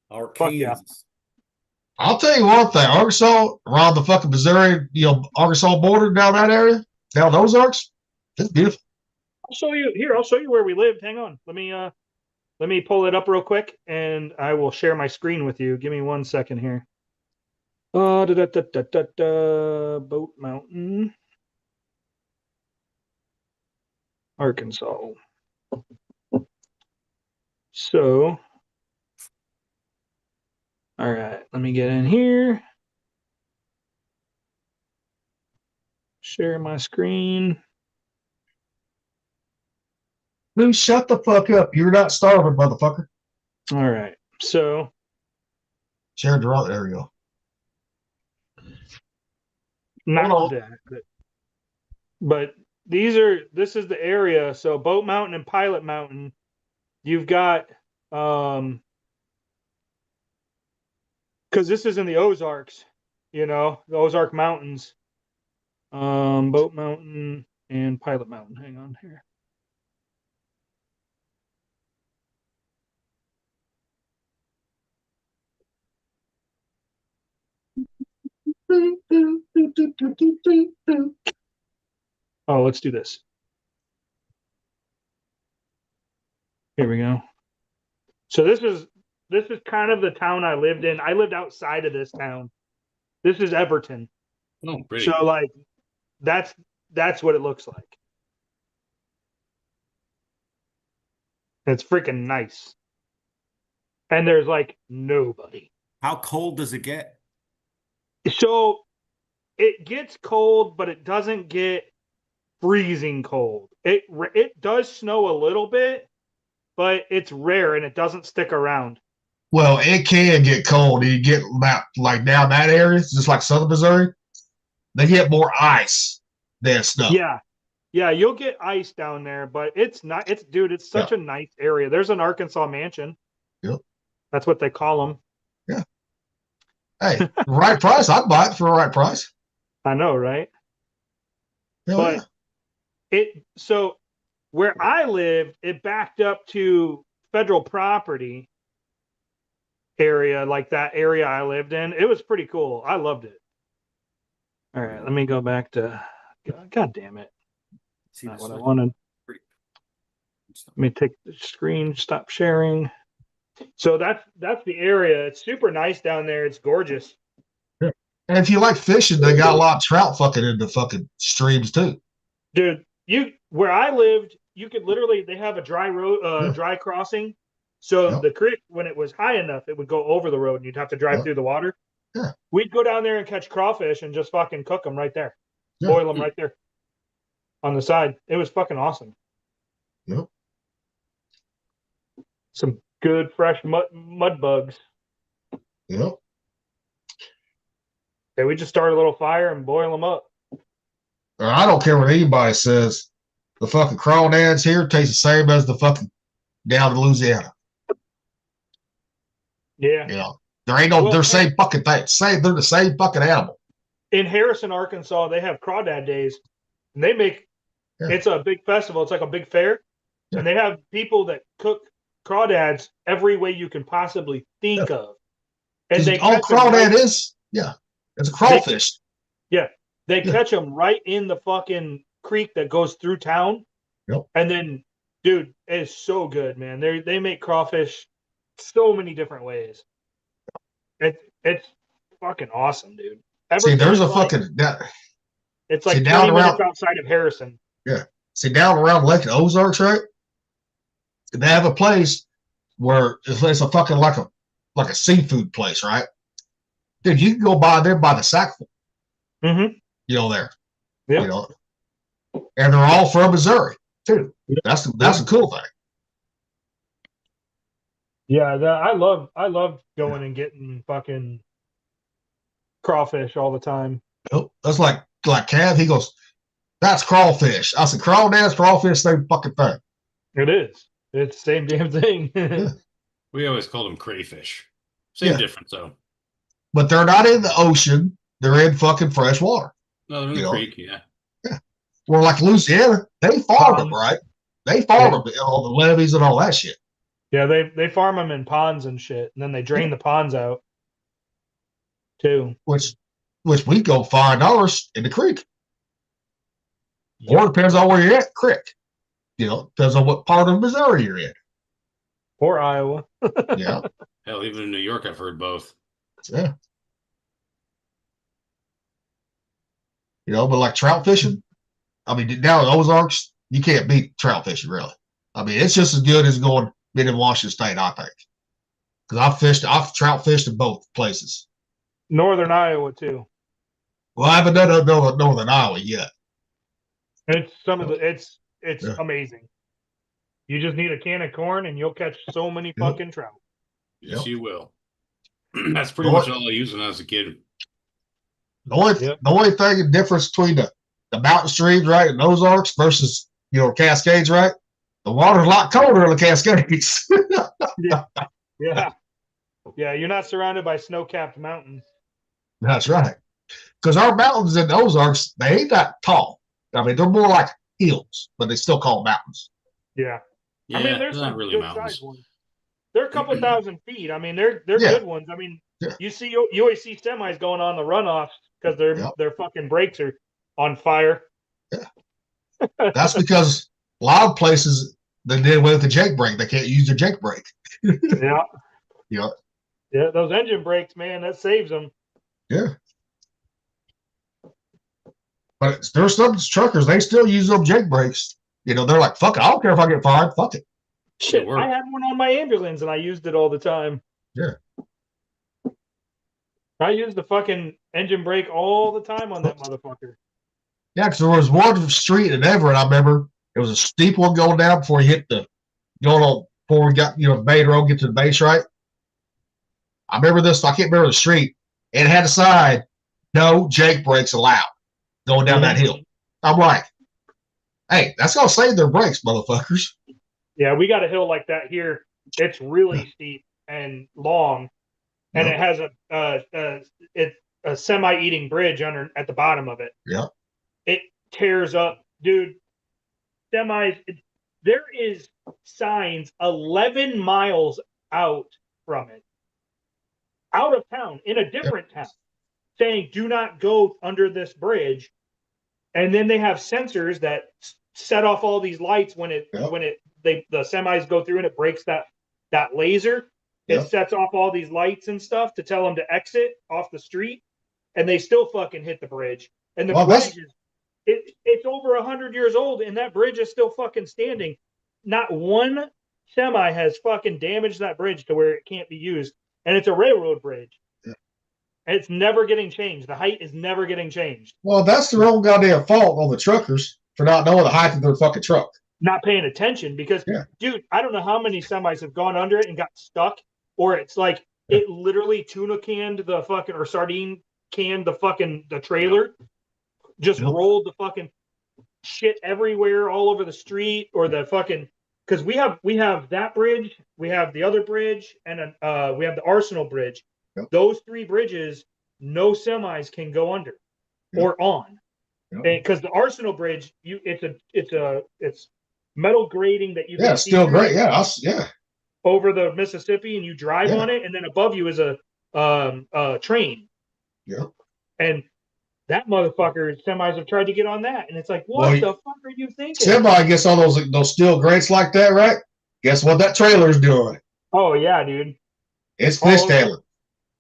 Or Fuck yeah. Kansas. I'll tell you one thing, Arkansas, around the fucking Missouri, Arkansas border down that area, down those Ozarks, it's beautiful. I'll show you here. I'll show you where we lived. Hang on. Let me pull it up real quick, and I will share my screen with you. Give me 1 second here. Boat Mountain, Arkansas. So, all right. Let me get in here. Share my screen. Dude, shut the fuck up. You're not starving, motherfucker. All right. So, Share the there we go. not that, but this is the area. So Boat Mountain and Pilot Mountain, you've got because this is in the Ozarks, you know, the Ozark Mountains, Boat Mountain and Pilot Mountain. Hang on here. Oh, let's do this. Here we go. So this is kind of the town I lived in. I lived outside of this town. This is Everton. Oh, pretty. So like that's what it looks like. It's freaking nice. And there's like nobody. How cold does it get? So it gets cold, but it doesn't get freezing cold. It does snow a little bit, but it's rare and it doesn't stick around. Well, it can get cold. You get about like down that area, just like southern Missouri, they get more ice than snow. Yeah, you'll get ice down there, but it's not. It's such a nice area. There's an Arkansas mansion. Yep, that's what they call them. Yeah. Hey, right price, I'd buy it for the right price. I know, right? Hell but so where I lived, it backed up to federal property area, like that area I lived in. It was pretty cool. I loved it. All right, let me go back to. God damn it! Not what I wanted. Let me take the screen. Stop sharing. So that's the area. It's super nice down there. It's gorgeous. Yeah. And if you like fishing, they got a lot of trout fucking in the fucking streams too. Dude, where I lived, you could literally, they have a dry road, dry crossing. So the creek, when it was high enough, it would go over the road and you'd have to drive through the water. Yeah. We'd go down there and catch crawfish and just fucking cook them right there. Boil them right there on the side. It was fucking awesome. Yep. Some good fresh mud bugs. Yep. Okay, we just start a little fire and boil them up. I don't care what anybody says. The fucking crawdads here taste the same as the fucking down in Louisiana. Yeah. You know, there ain't no, they're same fucking thing. They're the same fucking animal. In Harrison, Arkansas, they have crawdad days, and they make it's a big festival. It's like a big fair, and they have people that cook crawdads every way you can possibly think of. And they all crawdad is, it's a crawfish. They catch them right in the fucking creek that goes through town. Yep. And then, dude, it's so good, man. They make crawfish so many different ways. It's fucking awesome, dude. See, there's a fucking it's like 20 minutes outside of Harrison. Yeah. See, down around Lake Ozarks, right? They have a place where it's a fucking like a seafood place, right? Dude, you can go by there by the sackful. Mm-hmm. You know, there. Yeah. You know, and they're all from Missouri too. That's a cool thing. Yeah, I love going and getting fucking crawfish all the time. Yep. That's like Cav. He goes, "That's crawfish." I said, "Crawdads, crawfish, same fucking thing." It is. It's the same damn thing. We always called them crayfish. Same difference though. But they're not in the ocean. They're in fucking fresh water. No, they're in the creek, yeah. Well, like Louisiana, they farm them, right? They farm them, all the levees and all that shit. Yeah, they farm them in ponds and shit, and then they drain the ponds out too. Which we go find ours in the creek. Or it depends on where you're at, creek. You know, depends on what part of Missouri you're in. Or Iowa. Yeah. Hell, even in New York, I've heard both. Yeah. You know, but like trout fishing, I mean, down in Ozarks, you can't beat trout fishing, really. I mean, it's just as good as going in Washington State, I think. Because I've trout fished in both places. Northern Iowa, too. Well, I haven't done Northern Iowa yet. It's it's amazing. You just need a can of corn and you'll catch so many fucking trout. Yes, you will. That's pretty much all I used when I was a kid. The only thing, the difference between the mountain streams, right, and Ozarks versus, you know, Cascades, right? The water's a lot colder in the Cascades. Yeah. Yeah, you're not surrounded by snow-capped mountains. That's right. Because our mountains in the Ozarks, they ain't that tall. I mean, they're more like hills, but they still call them mountains. Yeah. Yeah, I mean, there's they're not some really good mountains. sized ones. They're a couple thousand feet. I mean, they're Yeah. good ones. I mean, Yeah. you always see semis going on the runoffs because Yep. their fucking brakes are on fire. That's because a lot of places they did away with the Jake brake. They can't use the Jake brake. Yeah. Yeah. Yeah, those engine brakes, man, that saves them. Yeah. But there's some truckers, they still use them Jake brakes. You know, they're like, fuck it. I don't care if I get fired. Fuck it. Shit, work. I had one on my ambulance and I used it all the time. Yeah. I used the fucking engine brake all the time on that motherfucker. Yeah, because there was one street in Everett, I remember. It was a steep one going down before you hit before we got, Bay Road, get to the base, right? I remember this, I can't remember the street. And it had a sign, no Jake brakes allowed, going down that hill. I'm like, hey, that's going to save their brakes, motherfuckers. Yeah, we got a hill like that here. It's really steep and long, and Yep. it has a semi-eating bridge under at the bottom of it. Yeah. It tears up, dude. Semis. There is signs 11 miles out from it, out of town, in a different town, saying "Do not go under this bridge." And then they have sensors that set off all these lights when the semis go through and it breaks that laser. It Yep. sets off all these lights and stuff to tell them to exit off the street, and they still fucking hit the bridge. And the Well, bridge is it's over 100 years old, and that bridge is still fucking standing. Not one semi has fucking damaged that bridge to where it can't be used, and it's a railroad bridge. Yeah. And it's never getting changed. The height is never getting changed. Well, that's their own goddamn fault on the truckers for not knowing the height of their fucking truck. Not paying attention because, Yeah. dude, I don't know how many semis have gone under it and got stuck, or it's like it literally tuna canned the fucking or sardine canned the trailer, just Yep. rolled the fucking shit everywhere, all over the street, or the fucking because we have that bridge, we have the other bridge, and we have the Arsenal Bridge. Yep. Those three bridges, no semis can go under or on, because the Arsenal Bridge, it's metal grating that you Yeah, can it's see still through great. Yeah, yeah. over the Mississippi, and you drive Yeah. on it, and then above you is a train. Yeah. And that motherfucker, semis have tried to get on that, and it's like, what Well, the fuck are you thinking? Semi gets on those steel grates like that, right? Guess what that trailer's doing? Oh yeah, dude. It's Oh, fishtailing.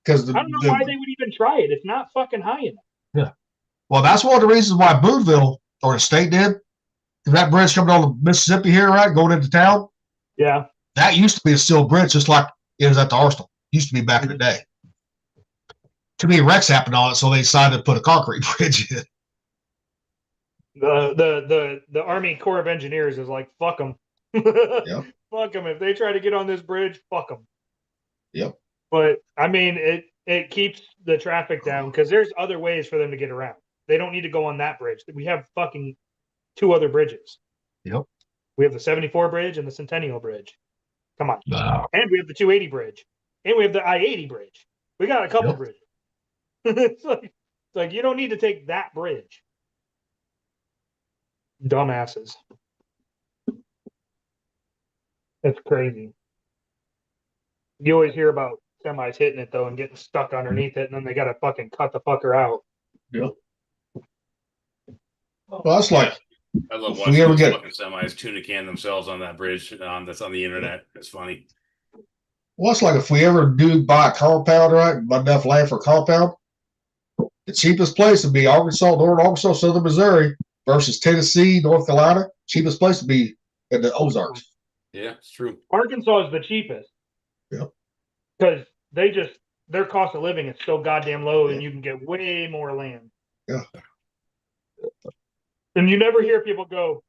Because I don't know why they would even try it. It's not fucking high enough. Yeah. Well, that's one of the reasons why Boonville or the state did. Because that bridge coming on the Mississippi here, right, going into town. Yeah. That used to be a steel bridge, just like it was at the Arsenal. Used to be back in the day. Too many wrecks happened on it, so they decided to put a concrete bridge in. The Army Corps of Engineers is like, fuck them. Yep. Fuck them. If they try to get on this bridge, fuck them. Yep. But I mean, it keeps the traffic down because there's other ways for them to get around. They don't need to go on that bridge. We have fucking two other bridges. Yep. We have the 74 bridge and the Centennial Bridge. Come on. Wow. And we have the 280 bridge. And we have the I-80 bridge. We got a couple Yep. bridges. it's like you don't need to take that bridge. Dumbasses. That's crazy. You always hear about semis hitting it though and getting stuck underneath it, and then they gotta fucking cut the fucker out. Yep. Well, that's like I love If watching we ever those get- fucking semis tuna can themselves on that bridge that's on the internet. It's funny. well, it's like if we ever do buy a compound, right? Buy enough land for a compound, the cheapest place would be Arkansas, Northern Arkansas, Southern Missouri versus Tennessee, North Carolina. Cheapest place would be in the Ozarks. Yeah, it's true. Arkansas is the cheapest. Yep. Because their cost of living is so goddamn low, and you can get way more land. Yeah. And you never hear people go,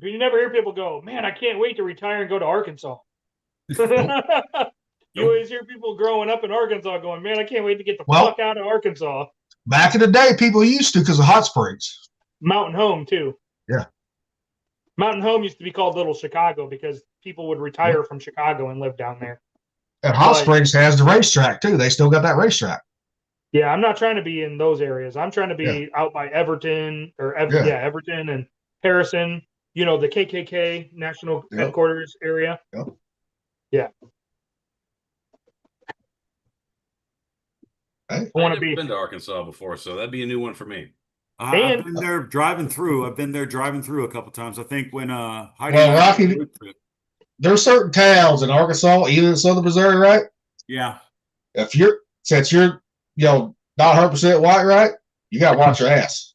man, I can't wait to retire and go to Arkansas. You always hear people growing up in Arkansas going, man, I can't wait to get the Well- fuck out of Arkansas. Back in the day, people used to because of hot springs. Mountain Home, too. Yeah. Mountain Home used to be called Little Chicago because people would retire from Chicago and live down there. And Hot But- Springs has the racetrack too. They still got that racetrack. Yeah, I'm not trying to be in those areas. I'm trying to be out by Everton or Everton and Harrison. You know, the KKK national headquarters area. Yep. Yeah. Hey. I want to I've never be. been to Arkansas before, so that'd be a new one for me. I've been there driving through. I've been there driving through a couple times. I think when Heidi Well, and I Rocky- did a road trip. There's certain towns in Arkansas, even in southern Missouri, right? Yeah. Since you're not 100% white, right? You gotta watch your ass.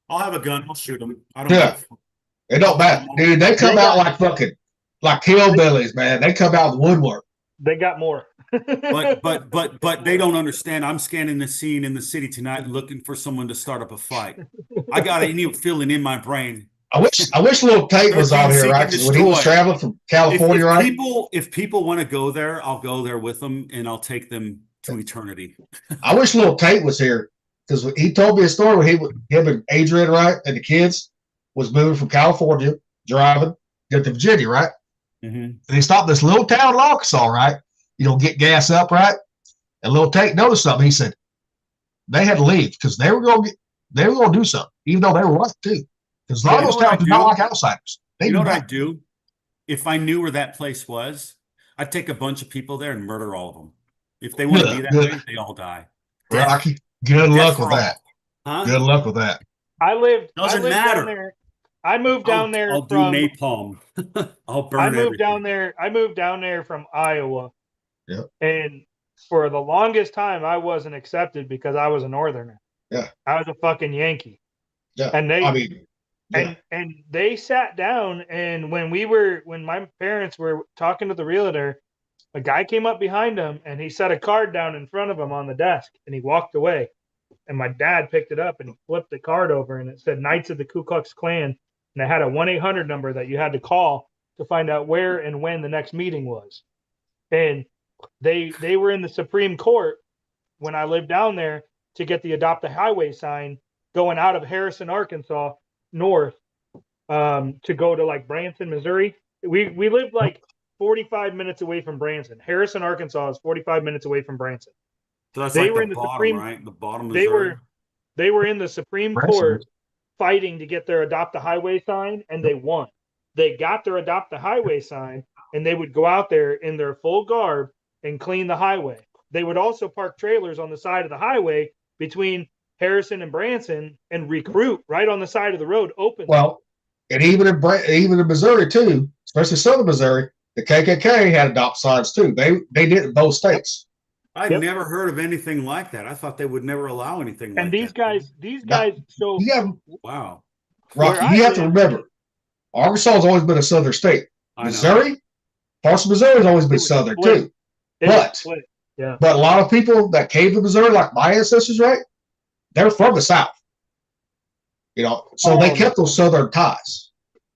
I'll have a gun. I'll shoot them. I don't Yeah. know. It don't matter, dude. They come out like fucking like hillbillies, man. They come out of the woodwork. They got more. But they don't understand. I'm scanning the scene in the city tonight looking for someone to start up a fight. I got a new feeling in my brain. I wish little Tate was out here, Seek right? and 'Cause when he was destroy. traveling from California, right? If people want to go there, I'll go there with them and I'll take them to eternity. I wish little Tate was here because he told me a story when him and Adrian, right, and the kids was moving from California, driving, get to Virginia, right? Mm-hmm. And they stopped this little town in Arkansas, right? Get gas up, right? And little Tate noticed something. He said they had to leave because they were going to do something, even though they were white too. Because a lot of those towns do not like outsiders. You know what I'd do? If I knew where that place was, I'd take a bunch of people there and murder all of them. If they want to be that way, they all die. Rocky, good luck with that. Huh? Good luck with that. I lived matter. down there. I moved down there I'll from do napalm. I'll burn I moved everything. down there. I moved down there from Iowa. Yep. And for the longest time I wasn't accepted because I was a northerner. Yeah. I was a fucking Yankee. Yeah. And they yeah. and they sat down, and when my parents were talking to the realtor, a guy came up behind him and he set a card down in front of him on the desk and he walked away. And my dad picked it up and he flipped the card over and it said Knights of the Ku Klux Klan. And it had a 1-800 number that you had to call to find out where and when the next meeting was. And they were in the Supreme Court when I lived down there to get the Adopt a Highway sign going out of Harrison, Arkansas, north, to go to like Branson, Missouri. We lived like 45 minutes away from Branson. Harrison, Arkansas is 45 minutes away from Branson. So that's They like were the in the bottom, Supreme- right? The bottom of They Missouri. were in the Supreme Court fighting to get their Adopt a Highway sign, and they won. They got their Adopt a Highway sign, and they would go out there in their full garb and clean the highway. They would also park trailers on the side of the highway between Harrison and Branson and recruit right on the side of the road open. Well, and even in Missouri too, especially southern Missouri, the KKK had adopt signs too. They did it in both states. I'd never heard of anything like that. I thought they would never allow anything like and that. these guys, so You have Wow. Rocky, Where I you have to live- remember, Arkansas has always been a southern state. I know. Missouri, parts of Missouri has always been was southern split. too. it was But- split. Yeah. But a lot of people that came to Missouri, like my ancestors, right? They're from the South. So they kept those southern ties.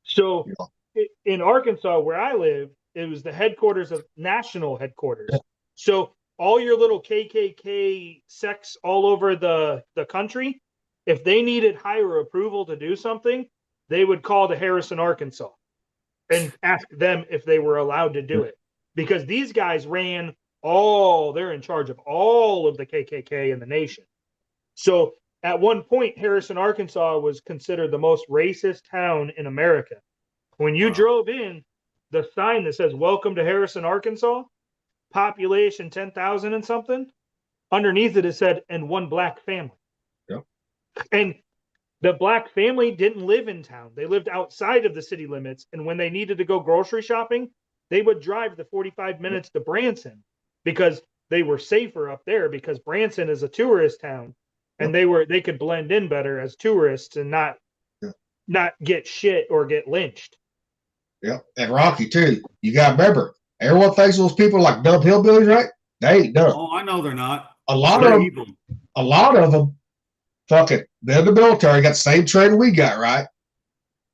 So Yeah. in Arkansas, where I live, it was the headquarters of national headquarters. Yeah. So all your little KKK sects all over the country, if they needed higher approval to do something, they would call to Harrison, Arkansas and ask them if they were allowed to do it. Because these guys they're in charge of all of the KKK in the nation. So at one point, Harrison, Arkansas was considered the most racist town in America. When you drove in, the sign that says "Welcome to Harrison, Arkansas," population 10,000 and something, underneath it said "and one black family." Yep. And the black family didn't live in town; they lived outside of the city limits. And when they needed to go grocery shopping, they would drive the 45 minutes to Branson because they were safer up there. Because Branson is a tourist town, and they could blend in better as tourists and not get shit or get lynched. Yeah. And Rocky too. You gotta remember, everyone thinks those people are like dumb hillbillies, right? They ain't dumb. Oh, I know they're not. A lot They're of evil. them fucking they're in the military, got the same training we got, right?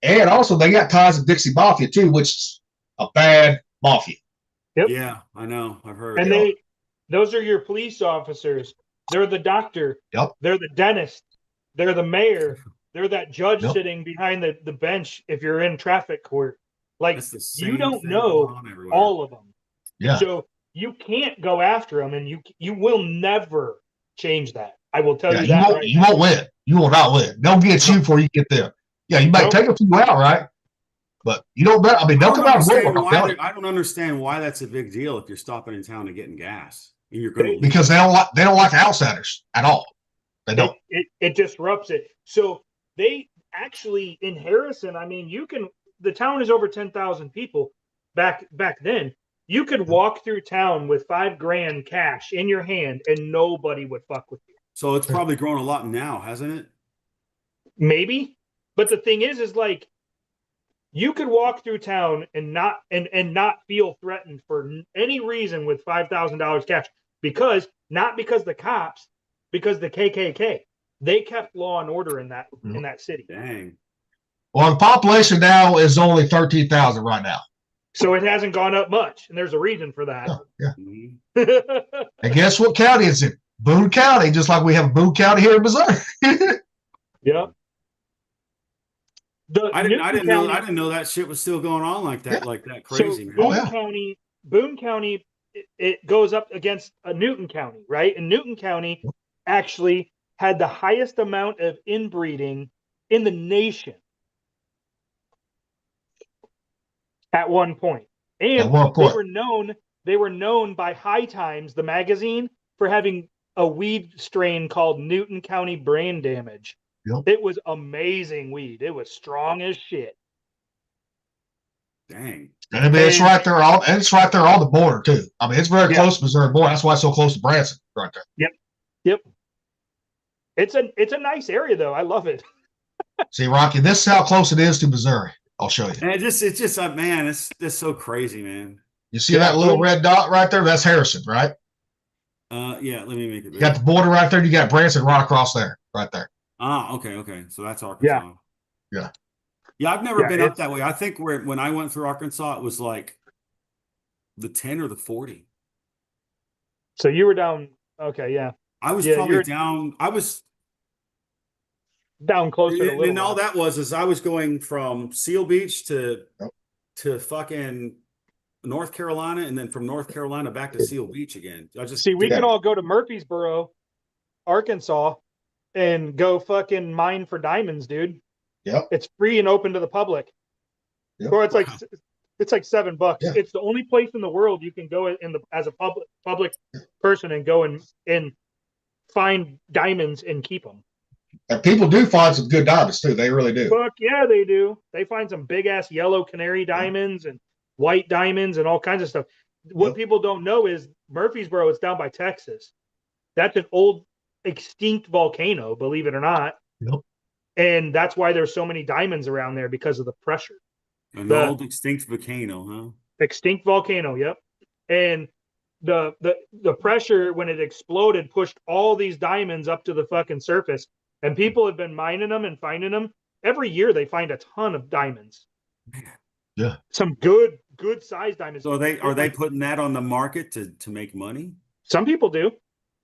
And also they got ties to Dixie Mafia too, which is a bad mafia. Yep. Yeah, I know. I've heard. And those are your police officers. They're the doctor. Yep. They're the dentist. They're the mayor. They're that judge Yep. sitting behind the bench if you're in traffic court. Like That's the same you don't thing know going on everywhere. all of them. Yeah. So you can't go after them, and you will never change that. I will tell Yeah, you you that. won't. You won't win. You will not win. They'll get you before you get them. Yeah, you might take a few out, right? But you don't bet. I mean, they'll come out and win. I don't understand why that's a big deal if you're stopping in town and getting gas. And you're going because they don't like outsiders at all. They don't. It disrupts it. So they actually in Harrison, I mean, the town is over 10,000 people back then. You could walk through town with $5 grand cash in your hand and nobody would fuck with you. So it's probably grown a lot now, hasn't it? Maybe. But the thing is like you could walk through town and not feel threatened for any reason with $5,000 cash not because the cops, because the KKK. They kept law and order in that city. Dang. Well, the population now is only 13,000 right now. So it hasn't gone up much, and there's a reason for that. Yeah. And guess what county it's in? Boone County, just like we have Boone County here in Missouri. Yep. I didn't know that shit was still going on like that, crazy. So Boone County, it goes up against Newton County, right? And Newton County actually had the highest amount of inbreeding in the nation at one point. And they were known by High Times, the magazine, for having a weed strain called Newton County Brain Damage. Yep. It was amazing weed. It was strong as shit. Dang. And I mean, it's right there on the border too. I mean, it's very close to Missouri border. That's why it's so close to Branson, right there. Yep. It's a nice area though. I love it. See, Rocky, this is how close it is to Missouri. I'll show you. And it's just man, it's so crazy, man. You see that little red dot right there? That's Harrison, right? Yeah, let me make it. You got the border right there. You got Branson right across there, right there. Ah, okay. So that's Arkansas. Yeah. I've never been up that way. I think when I went through Arkansas, it was like the 10 or the 40. So you were down. Okay, yeah. I was probably down. I was down closer to Little and all that was I was going from Seal Beach to fucking North Carolina, and then from North Carolina back to Seal Beach again. We can all go to Murfreesboro, Arkansas, and go fucking mine for diamonds, dude. Yep. It's free and open to the public. Yep. Or it's like $7. Yeah. It's the only place in the world you can go as a public person and go and find diamonds and keep them. And people do find some good diamonds too. They really do. Fuck yeah, they do. They find some big ass yellow canary diamonds and white diamonds and all kinds of stuff. What people don't know is Murfreesboro is down by Texas. That's an old extinct volcano, believe it or not. Yep. And that's why there's so many diamonds around there, because of the pressure. An old extinct volcano, huh? Extinct volcano, yep. And the pressure when it exploded pushed all these diamonds up to the fucking surface. And people have been mining them and finding them. Every year they find a ton of diamonds. Yeah. Some good sized diamonds. So are they putting that on the market to make money? Some people do.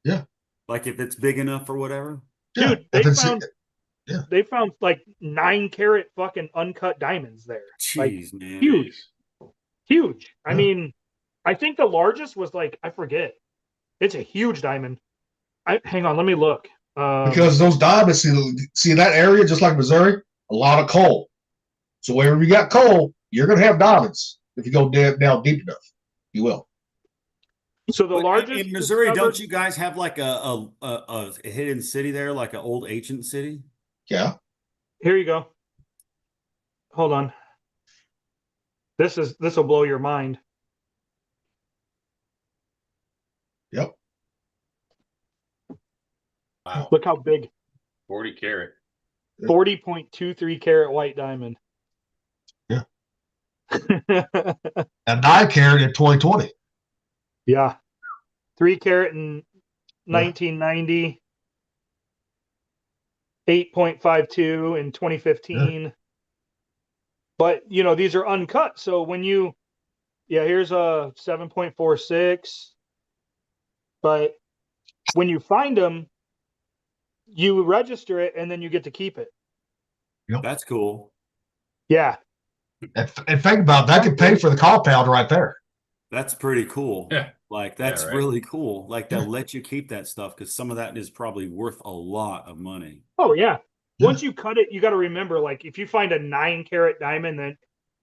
Yeah. Like if it's big enough or whatever? Dude, they found like 9 carat fucking uncut diamonds there. Jeez, man. Huge. I mean, I think the largest was like, I forget. It's a huge diamond. Hang on, let me look. Because those diamonds, see that area, just like Missouri, a lot of coal. So wherever you got coal, you're going to have diamonds. If you go down deep enough, you will. So the largest in Missouri, don't you guys have like a hidden city there, like an old ancient city? Yeah. Here you go. Hold on. This will blow your mind. Yep. Wow. Look how big. 40 carat. 40.23 carat white diamond. Yeah. And 9 carat in 2020. Yeah. 3 carat in 1990. 8.52 in 2015. Yeah. But, these are uncut. So when here's a 7.46. But when you find them, you register it and then you get to keep it. Yep. That's cool. Yeah. And think about it, that could pay for the compound right there. That's pretty cool. Yeah. Like that's right. really cool. Like they'll let you keep that stuff because some of that is probably worth a lot of money. Oh yeah. Yeah. Once you cut it, you got to remember, like if you find a 9-carat diamond, then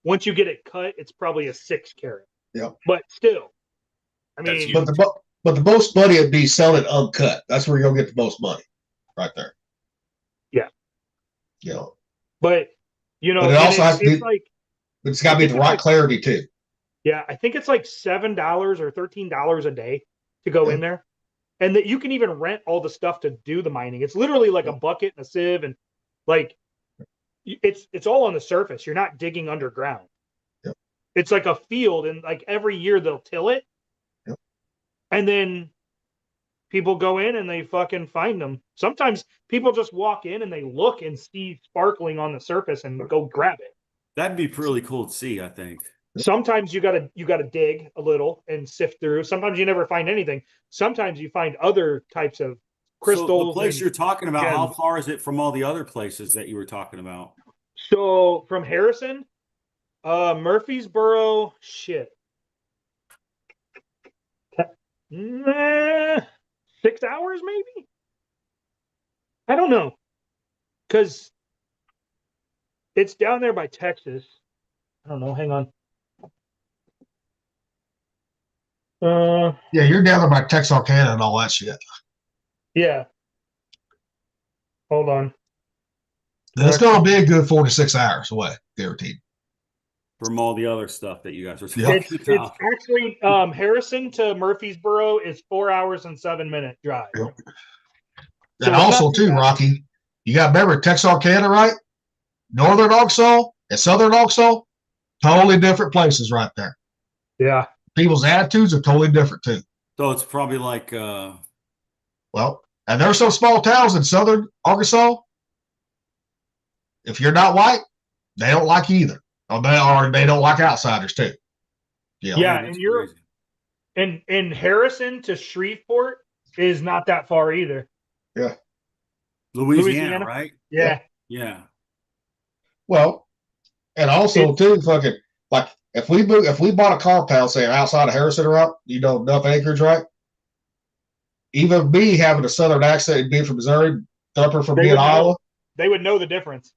once you get it cut, it's probably a 6-carat. Yeah. But still, I That's mean, huge. But the most money would be selling uncut. That's where you'll get the most money, right there. Yeah. You know, but you know, But it and also has to it's be- like, but it's got to be the right clarity too. yeah, I think it's like $7 or $13 a day to go Yeah. in there, and that you can even rent all the stuff to do the mining. It's literally like a bucket and a sieve, and like it's all on the surface. You're not digging underground. Yep. It's like a field, and like every year they'll till it, Yep. and then people go in and they fucking find them. Sometimes people just walk in and they look and see sparkling on the surface and go grab it. That'd be really cool to see, I think. Sometimes you gotta dig a little and sift through. Sometimes you never find anything. Sometimes you find other types of crystals. So the place and you're talking about, how gems. far is it from all the other places that you were talking about? So from Harrison, Murfreesboro, shit. 6 hours maybe? I don't know. Because it's down there by Texas. I don't know. Hang on. Yeah, you're down there by Texarkana and all that shit. Yeah. Hold on. And it's going to be a good 4 to 6 hours away, guaranteed. From all the other stuff that you guys are Yeah. talking It's about. actually Harrison to Murfreesboro is 4 hours and 7-minute drive. Yep. So And it's also, not too too, bad. Rocky, you got to remember Texarkana, right? Northern Arkansas and Southern Arkansas, totally different places right there. Yeah. People's attitudes are totally different, too. So it's probably like Well, and there's some small towns in Southern Arkansas. If you're not white, they don't like you either. Or they don't like outsiders, too. You know? Yeah, that's and you're crazy. in Harrison to Shreveport is not that far either. Louisiana, right? Yeah. Yeah. Well, and also too, fucking like if we bought a compound, say outside of Harrison, right? You know, enough acreage, right? Even me having a southern accent and being from Missouri, Thumper from They being would know. Iowa, They would know the difference.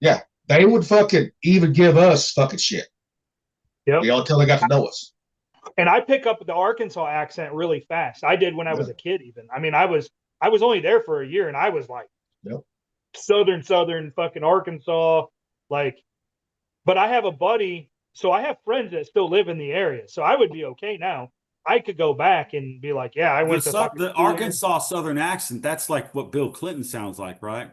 yeah, they would fucking even give us fucking shit. Yep. You know, until they got to know us. And I pick up the Arkansas accent really fast. I did when I was a kid even. I mean, I was only there for a year and I was like Yep. southern fucking Arkansas, like, but I have a buddy, so I have friends that still live in the area. So I would be okay now. I could go back and be like, yeah, I went to fucking The school. Arkansas Southern accent, that's like what Bill Clinton sounds like, right?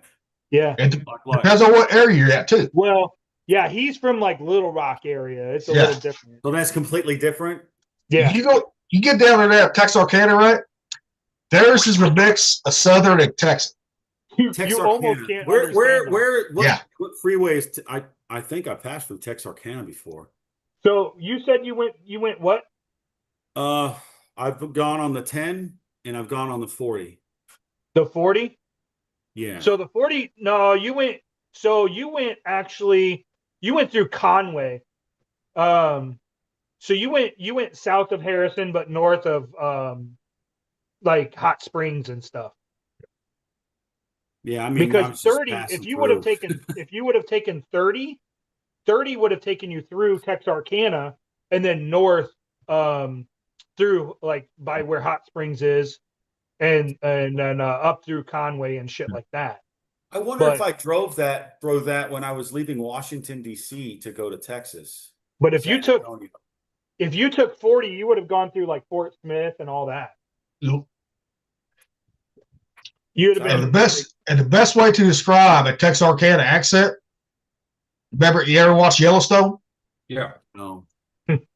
Yeah. It Like, depends on what area you're at too. Well, yeah, he's from like Little Rock area. It's a Yeah. little different. so that's completely different. Yeah. You get down there at Texarkana, right? Theirs is a mix of Southern and Texas. You Texarkana. almost can't Where understand them. what, Yeah. what freeways I think I passed through Texarkana before. So you said you went what? I've gone on the 10 and I've gone on the 40. The 40? Yeah. So the 40, no, you went through Conway. So you went south of Harrison, but north of like Hot Springs and stuff. Yeah, I mean, I Because was just 30, passing if you would have through. taken 30 would have taken you through Texarkana and then north through like by where Hot Springs is and then up through Conway and shit like that. I wonder if but- I drove that when I was leaving Washington D.C. to go to Texas. But if you San took Antonio. 40, you would have gone through like Fort Smith and all that. Nope. You'd have And been the best way to describe a Texarkana accent. Remember, you ever watch Yellowstone? Yeah. No.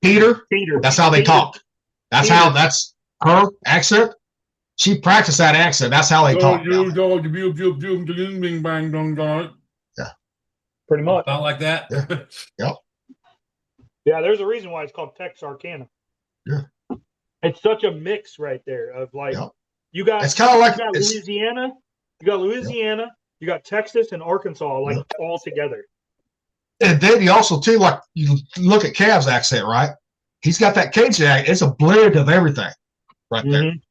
Peter. Peter. That's how they Peter. talk. That's Peter. how. That's her accent. She practiced that accent. That's how they talk. down there. Pretty much. Not like that. Yeah, there's a reason why it's called Texarkana. Yeah. It's such a mix right there of like Yeah. you got It's kind of like you got it's, Louisiana, you got Texas and Arkansas like all together. and then you also too like you look at Cav's accent, right? he's got that Cajun act. It's a blend of everything right there. Mhm.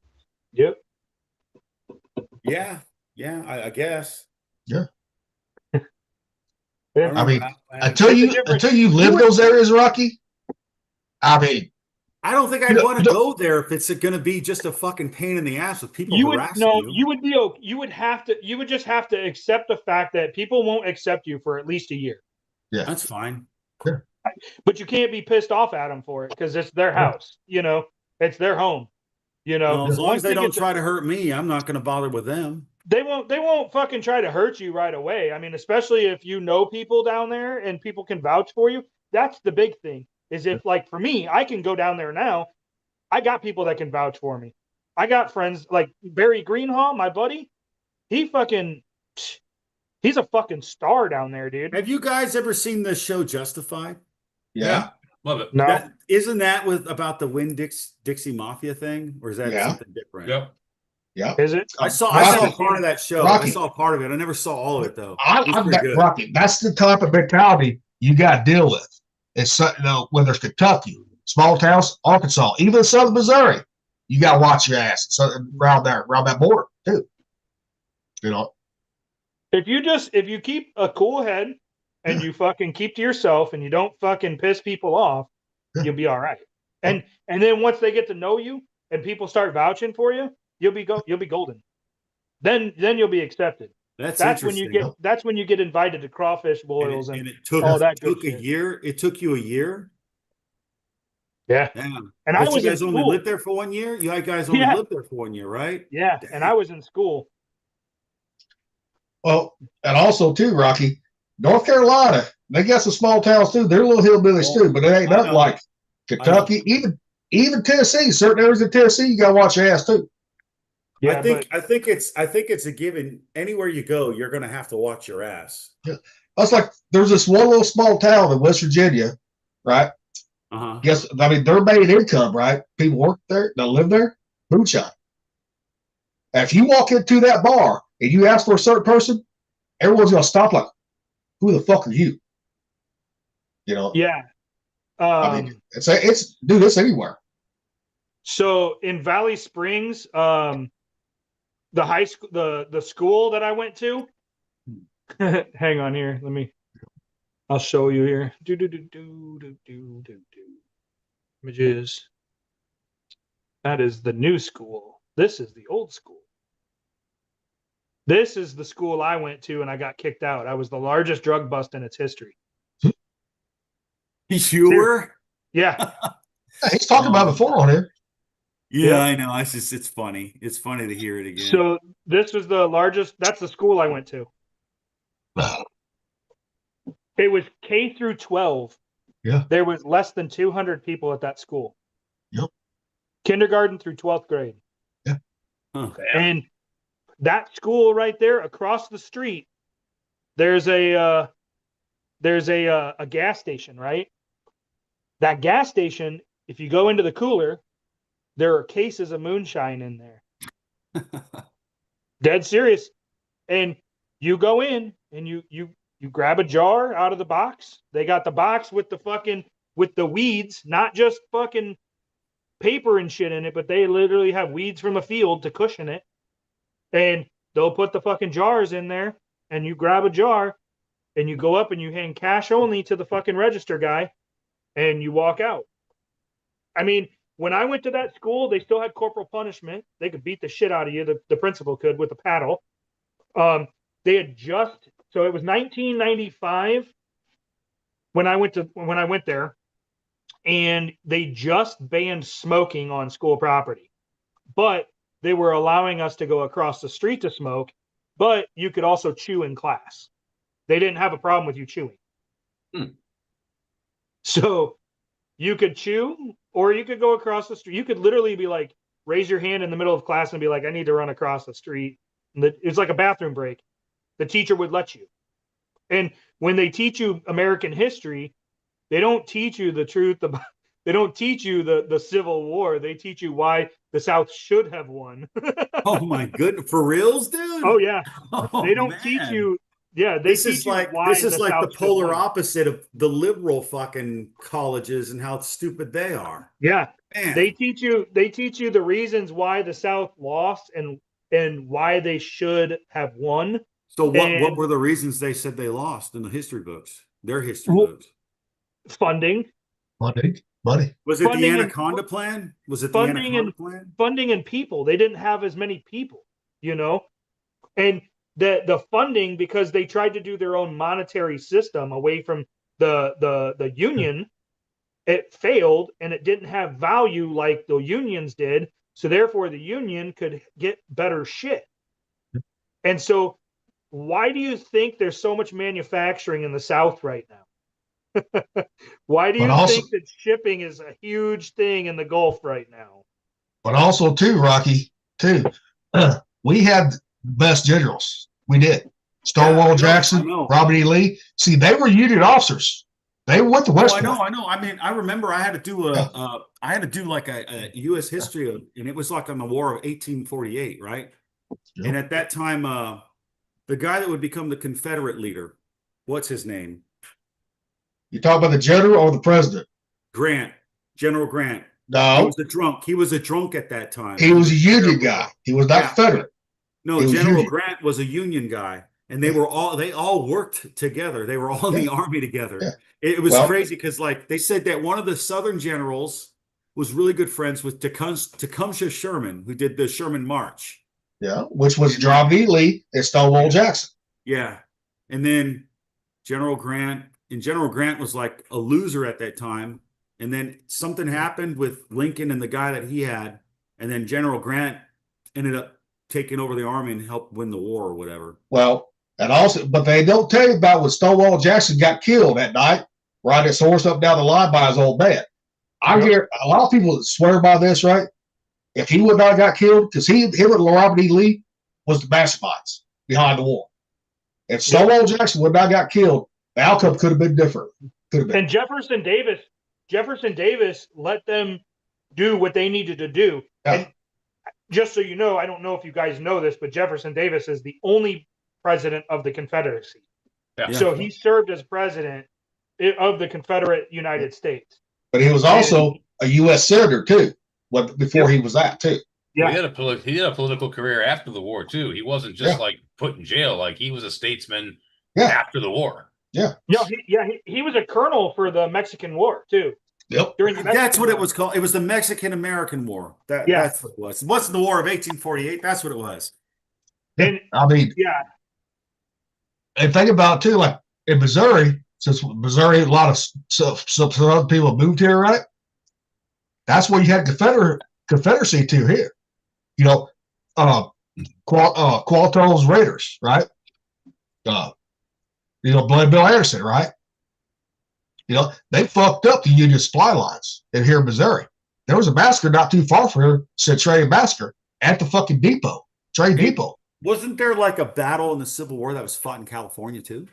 Yep. Yeah, yeah, I guess. Yeah. Yeah. I mean, remember until you live those areas, Rocky. I mean, I don't think You I'd know- want you to know- go there if it's going to be just a fucking pain in the ass with people You would harassing no, you. you would be okay. You would have to. You would just have to accept the fact that people won't accept you for at least a year. That's fine. But you can't be pissed off at them for it because it's their house. You know, it's their home. You know, Well, as long once as they don't get try to hurt me, I'm not going to bother with them. they won't fucking try to hurt you right away. I mean, especially if you know people down there and people can vouch for you. That's the big thing. Is if like for me, I can go down there now. I got people that can vouch for me. I got friends like Barry Greenhall, my buddy. He's a fucking star down there, dude. Have you guys ever seen the show Justified? yeah. Love it. No, Isn't that about the Winn-Dixie Mafia thing, or is that Yeah. something different? Yep. Yeah. is it? I saw Rocky. part of that show. Rocky. I saw part of it. I never saw all of it though. It was I'm pretty good. Rocky. That's the type of mentality you got to deal with. It's whether it's Kentucky, small towns, Arkansas, even southern Missouri, you got to watch your ass. So around that border too. You know. If you keep a cool head and you fucking keep to yourself and you don't fucking piss people off, you'll be all right. And then once they get to know you and people start vouching for you, you'll be golden. Then you'll be accepted. That's when you get invited to crawfish boils and it took all that good took a shit. year. It took you a year. Yeah. Damn. And I But was you in guys only school. lived there for 1 year. You guys only Yeah. lived there for 1 year, right? Yeah, and I was in school. Well, and also too, Rocky, North Carolina, they got some small towns too. They're little hillbillies too, but it ain't I nothing know. like Kentucky, even Tennessee. Certain areas of Tennessee, you got to watch your ass too. Yeah, I think it's a given. Anywhere you go, you're going to have to watch your ass. That's like there's this one little small town in West Virginia, right? Uh-huh. Their main income, right? People work there, they live there, moonshine. And if you walk into that bar and you ask for a certain person, everyone's gonna stop like, who the fuck are you? You know? yeah. I mean, it's anywhere. So in Valley Springs, the high school, the school that I went to. Hang on here. I'll show you here. Images. That is the new school. This is the old school. This is the school I went to, and I got kicked out. I was the largest drug bust in its history. You were? Yeah. He's talking about it before on here. Yeah, I know. It's funny. It's funny to hear it again. So this was the largest. That's the school I went to. It was K through 12. Yeah. There was less than 200 people at that school. Yep. Kindergarten through 12th grade. Yeah. Huh. And that school right there across the street, there's a gas station, right? That gas station, if you go into the cooler, there are cases of moonshine in there. Dead serious. And you go in and you grab a jar out of the box. They got the box with the weeds, not just fucking paper and shit in it, but they literally have weeds from a field to cushion it. And they'll put the fucking jars in there, and you grab a jar and you go up and you hand cash only to the fucking register guy and you walk out. I mean, when I went to that school, they still had corporal punishment. They could beat the shit out of you. The principal could with a paddle. They had so it was 1995 when I went there, and they just banned smoking on school property, but they were allowing us to go across the street to smoke, but you could also chew in class. They didn't have a problem with you chewing. So you could chew, or you could go across the street. You could literally be like, raise your hand in the middle of class and be like, I need to run across the street. And it's like a bathroom break. The teacher would let you. And when they teach you American history, they don't teach you the truth about, they don't teach you the Civil War. They teach you why the South should have won. Oh my goodness. For reals, dude? Oh yeah. Oh, They don't man. teach you Yeah, they This teach is you like why this is the like the South should polar win. opposite of the liberal fucking colleges and how stupid they are. Yeah, Man, they teach you the reasons why the South lost and why they should have won. so what And were the reasons they said they lost in the history books? Their history books. funding, Money. Was it the funding and- Anaconda Plan? Was it the funding Anaconda and Plan? funding and people. They didn't have as many people, you know, and the funding, because they tried to do their own monetary system away from the union. It failed, and it didn't have value like the unions did. So therefore, the union could get better shit. And so, why do you think there's so much manufacturing in the South right now? Why do But you also- think that shipping is a huge thing in the Gulf right now? But also too, Rocky, too, we had the best generals. We did. Stonewall Yeah, I Jackson, know. Robert E. Lee. See, they were Union officers. They went to West I know, Point. I know. I mean, I remember I had to do like a U.S. history of, and it was like on the War of 1848, right? Yep. And at that time, the guy that would become the Confederate leader, what's his name? You talk about the general or the president? Grant, General Grant. He No, was a drunk. He was a drunk at that time. he was a Union guy. He was not Yeah. Confederate. No, He was General Union. Grant was a Union guy, and they all worked together. They were all in the army together. Yeah. It was Well- crazy because like they said that one of the Southern generals was really good friends with Tecumseh Sherman, who did the Sherman March. Yeah, which was Robert E. Lee and Stonewall Jackson. Yeah. And then General Grant was like a loser at that time. And then something happened with Lincoln and the guy that he had. And then General Grant ended up taking over the army and helped win the war or whatever. Well, and also, but they don't tell you about when Stonewall Jackson got killed that night, riding his horse up down the line by his old man. I hear a lot of people swear by this, right? If he would not have got killed, because him and Robert E. Lee was the masterminds behind the war. If Stonewall Jackson would not have got killed, the outcome could have been different. Could have been. And Jefferson Davis let them do what they needed to do. Yeah. And just so you know, I don't know if you guys know this, but Jefferson Davis is the only president of the Confederacy. Yeah. So he served as president of the Confederate United States. But he was also a U.S. senator too. Before he was that too. Yeah. He had a political career after the war too. He wasn't just like put in jail. Like he was a statesman after the war. Yeah. He was a colonel for the Mexican War too. Yep. During the Mexican That's what it War. was called. It was the Mexican-American War. Yeah. That's what it was. It wasn't the War of 1848. That's what it was. And I mean, yeah, and think about it too, like in Missouri, since Missouri, a lot of some other people moved here, right? That's where you had Confederacy too here. You know, Qualtell's Raiders, right? Blood Bill Anderson, right? You know, they fucked up the Union supply lines in here in Missouri. There was a massacre not too far from here, Centralia Massacre, at the fucking depot, train depot. Wasn't there like a battle in the Civil War that was fought in California too?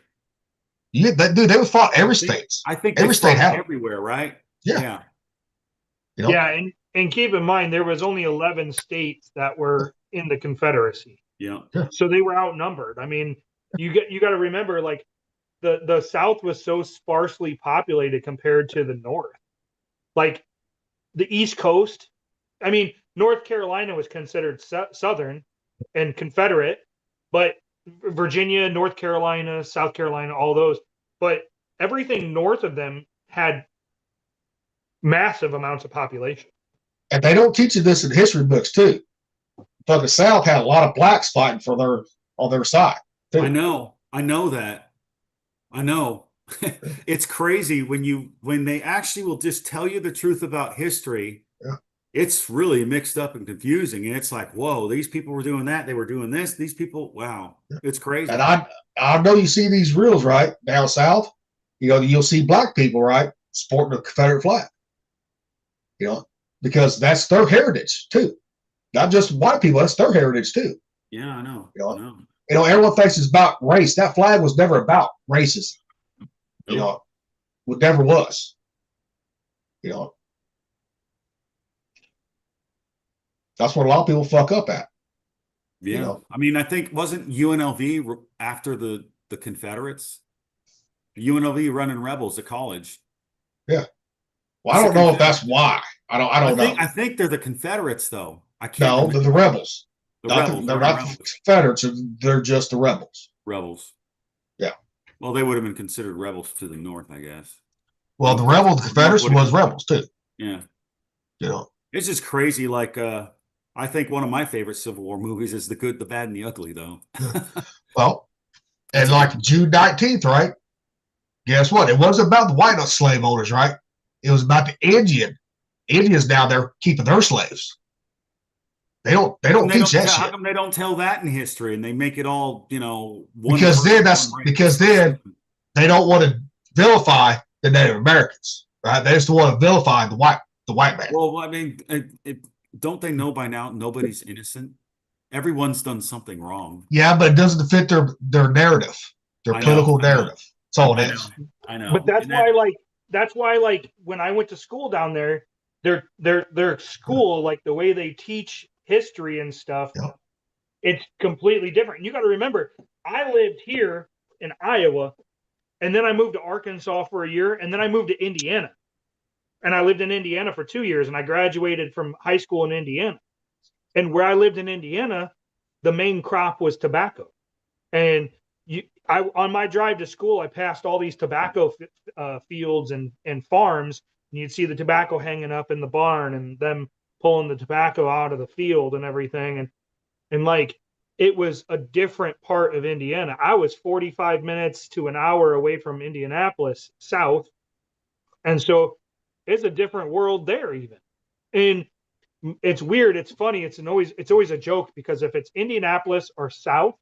Yeah, dude, they would fought every state. I think every they state fought had it. everywhere, right? Yeah. You know? yeah, and keep in mind there was only 11 states that were in the Confederacy. Yeah. So they were outnumbered. I mean, you got to remember, like the South was so sparsely populated compared to the North. Like the East Coast, I mean, North Carolina was considered Southern and Confederate, but Virginia, North Carolina, South Carolina, all those, but everything north of them had massive amounts of population. And they don't teach you this in history books too. But the South had a lot of blacks fighting on their side. Too. I know that. I know. It's crazy when they actually will just tell you the truth about history. Yeah. It's really mixed up and confusing. And it's like, whoa, these people were doing that. They were doing this. These people, wow. It's crazy. And I know you see these reels, right? Down south, you know, you'll see black people, right, sporting a Confederate flag. You know, because that's their heritage too. Not just white people, that's their heritage too. Yeah, I know. You know? I know. You know, everyone thinks it's about race. That flag was never about racism. You know, it never was. You know, that's what a lot of people fuck up at. Yeah. You know? I mean, I think wasn't UNLV after the the Confederates. UNLV running rebels at college. Yeah. Well, I don't know if that's why. I don't know. I think they're the Confederates, though. I can't. No, remember. they're the rebels. The Not rebels. they're not the Confederates. They're just the rebels. Rebels. Yeah. Well, they would have been considered rebels to the north, I guess. Well, the Confederates was rebels too. Yeah. You know, it's just crazy. Like, I think one of my favorite Civil War movies is The Good, the Bad, and the Ugly, though. Well, and like June 19th, right? Guess what? It wasn't about the white slave owners, right? It was about the Indians down there keeping their slaves. They don't teach that shit. How come they don't tell that in history and they make it all, because then they don't want to vilify the Native Americans, right? They just want to vilify the white man. Well, I mean, don't they know by now nobody's innocent? Everyone's done something wrong. Yeah, but it doesn't fit their narrative, their political narrative. That's all it is. I know. But that's why like when I went to school down there, their school, like the way they teach history and stuff, it's completely different. You got to remember, I lived here in Iowa, and then I moved to Arkansas for a year, and then I moved to Indiana. And I lived in Indiana for 2 years, and I graduated from high school in Indiana. And where I lived in Indiana, the main crop was tobacco. And on my drive to school, I passed all these tobacco fields and farms, and you'd see the tobacco hanging up in the barn and them pulling the tobacco out of the field and everything. And like, it was a different part of Indiana. I was 45 minutes to an hour away from Indianapolis south. And so it's a different world there even. And it's weird. It's funny. It's always a joke because if it's Indianapolis or south,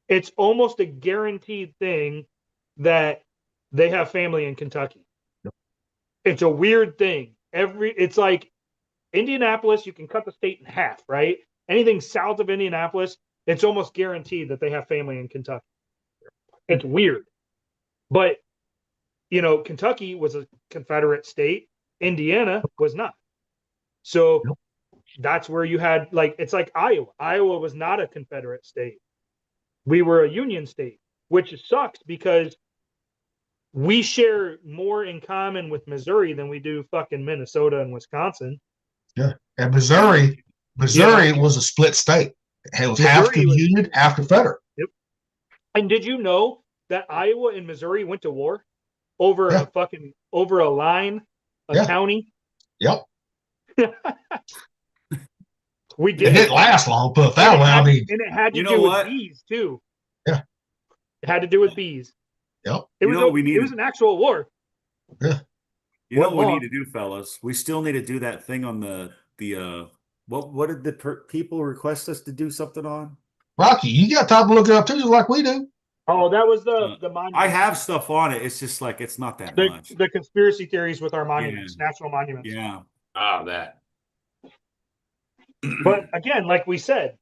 it's almost a guaranteed thing that they have family in Kentucky. It's a weird thing. It's like Indianapolis, you can cut the state in half, right? Anything south of Indianapolis, it's almost guaranteed that they have family in Kentucky. It's weird. But, Kentucky was a Confederate state. Indiana was not. So that's where you had, it's like Iowa. Iowa was not a Confederate state. We were a Union state, which sucks because we share more in common with Missouri than we do fucking Minnesota and Wisconsin. Yeah. And Missouri was a split state. It was half the Union, half Confederate. Yep. And did you know that Iowa and Missouri went to war over a line, county? Yep. We did. It didn't last long, put it that way. I mean, and it had to do with bees too. Yeah. It had to do with bees. Yep. It was an actual war. Yeah. You know what we need to do, fellas? We still need to do that thing on the what did the people request us to do something on? Rocky, you got time to look it up too, just like we do. Oh, that was the monument. I have stuff on it. It's just like it's not that much. The conspiracy theories with our monuments, national monuments. Yeah. That. But again, like we said,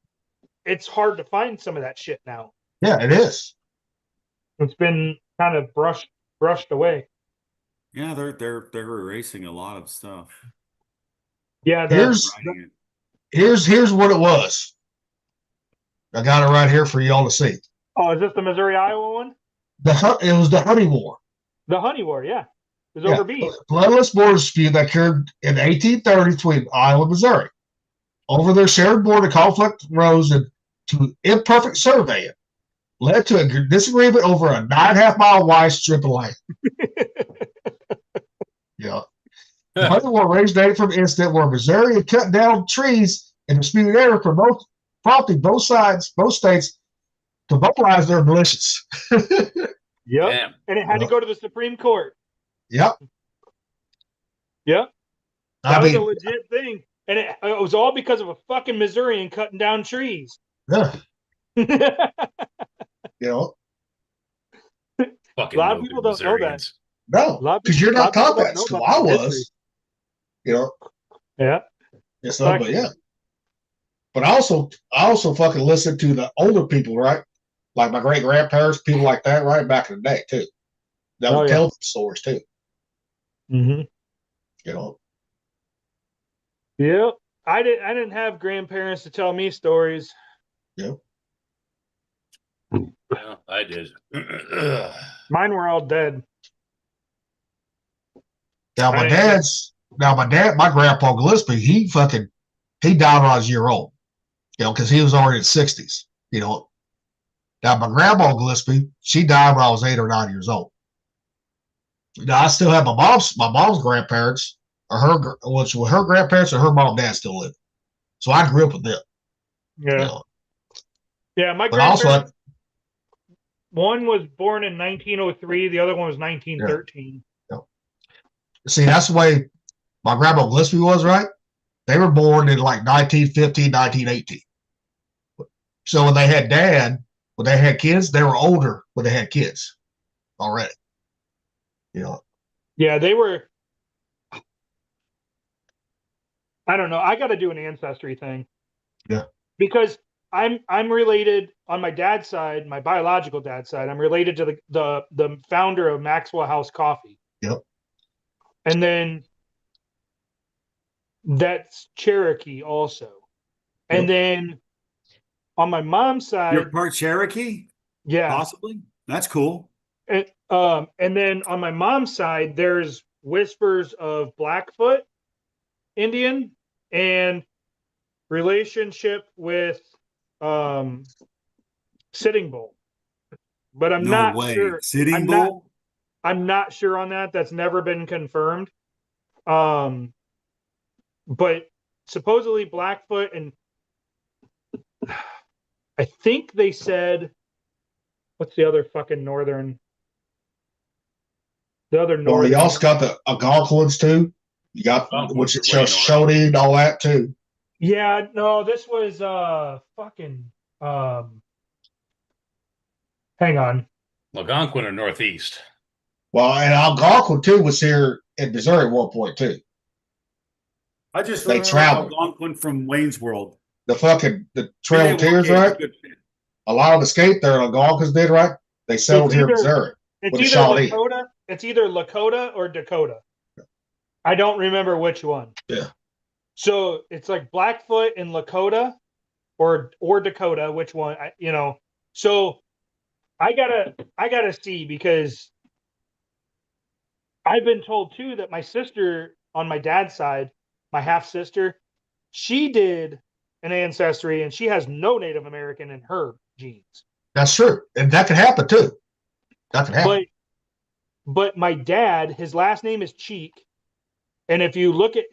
it's hard to find some of that shit now. Yeah, it is. It's been kind of brushed away. Yeah, they're erasing a lot of stuff. Yeah, here's what it was. I got it right here for y'all to see. Oh, is this the Missouri Iowa one? It was the Honey War. The Honey War, yeah. It was over bees. Bloodless border dispute that occurred in 1830 between Iowa and Missouri. Over their shared border, conflict rose to imperfect surveying, led to a disagreement over a 9.5 mile wide strip of land. Yeah. The Honey War raised data from an incident where Missouri had cut down trees in disputed area prompting both states to mobilize their militias. Yep. Damn. And it had to go to the Supreme Court. Yep. Yep. That was a legit thing. And it was all because of a fucking Missourian cutting down trees. Yeah. You know. Fucking a lot of people don't know that. No, because you're not taught that. So I was. You know. Yeah. Yes, no, but yeah. But I also fucking listened to the older people, right? Like my great grandparents, people like that, right? Back in the day too. That would tell them stories too. Mm-hmm. You know. Yeah. I didn't have grandparents to tell me stories. Yeah. Yeah, I did. Mine were all dead. Now I didn't my grandpa Gillespie, he died when I was a year old, because he was already in 60s, Now my grandma Gillespie, she died when I was 8 or 9 years old. Now I still have my mom's grandparents, or her grandparents or her mom and dad still live. So I grew up with them. Yeah. Yeah, my But also, grandparents, one was born in 1903, the other one was 1913. see, that's the way my grandma Gillespie was, right? They were born in like 1915, 1918. So when they had kids, they were older when they had kids already. Yeah, they were. I don't know. I got to do an ancestry thing. Yeah. Because I'm related on my dad's side, my biological dad's side. I'm related to the founder of Maxwell House Coffee. Yep. And then that's Cherokee also. Yep. And then on my mom's side, You're part Cherokee? yeah. Possibly. That's cool. And then on my mom's side, there's whispers of Blackfoot Indian and relationship with Sitting Bull. But I'm not sure. Sitting Bull? I'm not sure on that. That's never been confirmed. But supposedly Blackfoot, and I think they said, what's the other fucking northern? The other Well, northern. you also got the Algonquins too. You got which is Shoshone and all that too. Yeah, no, this was fucking hang on. Algonquin or Northeast. Well, and Algonquin too was here in Missouri at one point too. I just They remember traveled. Algonquin from Wayne's World. The Trail of Tears, right? A lot of the escape there, Algonquins did, right? They settled here in Missouri. It's either Lakota or Dakota. I don't remember which one. Yeah. So it's like Blackfoot and Lakota, or Dakota, which one? So I gotta see, because I've been told too that my sister on my dad's side, my half sister, she did an ancestry and she has no Native American in her genes. That's true, and that could happen too. That could happen. But my dad, his last name is Cheek. And if you look at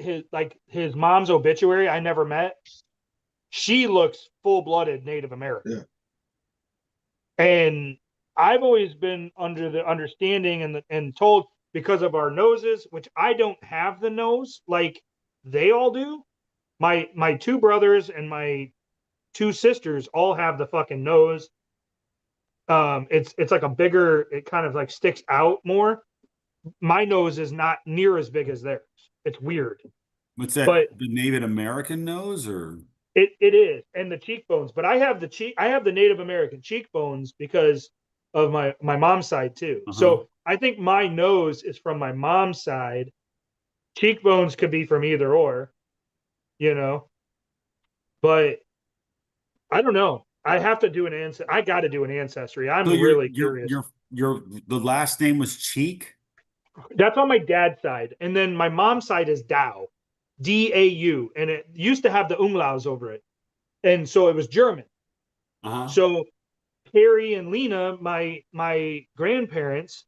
his mom's obituary, I never met, she looks full-blooded Native American. Yeah. And I've always been under the understanding and told, because of our noses, which I don't have the nose like they all do. My two brothers and my two sisters all have the fucking nose. It's like a bigger, it kind of like sticks out more. My nose is not near as big as theirs. It's weird. What's that? But the Native American nose, or it is, and the cheekbones. But I have the Native American cheekbones because of my mom's side too. Uh-huh. So I think my nose is from my mom's side. Cheekbones could be from either or, But I don't know. I have to do I got to do an ancestry. I'm really curious. The last name was Cheek? That's on my dad's side. And then my mom's side is Dau, D-A-U. And it used to have the umlauts over it. And so it was German. Uh-huh. So Harry and Lena, my grandparents,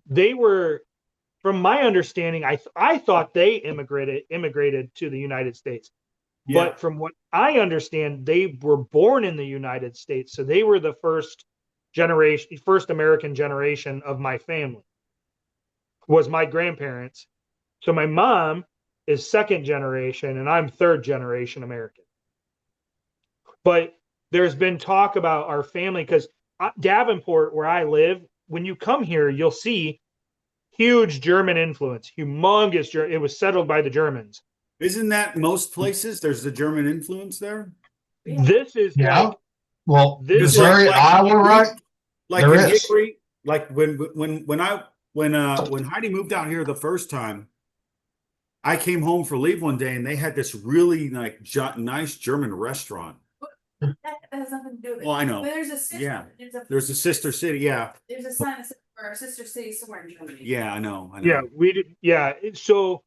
they were, from my understanding, I thought they immigrated to the United States. Yeah. But from what I understand, they were born in the United States. So they were the first American generation of my family. Was my grandparents. So my mom is second generation and I'm third generation American. But there's been talk about our family, because Davenport, where I live, when you come here, you'll see huge German influence, humongous. It was settled by the Germans. Isn't that most places? There's the German influence there. This is Missouri, Iowa, right? Like in Hickory, like when Heidi moved out here the first time, I came home for leave one day and they had this really nice German restaurant. That has nothing to do with it. Well, I know. But there's a sister. Yeah. There's a sister city. Yeah. There's a sign or a sister city somewhere in Germany. Yeah, I know. Yeah, we did. Yeah. So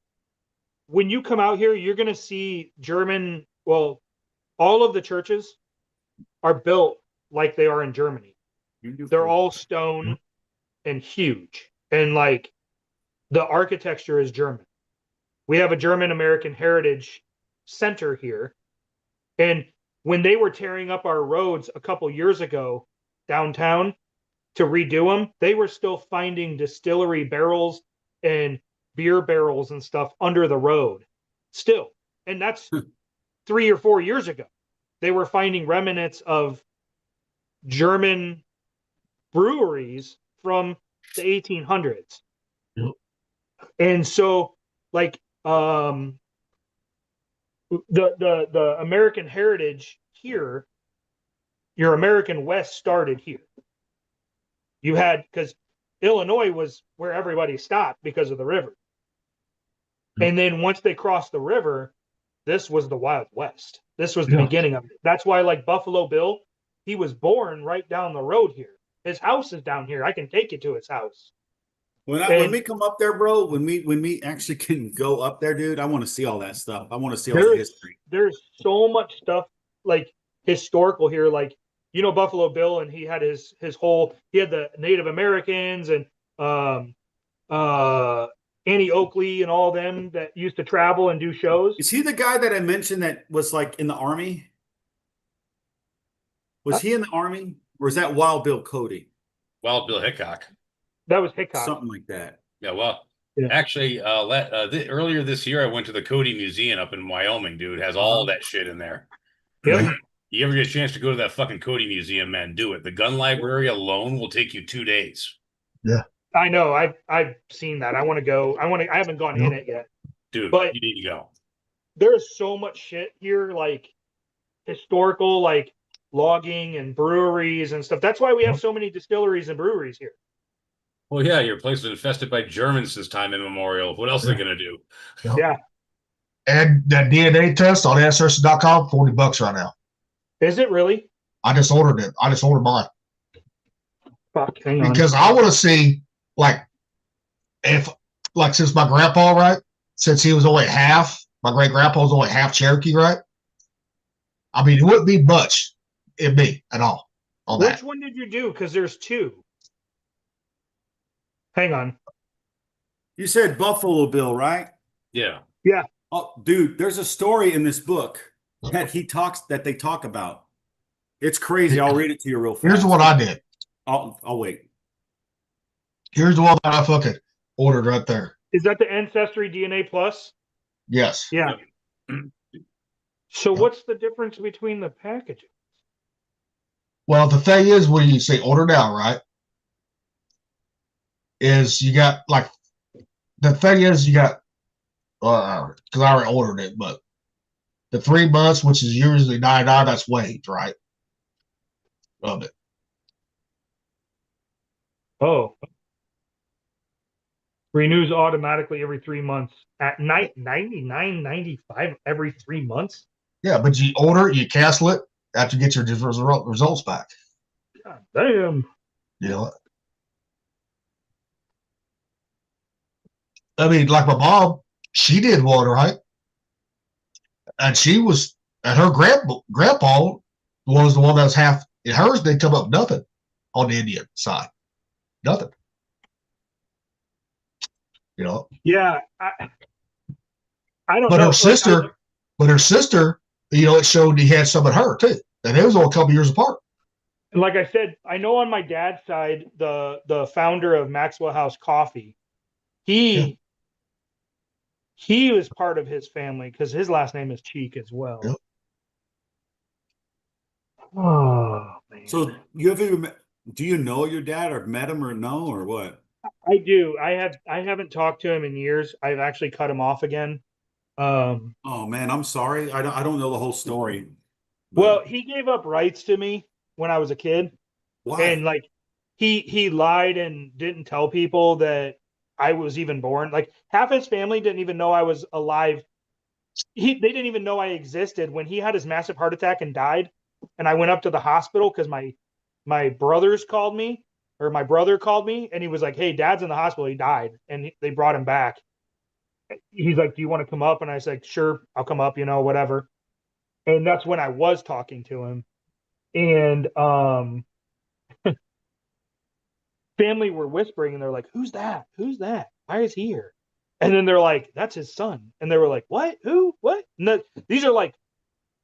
when you come out here, you're going to see German. Well, all of the churches are built like they are in Germany. They're all stone and huge. And like the architecture is German. We have a German American Heritage Center here. And when they were tearing up our roads a couple years ago downtown to redo them, they were still finding distillery barrels and beer barrels and stuff under the road still. And that's 3 or 4 years ago. They were finding remnants of German breweries from the 1800s. Yep. And so like the American heritage here, your American West started here. You had, because Illinois was where everybody stopped because of the river. And then once they crossed the river, this was the Wild West. This was the beginning of it. That's why, like Buffalo Bill, he was born right down the road here. His house is down here. I can take you to his house. When we come up there, bro, when we actually can go up there, dude, I want to see all that stuff. I want to see all the history. There's so much stuff like historical here. Like, you know, Buffalo Bill, and he had his whole, he had the Native Americans and Annie Oakley and all them that used to travel and do shows. Is he the guy that I mentioned that was like in the army? Was he in the army? Or is that Wild Bill Cody? Wild Bill Hickok. That was Hickok. Something like that. Yeah, well, Yeah. actually, earlier this year, I went to the Cody Museum up in Wyoming, dude. It has all that shit in there. Yep. You ever get a chance to go to that fucking Cody Museum, man, do it. The gun library alone will take you 2 days. Yeah. I know. I've seen that. I want to go. I haven't gone in it yet. Dude, But- you need to go. There's so much shit here, like historical, like logging and breweries and stuff. That's why we have so many distilleries and breweries here. Well, yeah, your place was infested by Germans this time immemorial. What else are they going to do? Yep. Yeah. And that DNA test on ancestry.com, $40 right now. Is it really? I just ordered it. I just ordered mine Fuck, hang on. because I want to see, like, if, like, since my grandpa, right, since he was only half, my great grandpa was only half Cherokee, right? I mean, it wouldn't be much in me at all on Which that. one did you do? Because there's two. Hang on. You said Buffalo Bill, right? Yeah. Oh, dude, there's a story in this book that they talk about. It's crazy. I'll read it to you real fast. Here's the one I did. I'll wait. Here's the one that I fucking ordered right there. Is that the Ancestry DNA Plus? Yes. Yeah. So what's the difference between the packages? Well, the thing is, when you say order now, right, is you got, like, the thing is you got, because I already ordered it, but the 3 months, which is usually $99, that's waived, right? Of it. Oh. Renews automatically every 3 months at $99.95 every 3 months. Yeah, but you order it, you cancel it after you get your results back. God damn. You know, I mean, like my mom, she did one, right? And she was, and her grandpa was the one that was half, in hers, they come up nothing on the Indian side. Nothing. You know? Yeah. I don't But know. her sister, you know, it showed he had some of her too. And it was only a couple years apart. Like I said, I know on my dad's side, the founder of Maxwell House Coffee, he was part of his family because his last name is Cheek as well. Yep. Oh man. So do you know your dad or met him or no or what? I do. I haven't talked to him in years. I've actually cut him off again. Oh man, I'm sorry. I don't know the whole story. Well, he gave up rights to me when I was a kid. Why? And like he lied and didn't tell people that I was even born. Like half his family didn't even know I was alive. They didn't even know I existed when he had his massive heart attack and died. and I went up to the hospital because my brothers called me, or my brother called me, and he was like, "Hey, Dad's in the hospital. He died," and they brought him back. He's like, "Do you want to come up?" And I said, "Sure, I'll come up. Whatever." And that's when I was talking to him, and family were whispering, and they're like, "Who's that? Who's that? Why is he here?" And then they're like, "That's his son." And they were like, "What? Who? What?" And these are like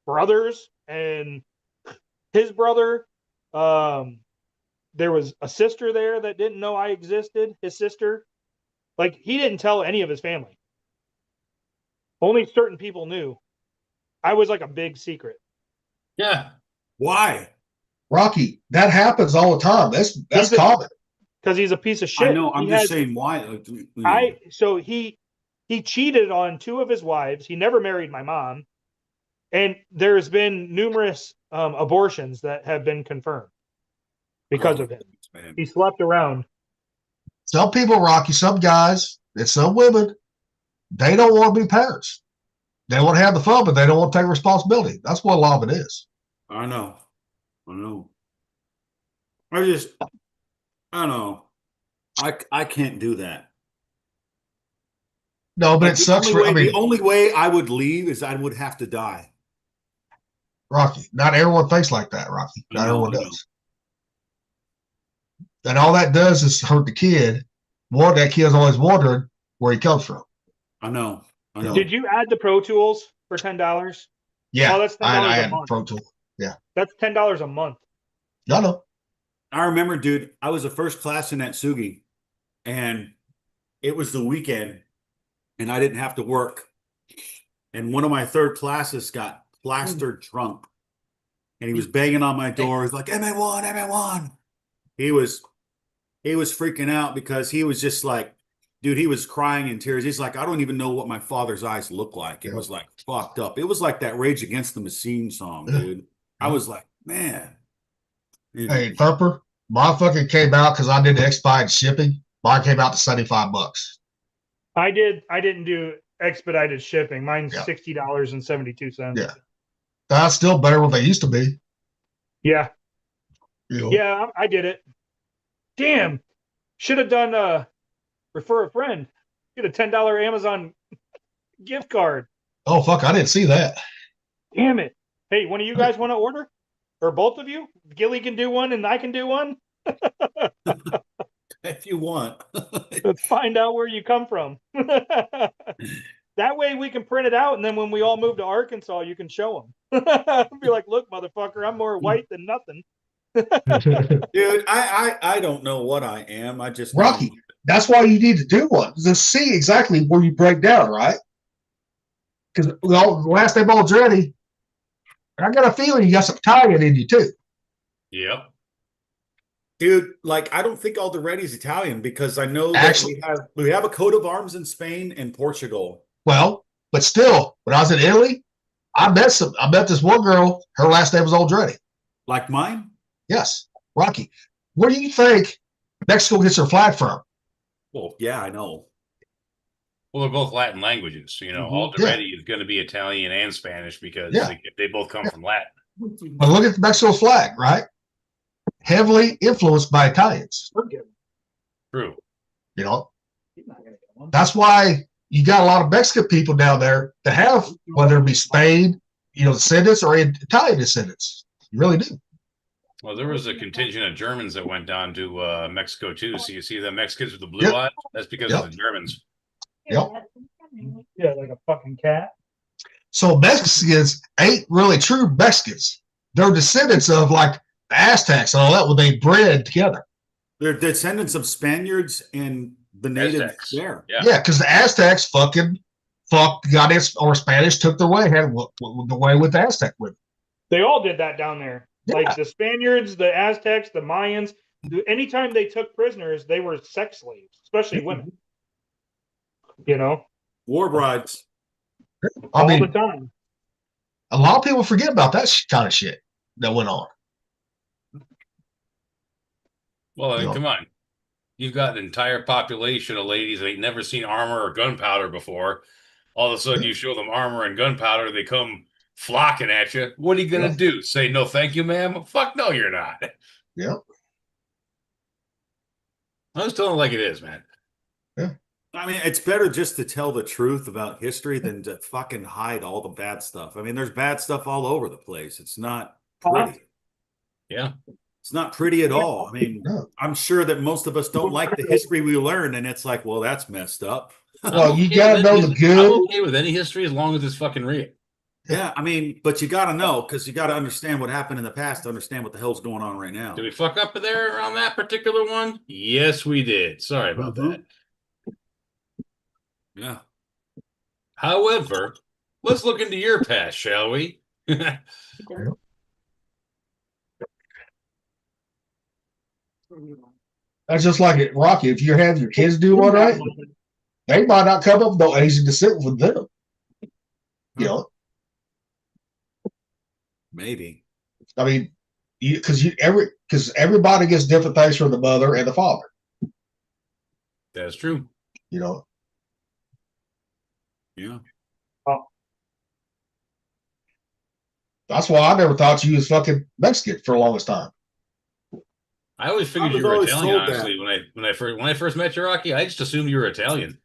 brothers and his brother. There was a sister there that didn't know I existed. His sister, like, he didn't tell any of his family. Only certain people knew. I was like a big secret. Yeah. Why? Rocky, that happens all the time. That's common. Because he's a piece of shit. I know. I'm just saying why. So he cheated on 2 of his wives. He never married my mom, and there's been numerous abortions that have been confirmed because of him. Man. He slept around. Some people, Rocky, some guys, and some women, they don't want to be parents. They want to have the fun, but they don't want to take responsibility. That's what a lot of it is. I know. I know. I don't know. I can't do that. No, but Like, it sucks. the only way I would leave is I would have to die. Rocky, not everyone thinks like that, Rocky. Not everyone I know. does. And all that does is hurt the kid. One, that kid's always wondering where he comes from. I know. I know. Did you add the Pro Tools for $10? Yeah, Oh, that's $10 I a had month. Pro Tool. Yeah, That's $10 a month. no. I remember, dude, I was a first class in Atsugi, and it was the weekend, and I didn't have to work. And one of my third classes got plastered drunk, and he was banging on my door. He's like, "MA1, MA1." He was freaking out because he was just like, dude, he was crying in tears. He's like, "I don't even know what my father's eyes look like." It was like fucked up. It was like that Rage Against the Machine song, dude. I was like, man. Hey, Thumper, mine fucking came out because I did the expedited shipping. Mine came out to $75. I didn't do expedited shipping. Mine's Yeah. $60.72. Yeah. That's still better than they used to be. Yeah. You know? Yeah, I did it. Damn. Should have done refer a friend. Get a $10 Amazon gift card. Oh, fuck, I didn't see that. Damn it. Hey, one of you guys want to order? Or both of you? Gilly can do one and I can do one. If you want. Let's find out where you come from. That way we can print it out, and then when we all move to Arkansas, you can show them. Be like, "Look, motherfucker, I'm more white than nothing." Dude, I don't know what I am. I just Rocky, that's why you need to do one, to see exactly where you break down, right? Because the last name Aldretti, I got a feeling you got some Italian in you too. Yep. Dude, like, I don't think Alderetti's Italian because I know that Actually- we have a coat of arms in Spain and Portugal. Well, but still, when I was in Italy, I met this one girl. Her last name was Aldretti. Like mine? Yes, Rocky. Where do you think Mexico gets their flag from? Well, yeah, I know. Well, they're both Latin languages. Alderetti is going to be Italian and Spanish because they both come from Latin. But look at Mexico's flag, right? Heavily influenced by Italians. True. You know, that's why you got a lot of Mexican people down there that have, whether it be Spain, descendants or Italian descendants. You really do. Well, there was a contingent of Germans that went down to Mexico too. So you see the Mexicans with the blue eyes? That's because of the Germans. Yep. Yeah, like a fucking cat. So Mexicans ain't really true Mexicans. They're descendants of like the Aztecs and all that when they bred together. They're descendants of Spaniards and the natives there. Yeah, because the Aztecs fucked goddamn or Spanish took their way, had the way with the Aztec with. They all did that down there. Yeah. Like the Spaniards, the Aztecs, the Mayans. Anytime they took prisoners, they were sex slaves, especially women. War brides. I mean, all the time. A lot of people forget about that kind of shit that went on. Well, come on. You've got an entire population of ladies that ain't never seen armor or gunpowder before. All of a sudden, you show them armor and gunpowder, they come flocking at you. What are you gonna do? Say no, thank you, ma'am? Fuck no, you're not. Yeah. I was telling it like it is, man. I mean, it's better just to tell the truth about history than to fucking hide all the bad stuff. I mean, there's bad stuff all over the place. It's not pretty. Yeah. It's not pretty at all. I mean, I'm sure that most of us don't like the history we learn, and it's like, well, that's messed up. Well, you gotta know the good. I'm okay with any history as long as it's fucking real. Yeah, I mean, but you got to know, because you got to understand what happened in the past to understand what the hell's going on right now. Did we fuck up there on that particular one? Yes, we did. Sorry about that. Yeah. However, let's look into your past, shall we? That's just like it, Rocky. If you have your kids do one right, they might not come up with no easy descent with them. You know, maybe. I mean, because everybody gets different things from the mother and the father. That's true. You know. Yeah. That's why I never thought you was fucking Mexican for the longest time. I always figured you were Italian. Honestly, when I first met you, Rocky, I just assumed you were Italian.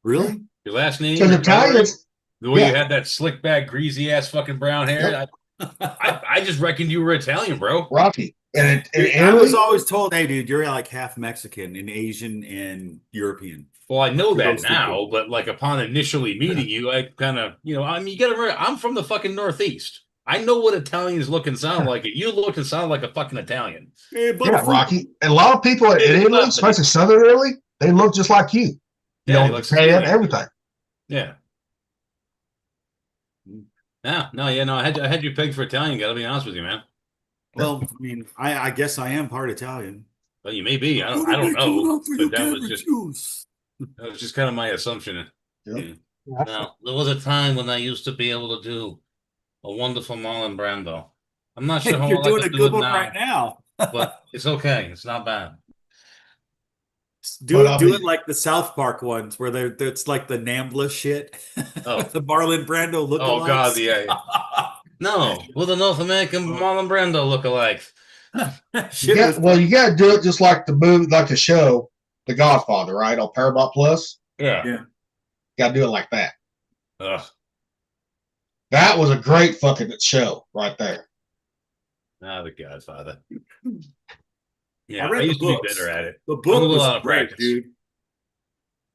Really? Your last name? Because Italians, the way you had that slick back, greasy ass fucking brown hair. I just reckoned you were Italian, bro. Rocky. And I was always told, hey, dude, you're like half Mexican and Asian and European. Well, I know that now, but like upon initially meeting you, I kind of, I mean, you got to remember, I'm from the fucking Northeast. I know what Italians look and sound like. You look and sound like a fucking Italian. Yeah, Rocky. And a lot of people in Italy, especially Southern Italy, they look just like you. You know, tan, everything. Yeah. No. I had you pegged for Italian. Got to be honest with you, man. Well, I mean, I guess I am part Italian. Well, you may be. I don't know. But that was just kind of my assumption. Yep. Yeah. Now, there was a time when I used to be able to do a wonderful Marlon Brando. I'm not sure how you're doing I a good one right now. But it's okay. It's not bad. Do it like the South Park ones where it's like the Nambla shit. Oh. The Marlon Brando look. Oh God, yeah. No, with the North American Marlon Brando lookalike. You got to do it just like the movie, like the show, The Godfather, right, on Paramount Plus. Yeah. Got to do it like that. Ugh. That was a great fucking show right there. The Godfather. Yeah, I read used the to books. be better at it. The book was out of great, practice. dude.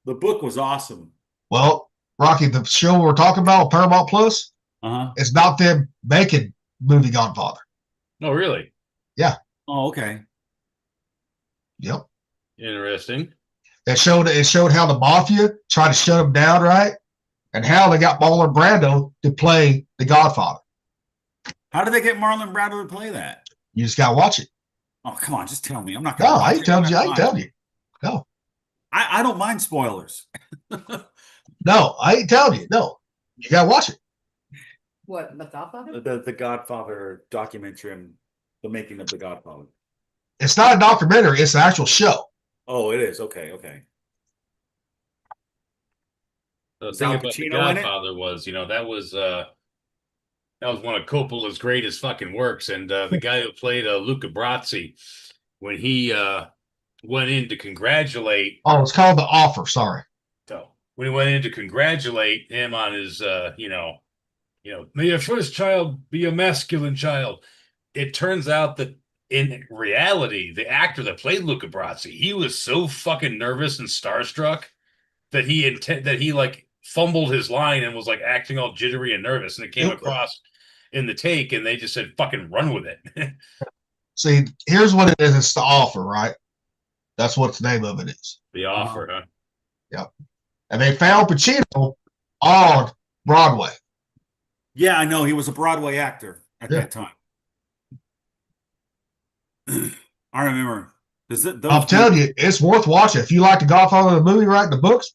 The book was awesome. Well, Rocky, the show we're talking about, Paramount Plus, it's not them making movie Godfather. Oh, really? Yeah. Oh, okay. Yep. Interesting. It showed how the mafia tried to shut him down, right? And how they got Marlon Brando to play the Godfather. How did they get Marlon Brando to play that? You just got to watch it. Oh, come on, just tell me. I'm not No, going to I ain't telling you. I ain't telling you. No. I don't mind spoilers. No, I ain't telling you. No. You got to watch it. What, The Godfather? The Godfather documentary and the making of The Godfather. It's not a documentary. It's an actual show. Oh, it is. Okay. The Is thing Al about The Pacino in it? Godfather was, that was one of Coppola's greatest fucking works. And the guy who played Luca Brasi, when he went in to congratulate. Oh, it's called The Offer. Sorry. So when he went in to congratulate him on his, may your first child be a masculine child. It turns out that in reality, the actor that played Luca Brasi, he was so fucking nervous and starstruck that he like fumbled his line and was like acting all jittery and nervous, and it came across in the take, and they just said, "Fucking run with it." See, here's what it is. It's The Offer, right? That's what the name of it is. The Offer, huh? Yep. And they found Pacino on Broadway. Yeah, I know. He was a Broadway actor at that time. I remember. I'm telling you, it's worth watching. If you like The Godfather, the movie, right? The books,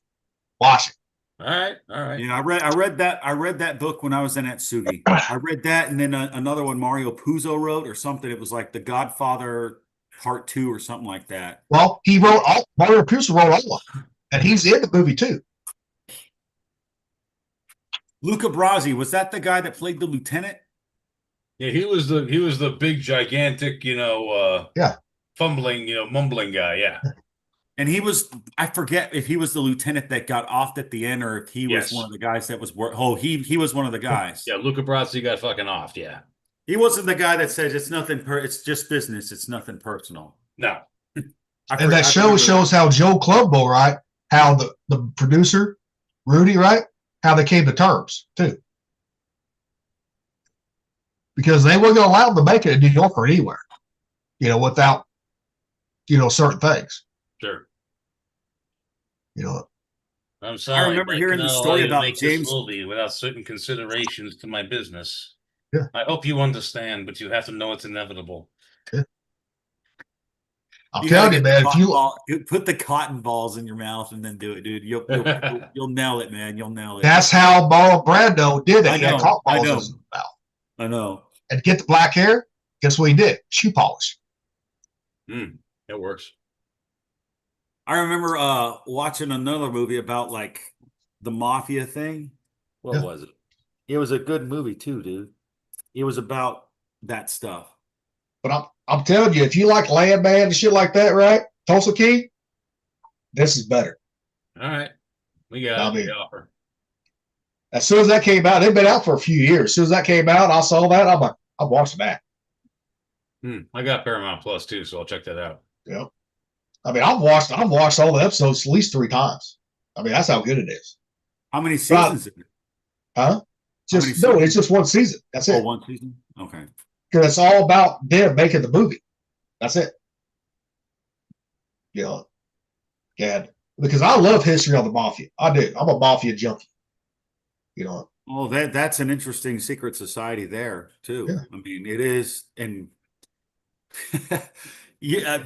watch it. All right. Yeah, I read that book when I was in Atsugi. I read that, and then another one Mario Puzo wrote or something. It was like The Godfather Part 2 or something like that. Well, Mario Puzo wrote all of them, and he's in the movie too. Luca Brasi, was that the guy that played the lieutenant? Yeah, he was the big gigantic, Yeah. fumbling, mumbling guy. Yeah. And he was, I forget if he was the lieutenant that got offed at the end or if he was Yes. one of the guys that was he was one of the guys. Yeah, Luca Brasi got fucking off. Yeah. He wasn't the guy that says it's nothing it's just business, it's nothing personal. No. And that show shows how Joe Clubbo, right? How the producer, Rudy, right? How they came to terms too. Because they weren't going to allow them to make it in New York or anywhere, without, certain things. Sure. I'm sorry. I remember hearing the story about James movie without certain considerations to my business. Yeah. I hope you understand, but you have to know it's inevitable. Yeah. I'm telling you, man, if you put the cotton balls in your mouth and then do it, dude, you'll nail it, man. You'll nail it. That's how Marlon Brando did it. He had cotton balls in his mouth. I know. And get the black hair, guess what he did? Shoe polish. It works. I remember watching another movie about like the mafia thing. What was it? It was a good movie too, dude. It was about that stuff. But I'm telling you, if you like Landman and shit like that, right? Tulsa King, this is better. All right. We got the offer. As soon as that came out, they've been out for a few years. As soon as that came out, I saw that. I'm like, I'm watching that. I got Paramount Plus too, so I'll check that out. Yep. I mean, I've watched all the episodes at least 3 times. I mean, that's how good it is. How many seasons is it? Huh? It's just one season. That's it. Oh, one season? Okay. Because it's all about them making the movie. That's it. Yeah. Because I love history of the mafia. I do. I'm a mafia junkie. Well, that's an interesting secret society there too. Yeah. I mean, it is, and yeah,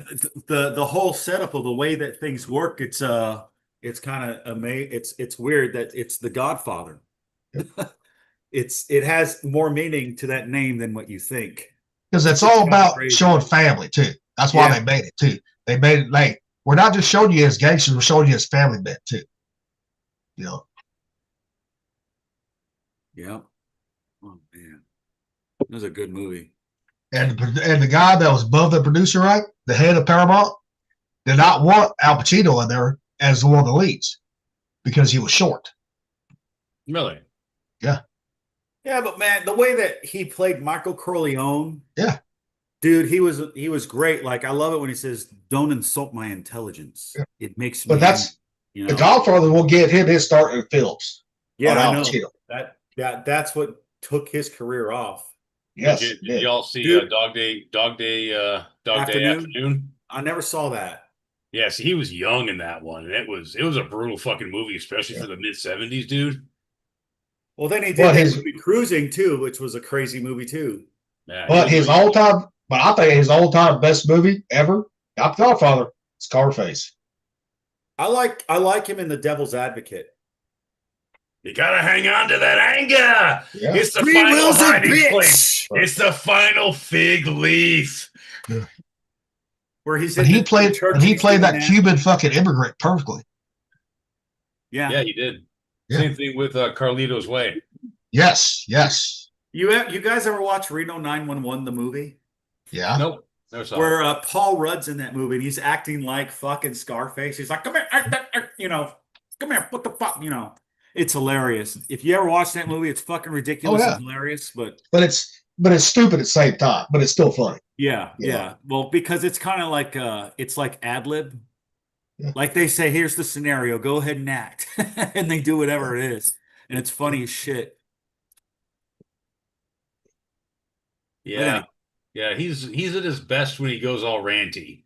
the whole setup of the way that things work, it's kind of amazing. It's weird that it's The Godfather. Yep. It has more meaning to that name than what you think. Because it's all about showing family too. That's why they made it too. They made it like we're not just showing you as gangsters, we're showing you as family men too. Yeah. Oh man, it was a good movie. And the guy that was above the producer, right, the head of Paramount, did not want Al Pacino in there as one of the leads because he was short. Really? Yeah. Yeah, but man, the way that he played Michael Corleone, yeah, dude, he was great. Like I love it when he says, "Don't insult my intelligence." Yeah. It makes me. But that's The Godfather will get him his start in films. Yeah, I know. That's what took his career off. Yes. Did y'all see Dog Day Afternoon? I never saw that. Yeah, see, he was young in that one, and it was a brutal fucking movie, especially for the mid-70s, dude. Well, then he did his movie Cruising too, which was a crazy movie too. Yeah, but I think his all-time best movie ever, not The Godfather, Scarface. I like him in The Devil's Advocate. You gotta hang on to that anger. Yeah. It's the final hiding place. It's the final fig leaf. Yeah. Where he played that Cuban fucking immigrant perfectly. Yeah, he did. Yeah. Same thing with Carlito's Way. Yes. You guys ever watch Reno 911, the movie? Yeah. Nope. Never saw Where Paul Rudd's in that movie and he's acting like fucking Scarface. He's like, "Come here, come here, what the fuck, It's hilarious. If you ever watch that movie, it's fucking ridiculous and hilarious, but it's stupid at the same time, but it's still funny. Yeah. Well, because it's kind of like it's like ad lib. Yeah. Like they say, here's the scenario, go ahead and act. And they do whatever it is. And it's funny as shit. Yeah. Yeah, he's at his best when he goes all ranty.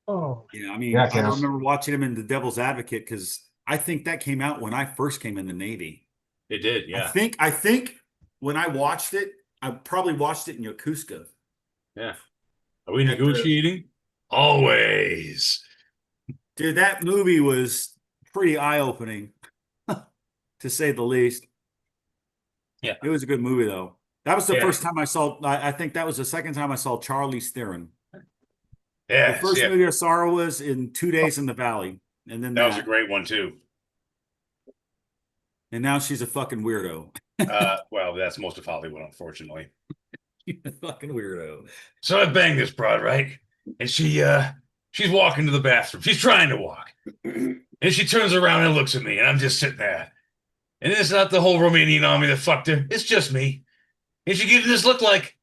Oh. Yeah, I mean, I remember watching him in The Devil's Advocate because I think that came out when I first came in the Navy. It did, yeah. I think when I watched it, I probably watched it in Yokosuka. Yeah. Are we negotiating? Always. Dude, that movie was pretty eye-opening, to say the least. Yeah. It was a good movie, though. That was the first time I saw, I think that was the second time I saw Charlize Theron. Yeah. The first movie I saw her was in 2 Days in the Valley. And then that was a great one, too. And now she's a fucking weirdo. Well, that's most of Hollywood, unfortunately. She's a fucking weirdo. So I banged this broad, right? And she's walking to the bathroom. She's trying to walk. And she turns around and looks at me, and I'm just sitting there. And it's not the whole Romanian army that fucked her. It's just me. And she gives this look like,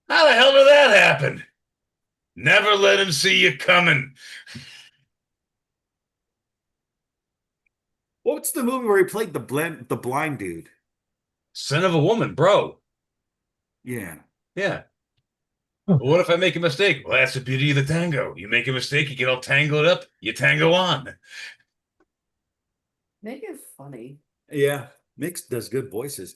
how the hell did that happen? Never let him see you coming. What's the movie where he played the blind dude? Son of a woman, bro. Yeah. Yeah. Well, what if I make a mistake? Well, that's the beauty of the tango. You make a mistake, you get all tangled up, you tango on. Nick is funny. Yeah. Mix does good voices.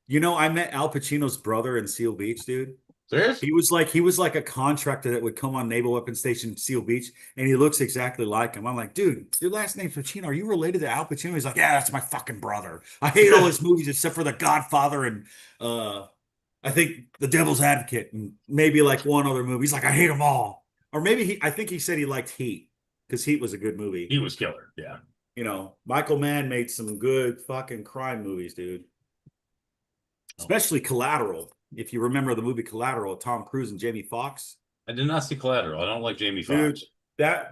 You know, I met Al Pacino's brother in Seal Beach, dude. Serious? He was like a contractor that would come on Naval Weapons Station Seal Beach, and he looks exactly like him. I'm like, dude, your last name's Pacino. Are you related to Al Pacino? He's like, yeah, that's my fucking brother. I hate all his movies except for The Godfather and I think The Devil's Advocate and maybe like one other movie. He's like, I hate them all. Or maybe I think he said he liked Heat because Heat was a good movie. He was killer, yeah. You know, Michael Mann made some good fucking crime movies, dude. Especially Collateral. If you remember the movie Collateral, Tom Cruise and Jamie Foxx. I did not see Collateral. I don't like Jamie Dude, Foxx.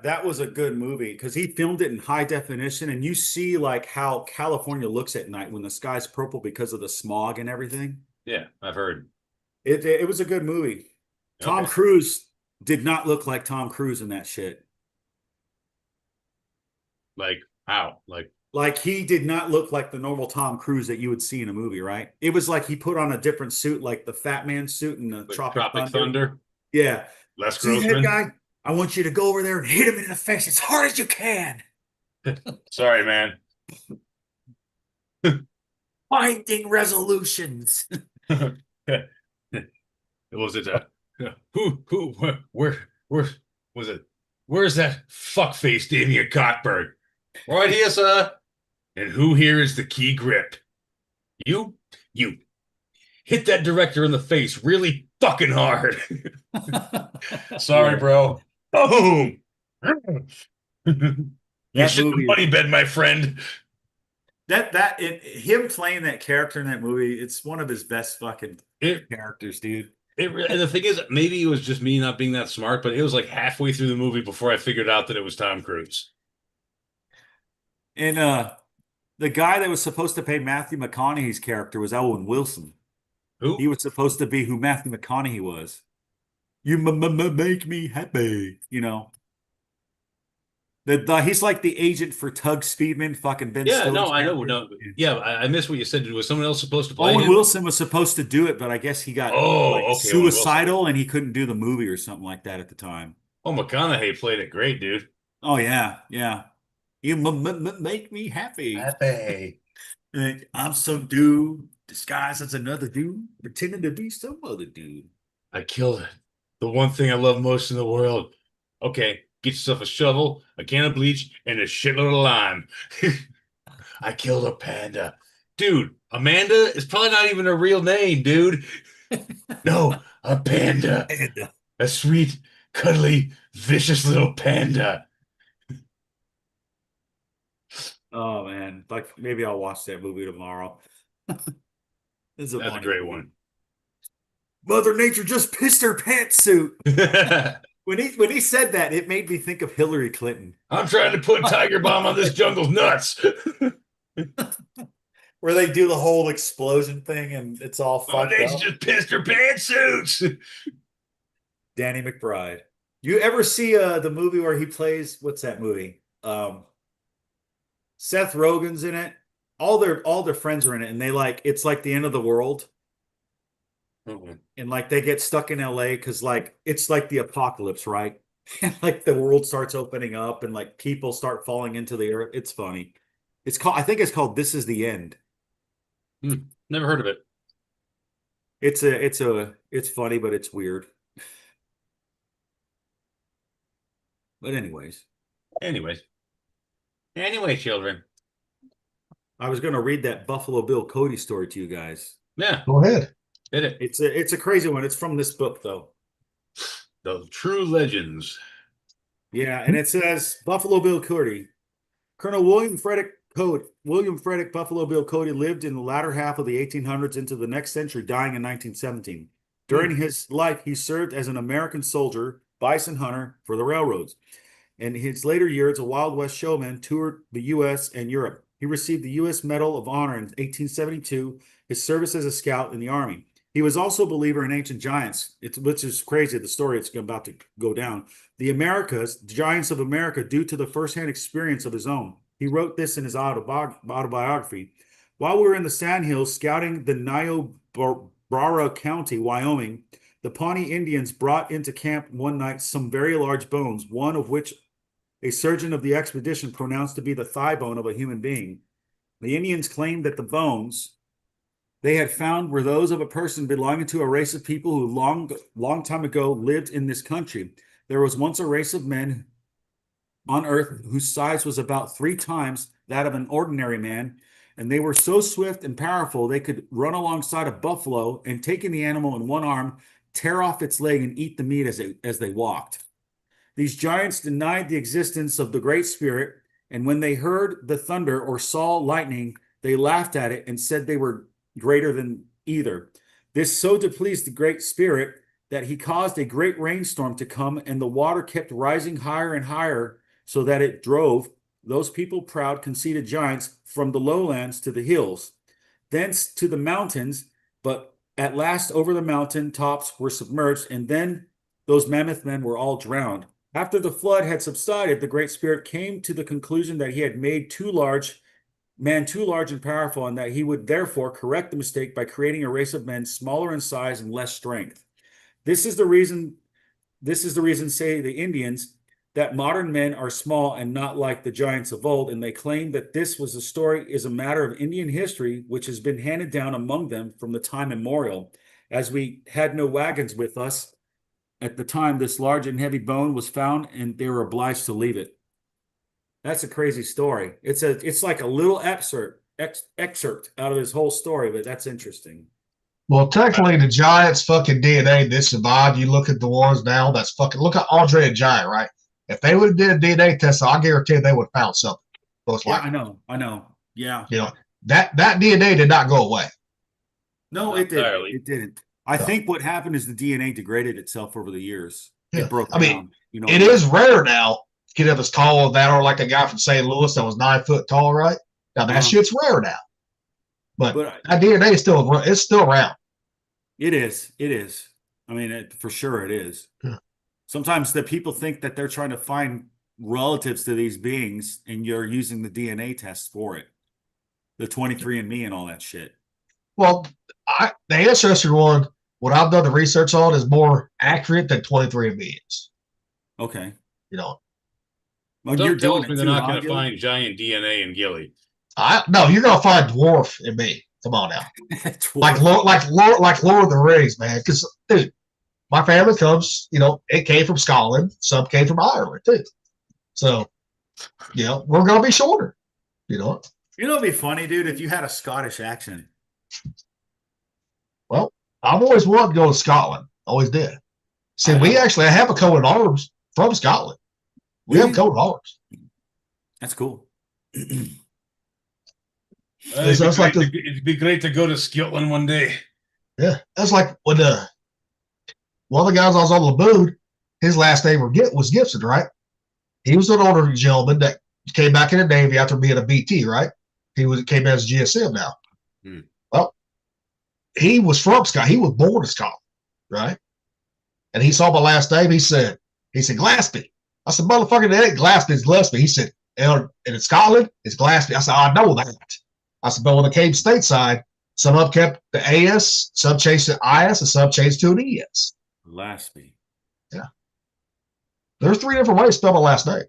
that was a good movie because he filmed it in high definition, and you see like how California looks at night when the sky's purple because of the smog and everything. Yeah, I've heard. It was a good movie. Tom Okay. Cruise did not look like Tom Cruise in that shit. Like, how? Like he did not look like the normal Tom Cruise that you would see in a movie, right? It was like he put on a different suit, like the Fat Man suit in the Tropic Thunder? Yeah. Les See that Grossman? guy? I want you to go over there and hit him in the face as hard as you can. Sorry, man. Finding resolutions. Was it where was it? Where's that fuckface Damian Cockburn? Right here, sir. And who here is the key grip? You hit that director in the face really fucking hard. Sorry, bro. Boom. You should movie- money bed, my friend. Him playing that character in that movie, it's one of his best fucking characters, dude. And the thing is, maybe it was just me not being that smart, but it was like halfway through the movie before I figured out that it was Tom Cruise. And the guy that was supposed to play Matthew McConaughey's character was Owen Wilson. Who? He was supposed to be who Matthew McConaughey was. You make me happy, you know. He's like the agent for Tug Speedman, fucking Ben Yeah, Stiller's no, I know. character. No, yeah, I missed what you said. Was someone else supposed to play Owen him? Wilson was supposed to do it, but I guess he got Okay, suicidal and he couldn't do the movie or something like that at the time. Oh, McConaughey played it great, dude. Oh yeah, yeah. You make me happy. Happy. And I'm some dude disguised as another dude, pretending to be some other dude. I killed it. The one thing I love most in the world. Okay, get yourself a shovel, a can of bleach, and a shitload of lime. I killed a panda. Dude, Amanda is probably not even a real name, dude. No, a panda. A sweet, cuddly, vicious little panda. Oh man, like maybe I'll watch that movie tomorrow. That's a That's a great one. Mother Nature just pissed her pantsuit. When he said that, it made me think of Hillary Clinton. I'm trying to put Tiger Bomb on this jungle's nuts. Where they do the whole explosion thing and it's all fucked Nature up. just pissed her pantsuits. Danny McBride. You ever see the movie where he plays, what's that movie? Seth Rogen's in it. All their friends are in it, and it's like the end of the world. And like they get stuck in LA because like it's like the apocalypse, right? And like the world starts opening up and like people start falling into the earth. It's funny. I think it's called This Is the End. Never heard of it. It's funny, but it's weird. But anyways, children. I was going to read that Buffalo Bill Cody story to you guys. Yeah, Go ahead. did it. It's a crazy one. It's from this book though. The True Legends. Yeah, and it says Buffalo Bill Cody. Colonel William Frederick Code. William Frederick Buffalo Bill Cody lived in the latter half of the 1800s into the next century, dying in 1917. During his life, he served as an American soldier, bison hunter for the railroads. In his later years, a Wild West showman, toured the U.S. and Europe. He received the U.S. Medal of Honor in 1872, his service as a scout in the Army. He was also a believer in ancient giants, which is crazy, the story it's about to go down. The Americas, the giants of America, due to the firsthand experience of his own. He wrote this in his autobiography. While we were in the Sandhills scouting the Niobrara County, Wyoming, the Pawnee Indians brought into camp one night some very large bones, one of which a surgeon of the expedition pronounced to be the thigh bone of a human being. The Indians claimed that the bones they had found were those of a person belonging to a race of people who long time ago lived in this country. There was once a race of men on earth whose size was about 3 times that of an ordinary man, and they were so swift and powerful they could run alongside a buffalo and, taking the animal in one arm, tear off its leg and eat the meat as they walked. These giants denied the existence of the Great Spirit, and when they heard the thunder or saw lightning, they laughed at it and said they were greater than either. This so displeased the Great Spirit that he caused a great rainstorm to come, and the water kept rising higher and higher, so that it drove those people proud, conceited giants from the lowlands to the hills, thence to the mountains, but at last over the mountain tops were submerged, and then those mammoth men were all drowned. After the flood had subsided, the Great Spirit came to the conclusion that he had made too large and powerful, and that he would therefore correct the mistake by creating a race of men smaller in size and less strength. This is the reason, say the Indians, that modern men are small and not like the giants of old, and they claim that this was a story is a matter of Indian history which has been handed down among them from the time immemorial. As we had no wagons with us at the time this large and heavy bone was found, and they were obliged to leave it. That's a crazy story. It's like a little excerpt out of his whole story, but that's interesting. Well, technically, the Giants' fucking DNA that survived. You look at the ones now. That's fucking. Look at Andre the Giant, right? If they would have did a DNA test, I guarantee they would have found something. Most likely. I know. Yeah. You know that DNA did not go away. No, it didn't. It didn't. I think what happened is the DNA degraded itself over the years. Yeah. It broke I mean, down. You know, it is rare now to get up as tall as that, or like a guy from St. Louis that was 9 foot tall, right? Now that shit's rare now. But that DNA is still around. It is. It is. I mean, for sure it is. Yeah. Sometimes the people think that they're trying to find relatives to these beings, and you're using the DNA test for it. The 23andMe and all that shit. Well, the ancestry one, what I've done the research on, is more accurate than 23andMe is. Okay. You know. Well, Don't you're tell doing me it they're too, not huh, going to Gilly? find giant DNA in Gilly. No, you're gonna find dwarf in me. Come on now. Dwarf. like Lord of the Rings, man. Because dude, my family comes, it came from Scotland, some came from Ireland too. So, we're gonna be shorter. It'd be funny, dude, if you had a Scottish accent. Well, I've always wanted to go to Scotland. Always did. See, I have a coat of arms from Scotland. We have a coat of arms. That's cool. It'd be great to go to Scotland one day. Yeah, that's like when one of the guys I was on Laboon, his last name was Gibson, right? He was an older gentleman that came back in the Navy after being a BT, right? He came as GSM now. Well, he was from Scotland. He was born in Scotland, right? And he saw my last name. He said, Glaspie. I said, motherfucker, that ain't Glaspie, it's Gillespie. He said, and in Scotland, it's Glaspie. I said, I know that. I said, but when it came stateside, some of them kept the AS, some changed to IS, and some changed to an ES. Glaspie. Yeah. There's 3 different ways to spell my last name.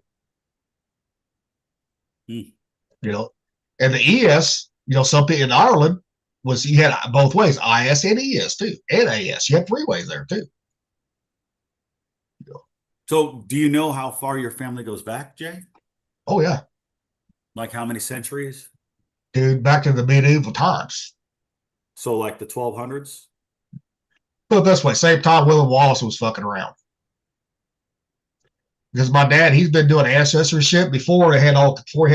And the ES, something in Ireland was you had both ways, IS and ES too, and AS. You had 3 ways there too. So do you know how far your family goes back, Jay? Oh, yeah. Like how many centuries? Dude, back to the medieval times. So like the 1200s? Put it this way, same time William Wallace was fucking around. Because my dad, he's been doing ancestry shit before he had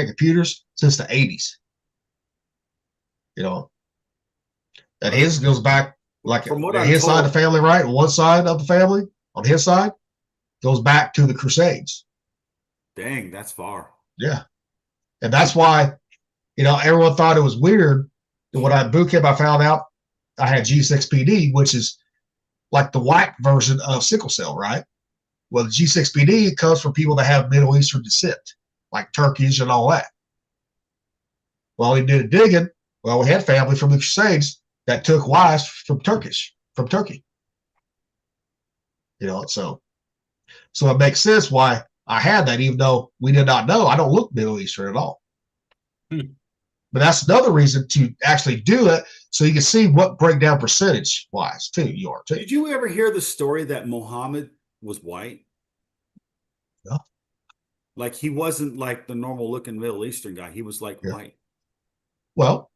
computers since the 80s. You know, and his goes back like From what on I'm his side told- of the family, right? One side of the family on his side goes back to the Crusades. Dang, that's far. Yeah. And that's why, you know, everyone thought it was weird that when I boot camp, I found out I had G6PD, which is like the white version of sickle cell, right? Well, the G6PD comes from people that have Middle Eastern descent, like Turkish and all that. Well, we did digging. Well, we had family from the Crusades that took wives from Turkey. You know, so it makes sense why I had that, even though we did not know. I don't look Middle Eastern at all. But that's another reason to actually do it, so you can see what breakdown percentage wise too you are too. Did you ever hear the story that Muhammad was white? Yeah. Like he wasn't like the normal looking Middle Eastern guy. He was like white. Well,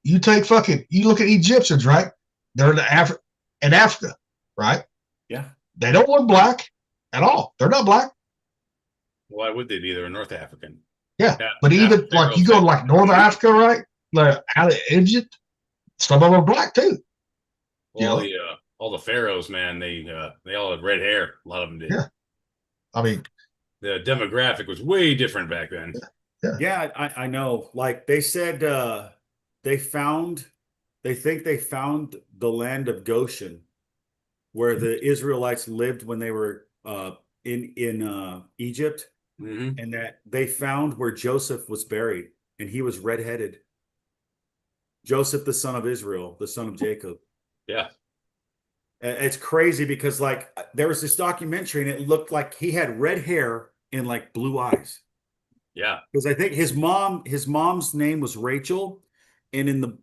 you look at Egyptians, right? They're in Africa, right? Yeah. They don't look black at all. They're not black. Why would they be? They're North African. Yeah. But even like you go to like Northern Africa, right? Like out of Egypt, some of them are black too. Well, all the pharaohs, man, they all had red hair. A lot of them did. Yeah. I mean, the demographic was way different back then. Yeah, I know. Like they said, they think they found the land of Goshen, where the Israelites lived when they were in Egypt, and that they found where Joseph was buried, and he was redheaded. Joseph, the son of Israel, the son of Jacob. Yeah. It's crazy because like there was this documentary and it looked like he had red hair and like blue eyes. Yeah. Because I think his mom's name was Rachel, and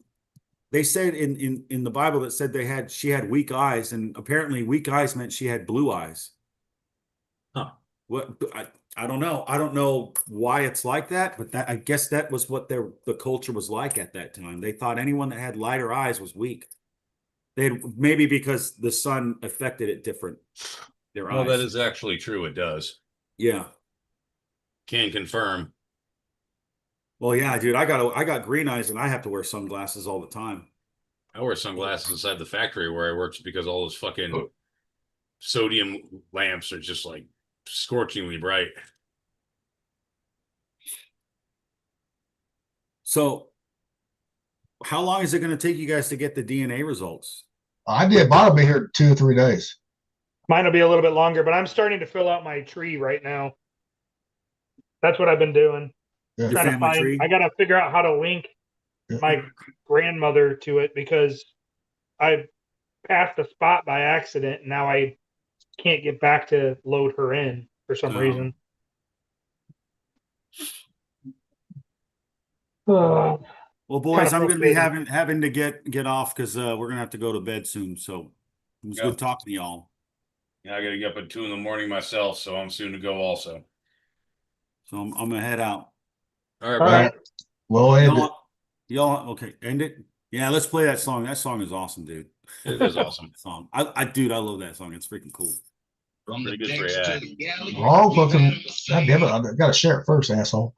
they said in the Bible that said she had weak eyes, and apparently weak eyes meant she had blue eyes. Huh. What I don't know. I don't know why it's like that, but I guess that was what the culture was like at that time. They thought anyone that had lighter eyes was weak. Maybe because the sun affected it different. Their eyes. That is actually true. It does. Yeah. Can confirm. Well, yeah, dude, I got green eyes and I have to wear sunglasses all the time. I wear sunglasses inside the factory where I work just because all those fucking sodium lamps are just like scorchingly bright. So how long is it going to take you guys to get the DNA results? I did. Mine will be here 2 or 3 days. Mine will be a little bit longer, but I'm starting to fill out my tree right now. That's what I've been doing. Yeah. Trying to find. I got to figure out how to link my grandmother to it because I passed a spot by accident, and now I can't get back to load her in for some reason. Well, boys, I'm going to be having to get off because we're going to have to go to bed soon. So it was good talking to y'all. Yeah, I got to get up at 2 in.the morning myself, so I'm soon to go also. So I'm going to head out. All right. Well, end it. Y'all, okay, end it. Yeah, let's play that song. That song is awesome, dude. It is awesome. Song. Dude, I love that song. It's freaking cool. From the Pretty good for decks you. to the galley. Wrong fucking. God damn it! I got to share it first, asshole.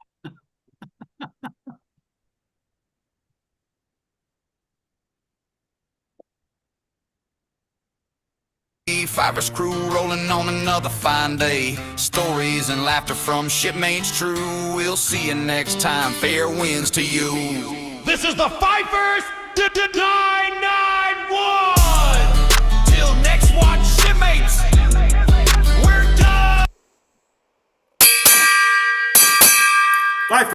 Fiverr's crew rolling on another fine day. Stories and laughter from shipmates true. We'll see you next time. Fair winds to you. This is the Fifers Denied.